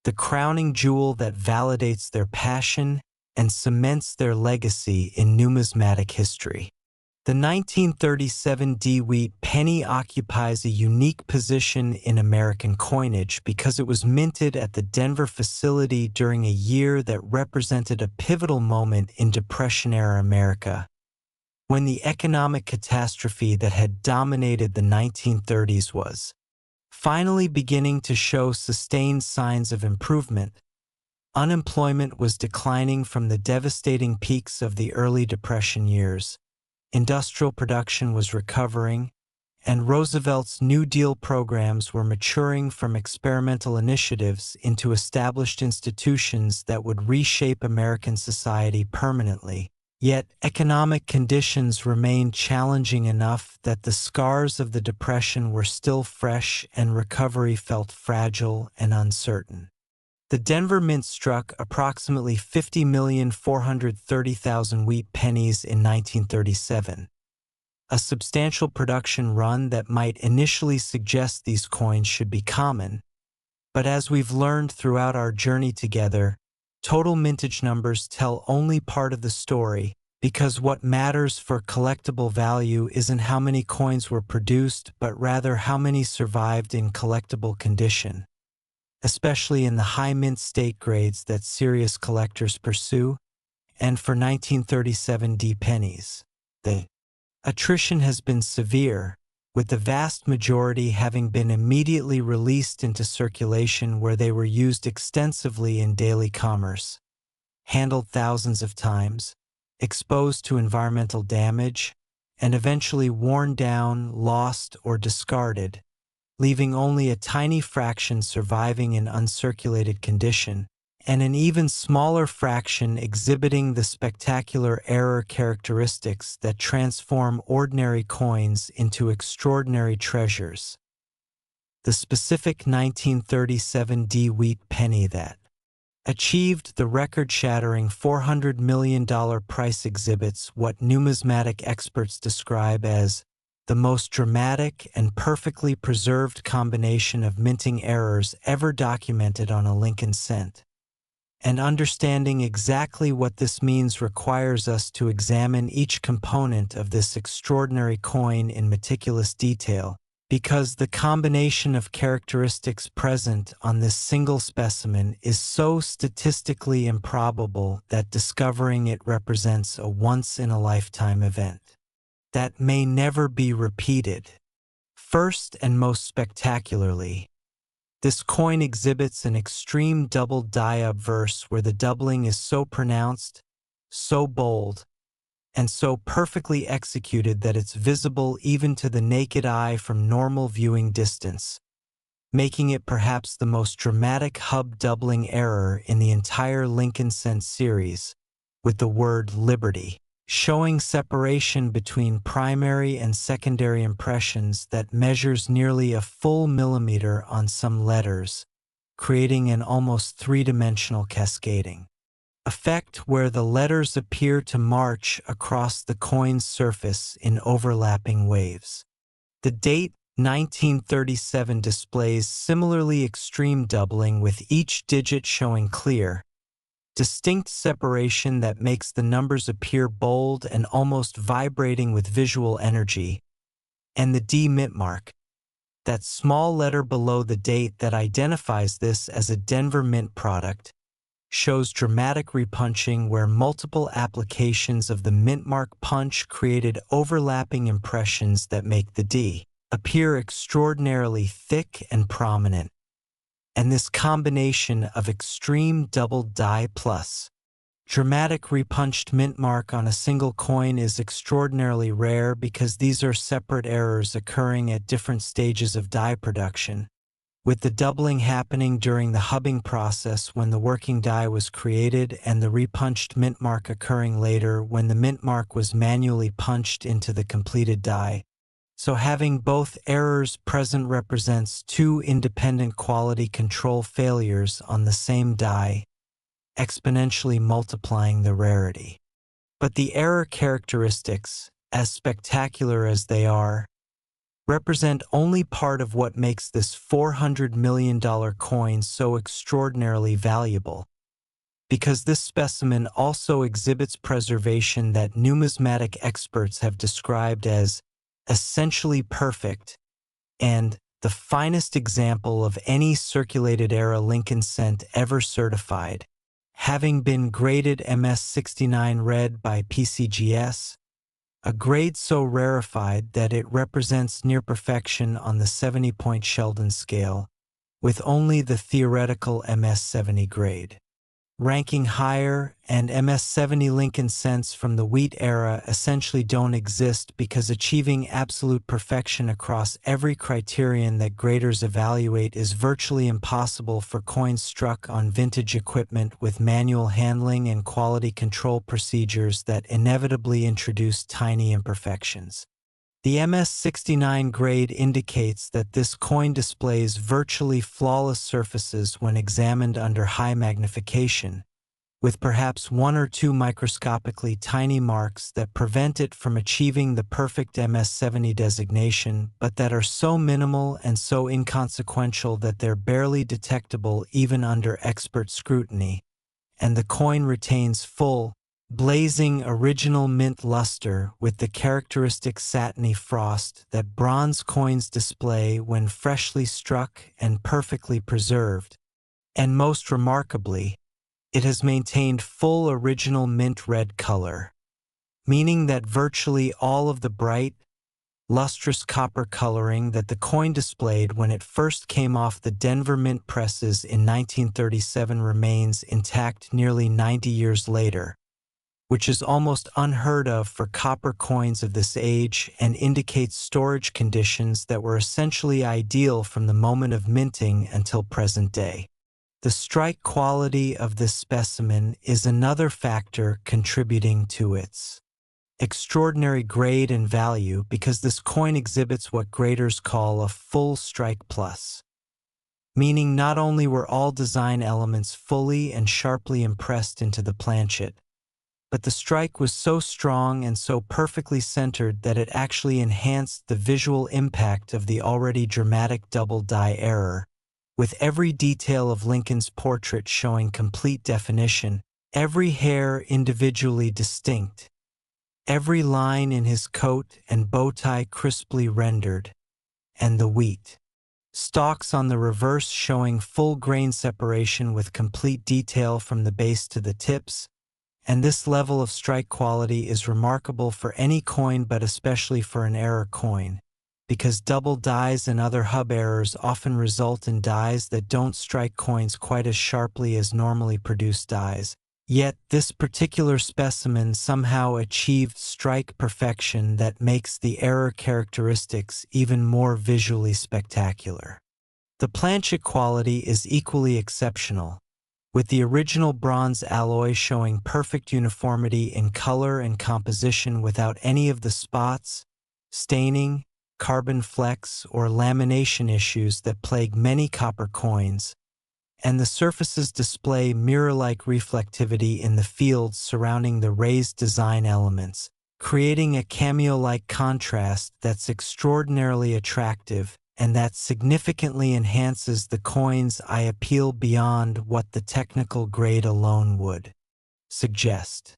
the crowning jewel that validates their passion and cements their legacy in numismatic history. The 1937 D wheat penny occupies a unique position in American coinage because it was minted at the Denver facility during a year that represented a pivotal moment in Depression-era America, when the economic catastrophe that had dominated the 1930s was finally beginning to show sustained signs of improvement. Unemployment was declining from the devastating peaks of the early Depression years. Industrial production was recovering, and Roosevelt's New Deal programs were maturing from experimental initiatives into established institutions that would reshape American society permanently. Yet, economic conditions remained challenging enough that the scars of the Depression were still fresh and recovery felt fragile and uncertain. The Denver Mint struck approximately 50,430,000 wheat pennies in 1937, a substantial production run that might initially suggest these coins should be common. But as we've learned throughout our journey together, total mintage numbers tell only part of the story, because what matters for collectible value isn't how many coins were produced, but rather how many survived in collectible condition, especially in the high mint state grades that serious collectors pursue. And for 1937 D pennies, the attrition has been severe, with the vast majority having been immediately released into circulation where they were used extensively in daily commerce, handled thousands of times, exposed to environmental damage, and eventually worn down, lost, or discarded, leaving only a tiny fraction surviving in uncirculated condition, and an even smaller fraction exhibiting the spectacular error characteristics that transform ordinary coins into extraordinary treasures. The specific 1937 D wheat penny that achieved the record-shattering $400 million price exhibits what numismatic experts describe as the most dramatic and perfectly preserved combination of minting errors ever documented on a Lincoln cent. and understanding exactly what this means requires us to examine each component of this extraordinary coin in meticulous detail, because the combination of characteristics present on this single specimen is so statistically improbable that discovering it represents a once-in-a-lifetime event that may never be repeated. First and most spectacularly, this coin exhibits an extreme double die obverse where the doubling is so pronounced, so bold, and so perfectly executed that it's visible even to the naked eye from normal viewing distance, making it perhaps the most dramatic hub doubling error in the entire Lincoln Cent series, with the word Liberty showing separation between primary and secondary impressions that measures nearly a full millimeter on some letters, creating an almost three-dimensional cascading effect where the letters appear to march across the coin's surface in overlapping waves. The date 1937 displays similarly extreme doubling with each digit showing clear, distinct separation that makes the numbers appear bold and almost vibrating with visual energy, and the D mintmark, that small letter below the date that identifies this as a Denver Mint product, shows dramatic repunching where multiple applications of the mintmark punch created overlapping impressions that make the D appear extraordinarily thick and prominent. And this combination of extreme double die plus dramatic repunched mintmark on a single coin is extraordinarily rare because these are separate errors occurring at different stages of die production, with the doubling happening during the hubbing process when the working die was created and the repunched mintmark occurring later when the mintmark was manually punched into the completed die. So having both errors present represents two independent quality control failures on the same die, exponentially multiplying the rarity. But the error characteristics, as spectacular as they are, represent only part of what makes this $400 million coin so extraordinarily valuable, because this specimen also exhibits preservation that numismatic experts have described as essentially perfect and the finest example of any circulated-era Lincoln Cent ever certified, having been graded MS69 red by PCGS, a grade so rarefied that it represents near perfection on the 70-point Sheldon scale, with only the theoretical MS70 grade. Ranking higher, and MS70 Lincoln Cents from the wheat era essentially don't exist because achieving absolute perfection across every criterion that graders evaluate is virtually impossible for coins struck on vintage equipment with manual handling and quality control procedures that inevitably introduce tiny imperfections. The MS69 grade indicates that this coin displays virtually flawless surfaces when examined under high magnification, with perhaps one or two microscopically tiny marks that prevent it from achieving the perfect MS70 designation, but that are so minimal and so inconsequential that they're barely detectable even under expert scrutiny, and the coin retains full, blazing original mint luster with the characteristic satiny frost that bronze coins display when freshly struck and perfectly preserved. And most remarkably, it has maintained full original mint red color, meaning that virtually all of the bright, lustrous copper coloring that the coin displayed when it first came off the Denver Mint presses in 1937 remains intact nearly 90 years later, which is almost unheard of for copper coins of this age and indicates storage conditions that were essentially ideal from the moment of minting until present day. The strike quality of this specimen is another factor contributing to its extraordinary grade and value because this coin exhibits what graders call a full strike plus, meaning not only were all design elements fully and sharply impressed into the planchet, but the strike was so strong and so perfectly centered that it actually enhanced the visual impact of the already dramatic double die error, with every detail of Lincoln's portrait showing complete definition, every hair individually distinct, every line in his coat and bow tie crisply rendered, and the wheat stalks on the reverse showing full grain separation with complete detail from the base to the tips, and this level of strike quality is remarkable for any coin but especially for an error coin, because double dies and other hub errors often result in dies that don't strike coins quite as sharply as normally produced dies. Yet this particular specimen somehow achieved strike perfection that makes the error characteristics even more visually spectacular. The planchet quality is equally exceptional, with the original bronze alloy showing perfect uniformity in color and composition without any of the spots, staining, carbon flecks, or lamination issues that plague many copper coins, and the surfaces display mirror-like reflectivity in the fields surrounding the raised design elements, creating a cameo-like contrast that's extraordinarily attractive and that significantly enhances the coin's eye appeal beyond what the technical grade alone would suggest.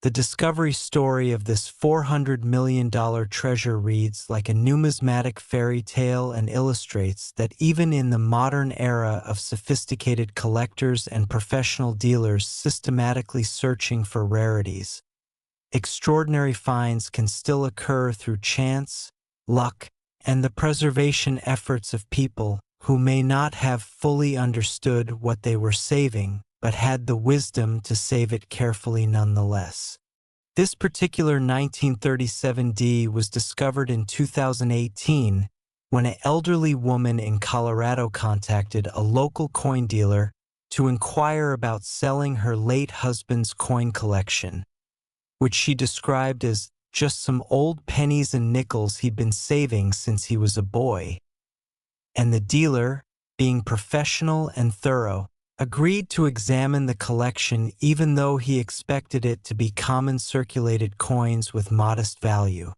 The discovery story of this $400 million treasure reads like a numismatic fairy tale and illustrates that even in the modern era of sophisticated collectors and professional dealers systematically searching for rarities, extraordinary finds can still occur through chance, luck, and the preservation efforts of people who may not have fully understood what they were saving, but had the wisdom to save it carefully nonetheless. This particular 1937 D was discovered in 2018 when an elderly woman in Colorado contacted a local coin dealer to inquire about selling her late husband's coin collection, which she described as just some old pennies and nickels he'd been saving since he was a boy. And the dealer, being professional and thorough, agreed to examine the collection even though he expected it to be common circulated coins with modest value.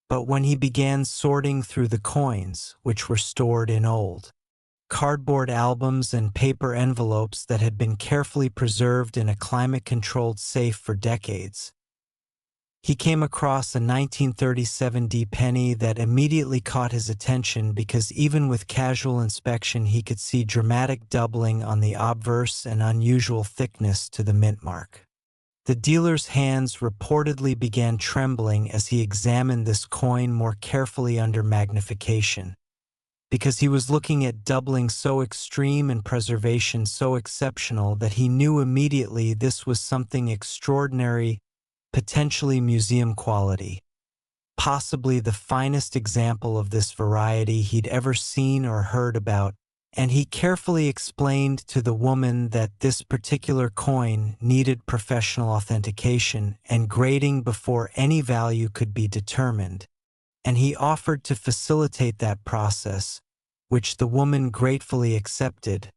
But when he began sorting through the coins, which were stored in old cardboard albums and paper envelopes that had been carefully preserved in a climate-controlled safe for decades, he came across a 1937 D penny that immediately caught his attention because even with casual inspection he could see dramatic doubling on the obverse and unusual thickness to the mint mark. The dealer's hands reportedly began trembling as he examined this coin more carefully under magnification, because he was looking at doubling so extreme and preservation so exceptional that he knew immediately this was something extraordinary, potentially museum quality, possibly the finest example of this variety he'd ever seen or heard about, and he carefully explained to the woman that this particular coin needed professional authentication and grading before any value could be determined, and he offered to facilitate that process, which the woman gratefully accepted,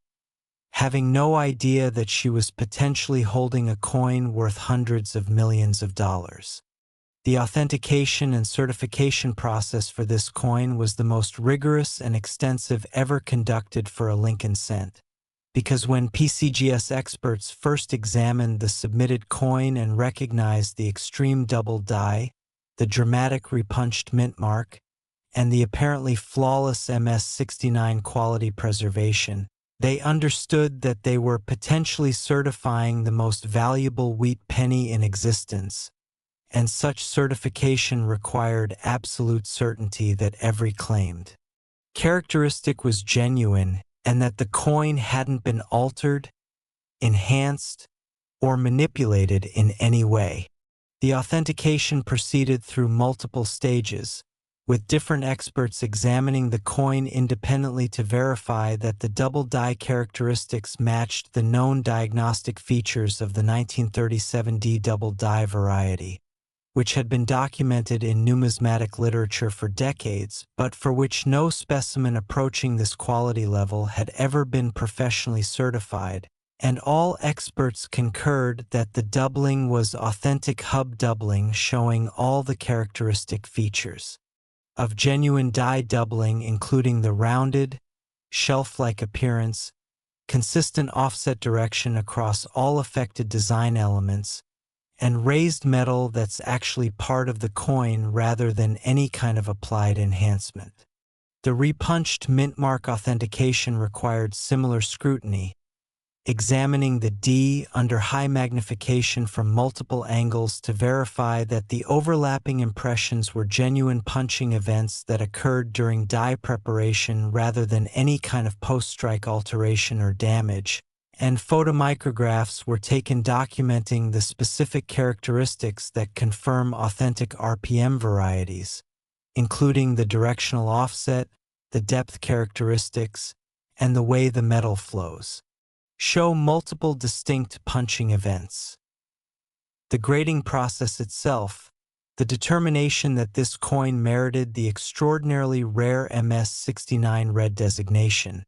having no idea that she was potentially holding a coin worth hundreds of millions of dollars. The authentication and certification process for this coin was the most rigorous and extensive ever conducted for a Lincoln cent, because when PCGS experts first examined the submitted coin and recognized the extreme double die, the dramatic repunched mint mark, and the apparently flawless MS-69 quality preservation, they understood that they were potentially certifying the most valuable wheat penny in existence, and such certification required absolute certainty that every claimed characteristic was genuine and that the coin hadn't been altered, enhanced, or manipulated in any way. The authentication proceeded through multiple stages, with different experts examining the coin independently to verify that the double die characteristics matched the known diagnostic features of the 1937 D double die variety, which had been documented in numismatic literature for decades, but for which no specimen approaching this quality level had ever been professionally certified, and all experts concurred that the doubling was authentic hub doubling showing all the characteristic features of genuine die doubling, including the rounded, shelf-like appearance, consistent offset direction across all affected design elements, and raised metal that's actually part of the coin rather than any kind of applied enhancement. The repunched mintmark authentication required similar scrutiny, examining the D under high magnification from multiple angles to verify that the overlapping impressions were genuine punching events that occurred during die preparation rather than any kind of post-strike alteration or damage, and photomicrographs were taken documenting the specific characteristics that confirm authentic RPM varieties, including the directional offset, the depth characteristics, and the way the metal flows. Show multiple distinct punching events. The grading process itself, the determination that this coin merited the extraordinarily rare MS69 red designation,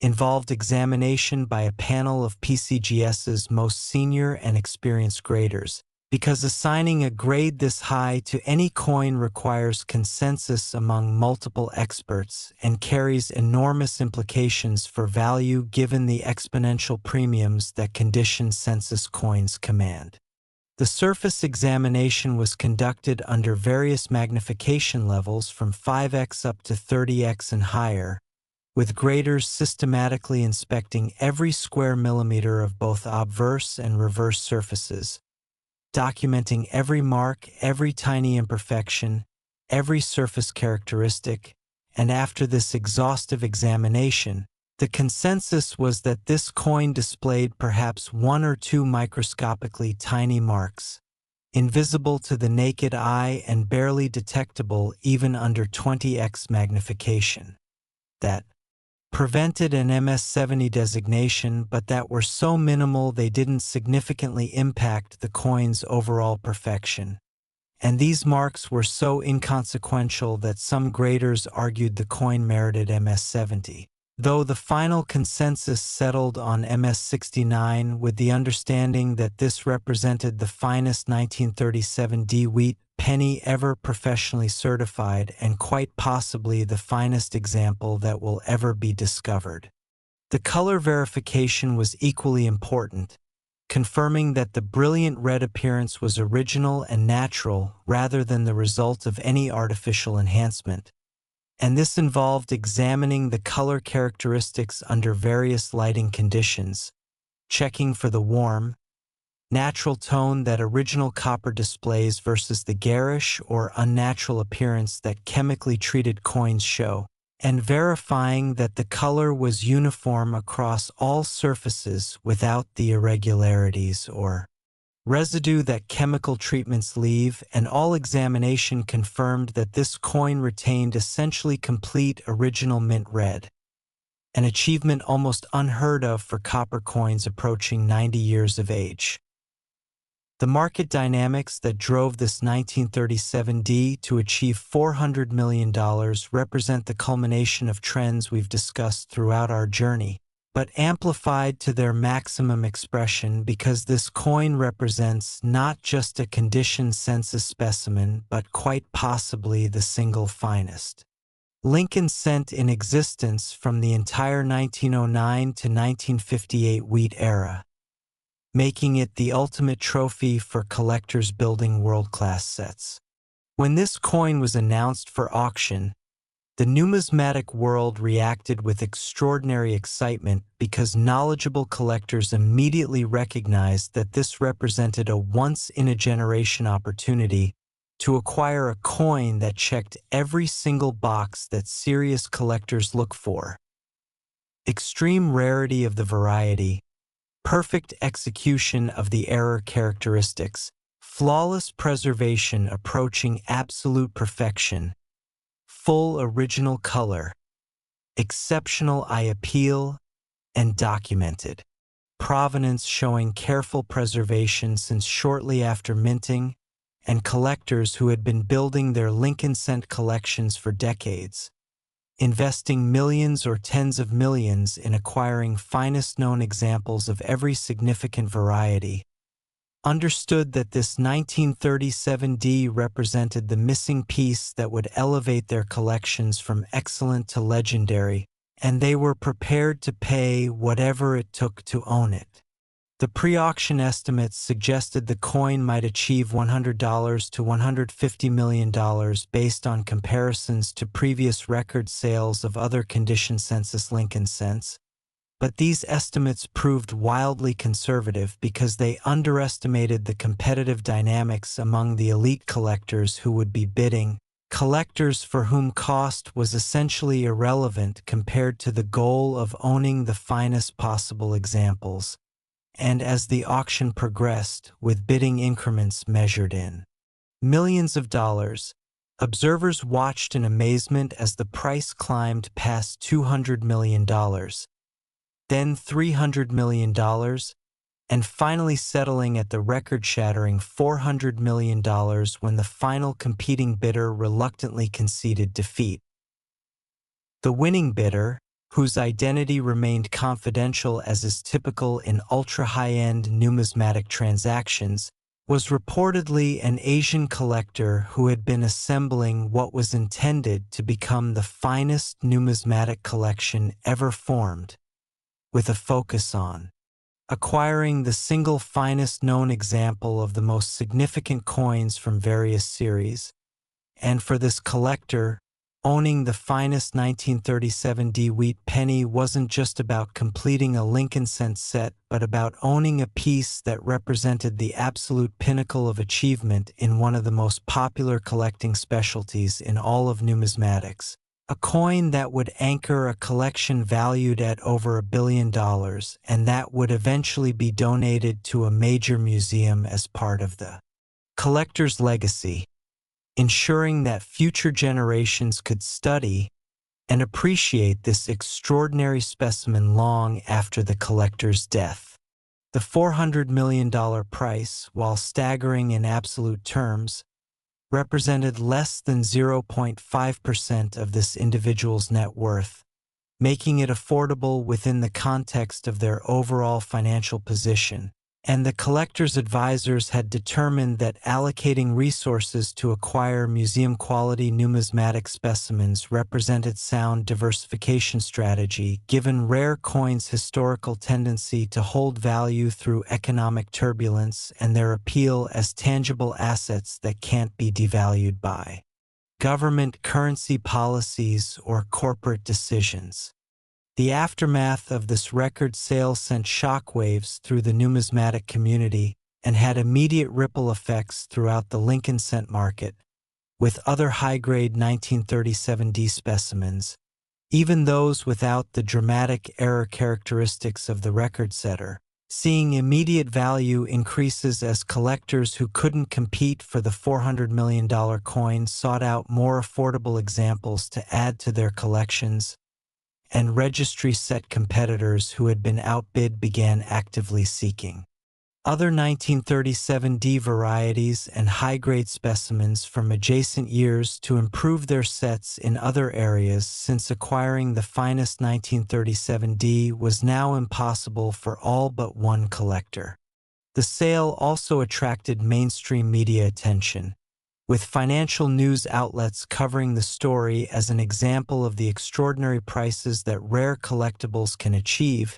involved examination by a panel of PCGS's most senior and experienced graders, because assigning a grade this high to any coin requires consensus among multiple experts and carries enormous implications for value given the exponential premiums that condition census coins command. The surface examination was conducted under various magnification levels from 5x up to 30x and higher, with graders systematically inspecting every square millimeter of both obverse and reverse surfaces, documenting every mark, every tiny imperfection, every surface characteristic, and after this exhaustive examination, the consensus was that this coin displayed perhaps 1 or 2 microscopically tiny marks, invisible to the naked eye and barely detectable even under 20x magnification, that prevented an MS70 designation but that were so minimal they didn't significantly impact the coin's overall perfection. And these marks were so inconsequential that some graders argued the coin merited MS70, though the final consensus settled on MS69 with the understanding that this represented the finest 1937D wheat penny ever professionally certified and quite possibly the finest example that will ever be discovered. The color verification was equally important, confirming that the brilliant red appearance was original and natural rather than the result of any artificial enhancement. And this involved examining the color characteristics under various lighting conditions, checking for the warm, natural tone that original copper displays versus the garish or unnatural appearance that chemically treated coins show, and verifying that the color was uniform across all surfaces without the irregularities or residue that chemical treatments leave, and all examination confirmed that this coin retained essentially complete original mint red, an achievement almost unheard of for copper coins approaching 90 years of age. The market dynamics that drove this 1937D to achieve $400 million represent the culmination of trends we've discussed throughout our journey, but amplified to their maximum expression because this coin represents not just a conditioned census specimen but quite possibly the single finest Lincoln cent in existence from the entire 1909 to 1958 wheat era, making it the ultimate trophy for collectors building world-class sets. When this coin was announced for auction, the numismatic world reacted with extraordinary excitement because knowledgeable collectors immediately recognized that this represented a once-in-a-generation opportunity to acquire a coin that checked every single box that serious collectors look for. Extreme rarity of the variety, perfect execution of the error characteristics, flawless preservation approaching absolute perfection, full original color, exceptional eye appeal, and documented provenance showing careful preservation since shortly after minting, and collectors who had been building their Lincoln cent collections for decades, investing millions or tens of millions in acquiring finest known examples of every significant variety, understood that this 1937D represented the missing piece that would elevate their collections from excellent to legendary, and they were prepared to pay whatever it took to own it. The pre-auction estimates suggested the coin might achieve $100 to $150 million based on comparisons to previous record sales of other condition census Lincoln cents, but these estimates proved wildly conservative because they underestimated the competitive dynamics among the elite collectors who would be bidding, collectors for whom cost was essentially irrelevant compared to the goal of owning the finest possible examples. And as the auction progressed, with bidding increments measured in millions of dollars, observers watched in amazement as the price climbed past $200 million, then $300 million, and finally settling at the record-shattering $400 million when the final competing bidder reluctantly conceded defeat. The winning bidder, whose identity remained confidential as is typical in ultra-high-end numismatic transactions, was reportedly an Asian collector who had been assembling what was intended to become the finest numismatic collection ever formed, with a focus on acquiring the single finest known example of the most significant coins from various series, and for this collector, owning the finest 1937 D wheat penny wasn't just about completing a Lincoln cent set, but about owning a piece that represented the absolute pinnacle of achievement in one of the most popular collecting specialties in all of numismatics, a coin that would anchor a collection valued at over $1 billion and that would eventually be donated to a major museum as part of the collector's legacy, ensuring that future generations could study and appreciate this extraordinary specimen long after the collector's death. The $400 million price, while staggering in absolute terms, represented less than 0.5% of this individual's net worth, making it affordable within the context of their overall financial position. And the collector's advisors had determined that allocating resources to acquire museum-quality numismatic specimens represented sound diversification strategy, given rare coins' historical tendency to hold value through economic turbulence and their appeal as tangible assets that can't be devalued by government currency policies or corporate decisions. The aftermath of this record sale sent shockwaves through the numismatic community and had immediate ripple effects throughout the Lincoln cent market, with other high-grade 1937 D specimens, even those without the dramatic error characteristics of the record setter, seeing immediate value increases as collectors who couldn't compete for the $400 million coin sought out more affordable examples to add to their collections, and registry set competitors who had been outbid began actively seeking other 1937 D varieties and high-grade specimens from adjacent years to improve their sets in other areas, since acquiring the finest 1937 D was now impossible for all but one collector. The sale also attracted mainstream media attention, with financial news outlets covering the story as an example of the extraordinary prices that rare collectibles can achieve,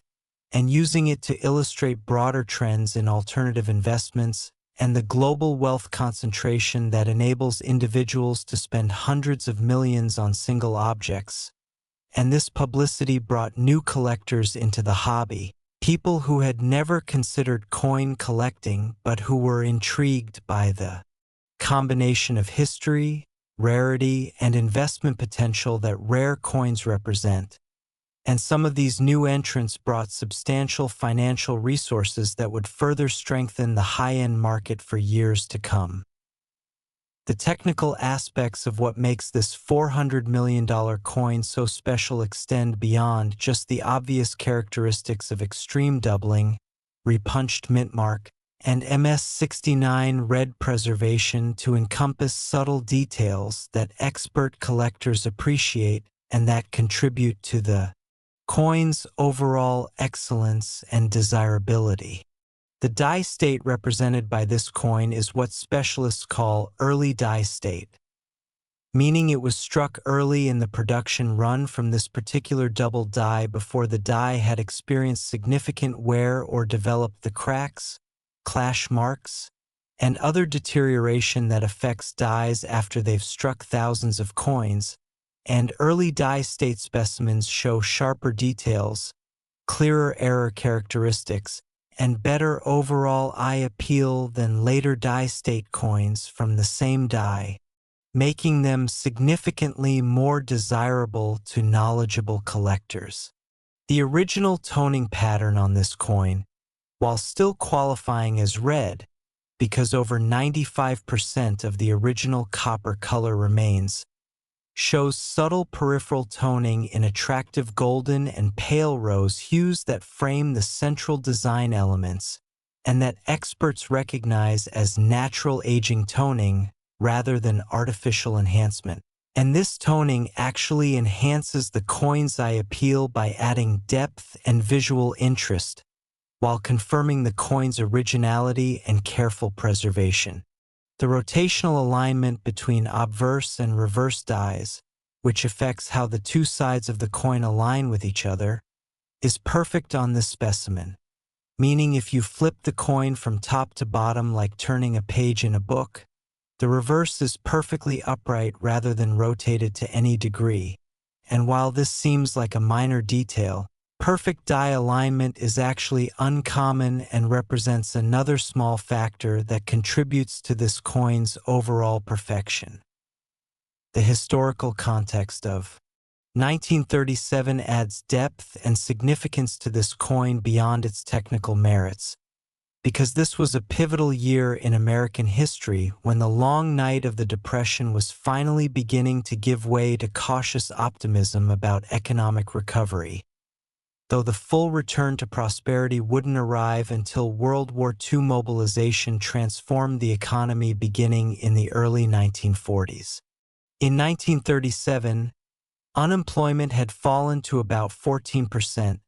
and using it to illustrate broader trends in alternative investments and the global wealth concentration that enables individuals to spend hundreds of millions on single objects. And this publicity brought new collectors into the hobby, people who had never considered coin collecting but who were intrigued by the combination of history, rarity, and investment potential that rare coins represent. And some of these new entrants brought substantial financial resources that would further strengthen the high-end market for years to come. The technical aspects of what makes this $400 million coin so special extend beyond just the obvious characteristics of extreme doubling, repunched mintmark, and MS69 red preservation to encompass subtle details that expert collectors appreciate and that contribute to the coin's overall excellence and desirability. The die state represented by this coin is what specialists call early die state. meaning it was struck early in the production run from this particular double die before the die had experienced significant wear or developed the cracks, clash marks, and other deterioration that affects dies after they've struck thousands of coins, and early die state specimens show sharper details, clearer error characteristics, and better overall eye appeal than later die state coins from the same die, making them significantly more desirable to knowledgeable collectors. The original toning pattern on this coin, while still qualifying as red, because over 95% of the original copper color remains, shows subtle peripheral toning in attractive golden and pale rose hues that frame the central design elements and that experts recognize as natural aging toning rather than artificial enhancement. And this toning actually enhances the coin's eye appeal by adding depth and visual interest, while confirming the coin's originality and careful preservation. The rotational alignment between obverse and reverse dies, which affects how the two sides of the coin align with each other, is perfect on this specimen, meaning if you flip the coin from top to bottom like turning a page in a book, the reverse is perfectly upright rather than rotated to any degree. And while this seems like a minor detail, perfect die alignment is actually uncommon and represents another small factor that contributes to this coin's overall perfection. The historical context of 1937 adds depth and significance to this coin beyond its technical merits, because this was a pivotal year in American history when the long night of the Depression was finally beginning to give way to cautious optimism about economic recovery, though the full return to prosperity wouldn't arrive until World War II mobilization transformed the economy beginning in the early 1940s. In 1937, unemployment had fallen to about 14%,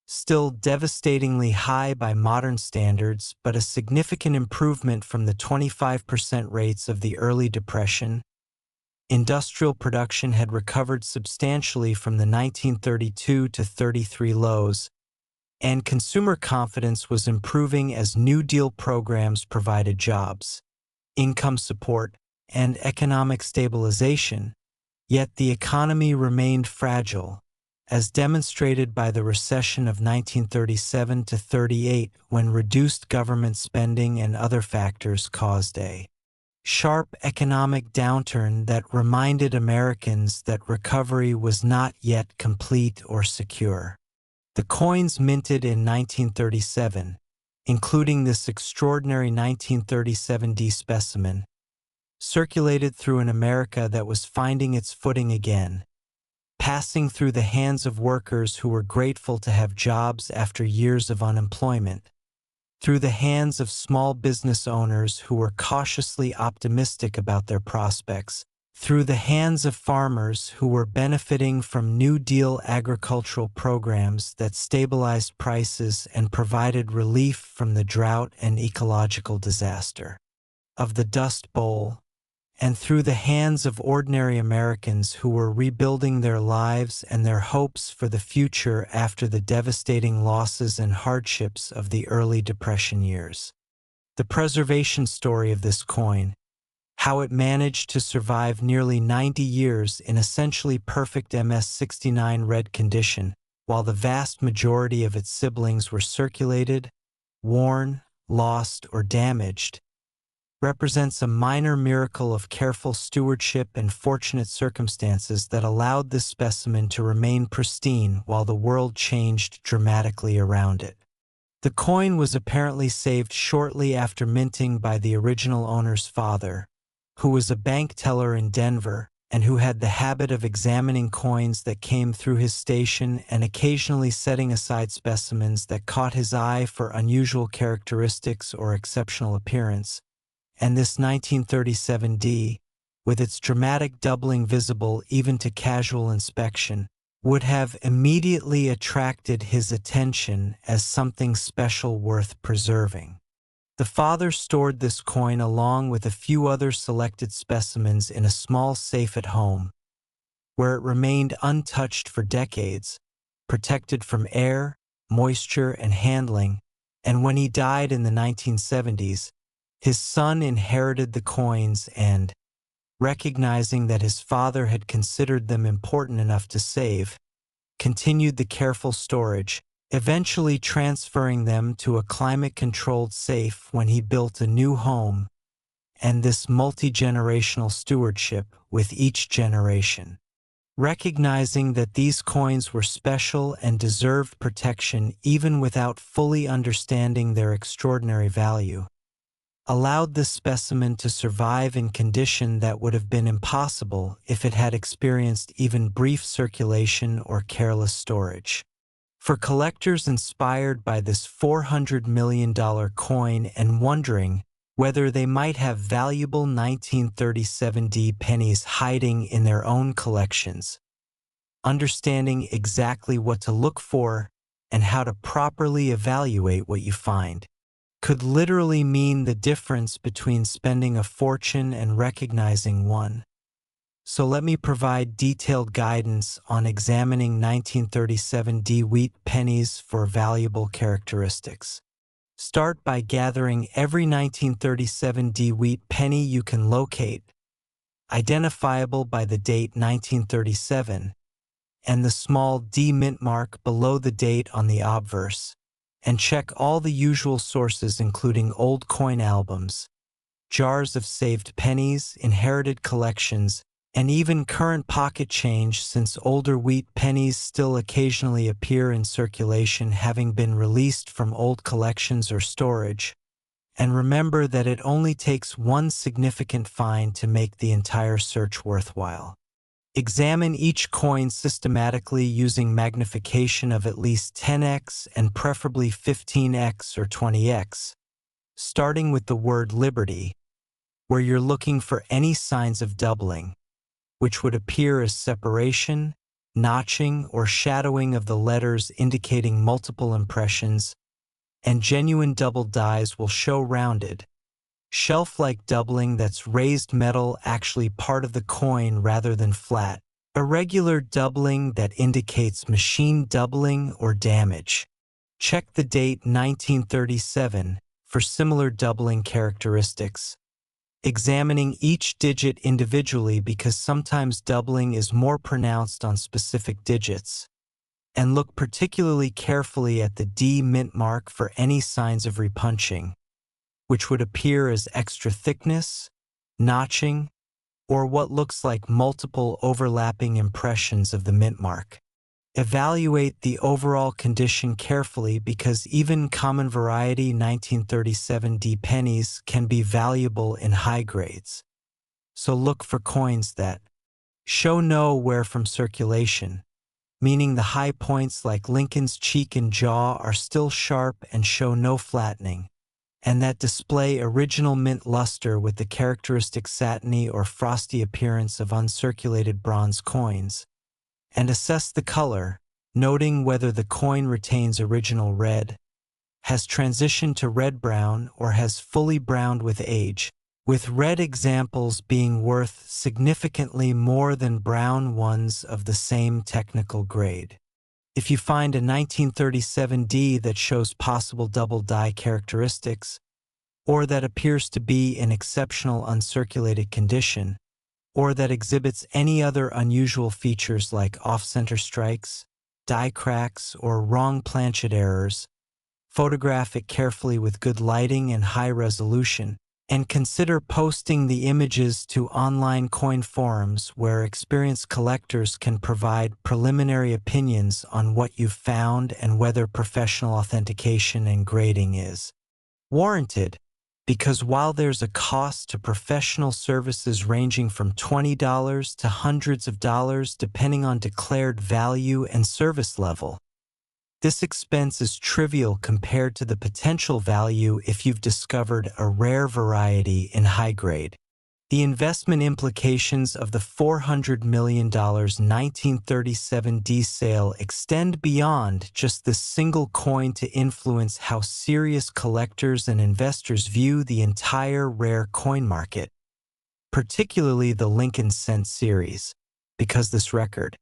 still devastatingly high by modern standards, but a significant improvement from the 25% rates of the early Depression. Industrial production had recovered substantially from the 1932 to 33 lows, and consumer confidence was improving as New Deal programs provided jobs, income support, and economic stabilization, yet the economy remained fragile, as demonstrated by the recession of 1937 to 38 when reduced government spending and other factors caused a sharp economic downturn that reminded Americans that recovery was not yet complete or secure. The coins minted in 1937, including this extraordinary 1937D specimen, circulated through an America that was finding its footing again, passing through the hands of workers who were grateful to have jobs after years of unemployment, through the hands of small business owners who were cautiously optimistic about their prospects, through the hands of farmers who were benefiting from New Deal agricultural programs that stabilized prices and provided relief from the drought and ecological disaster of the Dust Bowl, and through the hands of ordinary Americans who were rebuilding their lives and their hopes for the future after the devastating losses and hardships of the early Depression years. The preservation story of this coin, how it managed to survive nearly 90 years in essentially perfect MS-69 red condition, while the vast majority of its siblings were circulated, worn, lost, or damaged, represents a minor miracle of careful stewardship and fortunate circumstances that allowed this specimen to remain pristine while the world changed dramatically around it. The coin was apparently saved shortly after minting by the original owner's father, who was a bank teller in Denver and who had the habit of examining coins that came through his station and occasionally setting aside specimens that caught his eye for unusual characteristics or exceptional appearance. And this 1937D, with its dramatic doubling visible even to casual inspection, would have immediately attracted his attention as something special worth preserving. The father stored this coin along with a few other selected specimens in a small safe at home, where it remained untouched for decades, protected from air, moisture, and handling, and when he died in the 1970s, his son inherited the coins and, recognizing that his father had considered them important enough to save, continued the careful storage, eventually transferring them to a climate-controlled safe when he built a new home, and this multi-generational stewardship with each generation. Recognizing that these coins were special and deserved protection even without fully understanding their extraordinary value, allowed this specimen to survive in condition that would have been impossible if it had experienced even brief circulation or careless storage. For collectors inspired by this $400 million coin and wondering whether they might have valuable 1937D pennies hiding in their own collections, understanding exactly what to look for and how to properly evaluate what you find could literally mean the difference between spending a fortune and recognizing one. So let me provide detailed guidance on examining 1937D wheat pennies for valuable characteristics. Start by gathering every 1937D wheat penny you can locate, identifiable by the date 1937, and the small D mint mark below the date on the obverse, and check all the usual sources including old coin albums, jars of saved pennies, inherited collections, and even current pocket change, since older wheat pennies still occasionally appear in circulation having been released from old collections or storage. And remember that it only takes one significant find to make the entire search worthwhile. Examine each coin systematically using magnification of at least 10x and preferably 15x or 20x, starting with the word Liberty, where you're looking for any signs of doubling, which would appear as separation, notching, or shadowing of the letters indicating multiple impressions, and genuine double dies will show rounded, shelf-like doubling that's raised metal actually part of the coin rather than flat, irregular doubling that indicates machine doubling or damage. Check the date 1937 for similar doubling characteristics, examining each digit individually because sometimes doubling is more pronounced on specific digits, and look particularly carefully at the D mint mark for any signs of repunching, which would appear as extra thickness, notching, or what looks like multiple overlapping impressions of the mint mark. Evaluate the overall condition carefully because even common variety 1937D pennies can be valuable in high grades. So look for coins that show no wear from circulation, meaning the high points like Lincoln's cheek and jaw are still sharp and show no flattening, and that display original mint luster with the characteristic satiny or frosty appearance of uncirculated bronze coins. And assess the color, noting whether the coin retains original red, has transitioned to red-brown, or has fully browned with age, with red examples being worth significantly more than brown ones of the same technical grade. If you find a 1937D that shows possible double die characteristics, or that appears to be in exceptional uncirculated condition, or that exhibits any other unusual features like off-center strikes, die cracks, or wrong planchet errors, photograph it carefully with good lighting and high resolution, and consider posting the images to online coin forums where experienced collectors can provide preliminary opinions on what you've found and whether professional authentication and grading is warranted. Because while there's a cost to professional services ranging from $20 to hundreds of dollars depending on declared value and service level, this expense is trivial compared to the potential value if you've discovered a rare variety in high grade. The investment implications of the $400 million 1937 D sale extend beyond just this single coin to influence how serious collectors and investors view the entire rare coin market, particularly the Lincoln cent series, because this record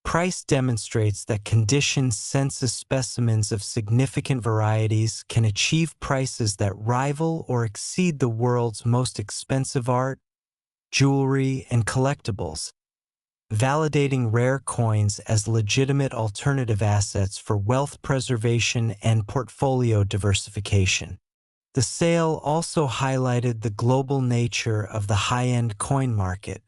price demonstrates that conditioned census specimens of significant varieties can achieve prices that rival or exceed the world's most expensive art, jewelry, and collectibles, validating rare coins as legitimate alternative assets for wealth preservation and portfolio diversification. The sale also highlighted the global nature of the high-end coin market,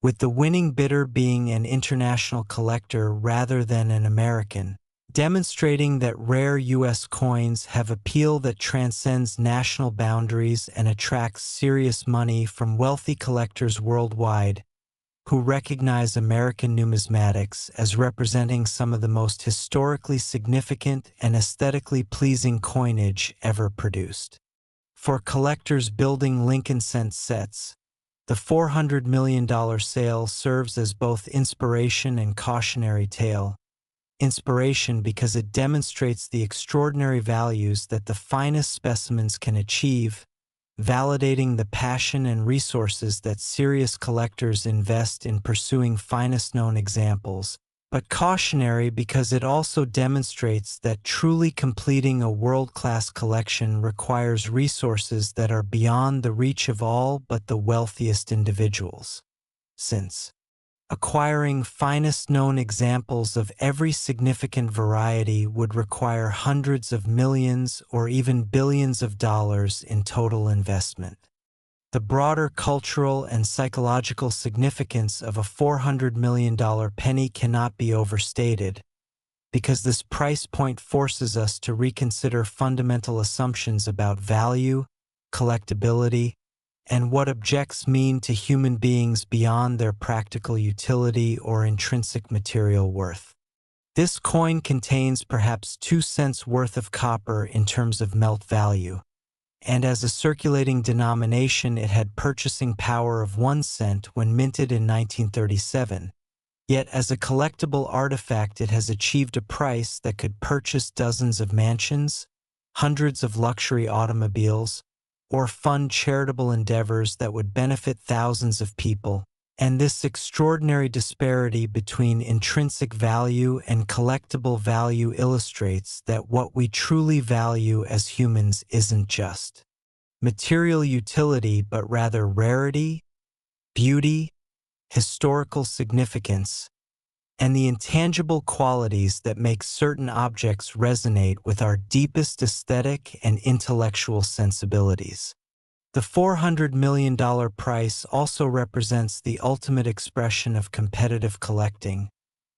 with the winning bidder being an international collector rather than an American, demonstrating that rare U.S. coins have appeal that transcends national boundaries and attracts serious money from wealthy collectors worldwide who recognize American numismatics as representing some of the most historically significant and aesthetically pleasing coinage ever produced. For collectors building Lincoln cent sets, the $400 million sale serves as both inspiration and cautionary tale. Inspiration because it demonstrates the extraordinary values that the finest specimens can achieve, validating the passion and resources that serious collectors invest in pursuing finest known examples, but cautionary because it also demonstrates that truly completing a world-class collection requires resources that are beyond the reach of all but the wealthiest individuals. Since acquiring finest known examples of every significant variety would require hundreds of millions or even billions of dollars in total investment. The broader cultural and psychological significance of a $400 million penny cannot be overstated, because this price point forces us to reconsider fundamental assumptions about value, collectability, and what objects mean to human beings beyond their practical utility or intrinsic material worth. This coin contains perhaps 2 cents worth of copper in terms of melt value, and as a circulating denomination it had purchasing power of 1 cent when minted in 1937, yet as a collectible artifact it has achieved a price that could purchase dozens of mansions, hundreds of luxury automobiles, or fund charitable endeavors that would benefit thousands of people. And this extraordinary disparity between intrinsic value and collectible value illustrates that what we truly value as humans isn't just material utility but rather rarity, beauty, historical significance, and the intangible qualities that make certain objects resonate with our deepest aesthetic and intellectual sensibilities. The $400 million price also represents the ultimate expression of competitive collecting,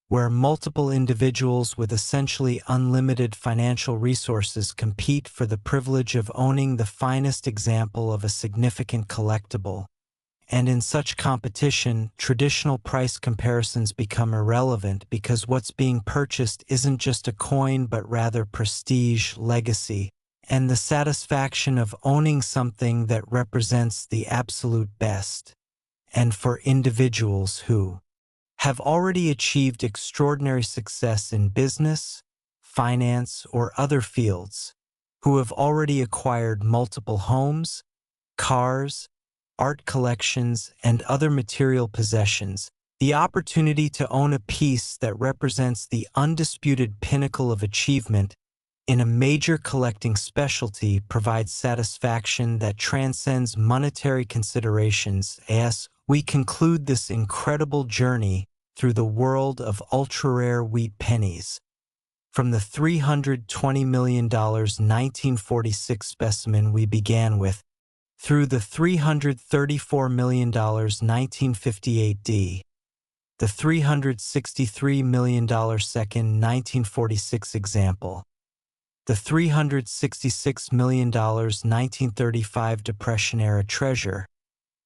where multiple individuals with essentially unlimited financial resources compete for the privilege of owning the finest example of a significant collectible. And in such competition, traditional price comparisons become irrelevant because what's being purchased isn't just a coin but rather prestige, legacy, and the satisfaction of owning something that represents the absolute best. And for individuals who have already achieved extraordinary success in business, finance, or other fields, who have already acquired multiple homes, cars, art collections, and other material possessions, the opportunity to own a piece that represents the undisputed pinnacle of achievement in a major collecting specialty provides satisfaction that transcends monetary considerations as we conclude this incredible journey through the world of ultra-rare wheat pennies. From the $320 million 1946 specimen we began with, through the $334 million 1958 D, the $363 million second 1946 example, the $366 million 1935 Depression-era treasure,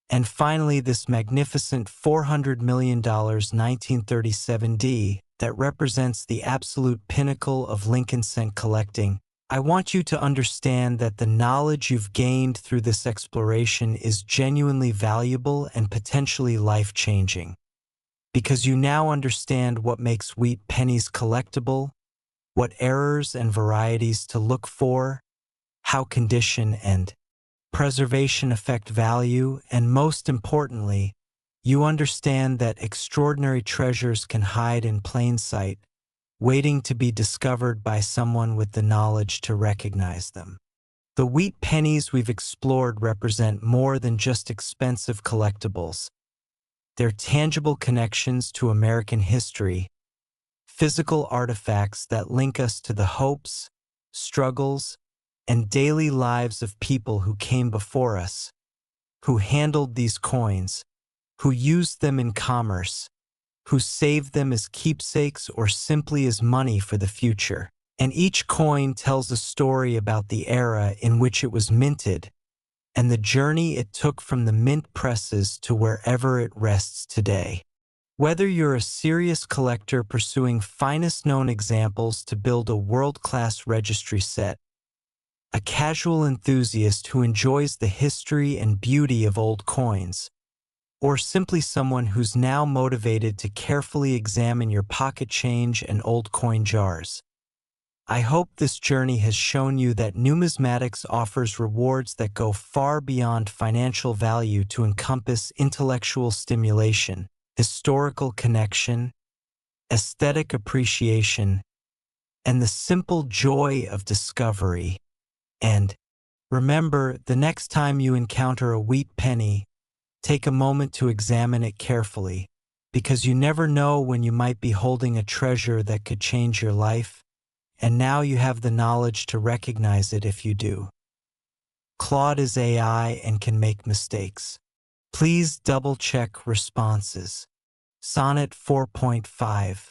and finally this magnificent $400 million 1937 D that represents the absolute pinnacle of Lincoln cent collecting, I want you to understand that the knowledge you've gained through this exploration is genuinely valuable and potentially life-changing, because you now understand what makes wheat pennies collectible, what errors and varieties to look for, how condition and preservation affect value, and most importantly, you understand that extraordinary treasures can hide in plain sight, waiting to be discovered by someone with the knowledge to recognize them. The wheat pennies we've explored represent more than just expensive collectibles. They're tangible connections to American history, physical artifacts that link us to the hopes, struggles, and daily lives of people who came before us, who handled these coins, who used them in commerce, who saved them as keepsakes or simply as money for the future. And each coin tells a story about the era in which it was minted and the journey it took from the mint presses to wherever it rests today. Whether you're a serious collector pursuing finest known examples to build a world-class registry set, a casual enthusiast who enjoys the history and beauty of old coins, or simply someone who's now motivated to carefully examine your pocket change and old coin jars, I hope this journey has shown you that numismatics offers rewards that go far beyond financial value to encompass intellectual stimulation, historical connection, aesthetic appreciation, and the simple joy of discovery. And remember, the next time you encounter a wheat penny, take a moment to examine it carefully, because you never know when you might be holding a treasure that could change your life, and now you have the knowledge to recognize it if you do. Claude is AI and can make mistakes. Please double-check responses. Sonnet 4.5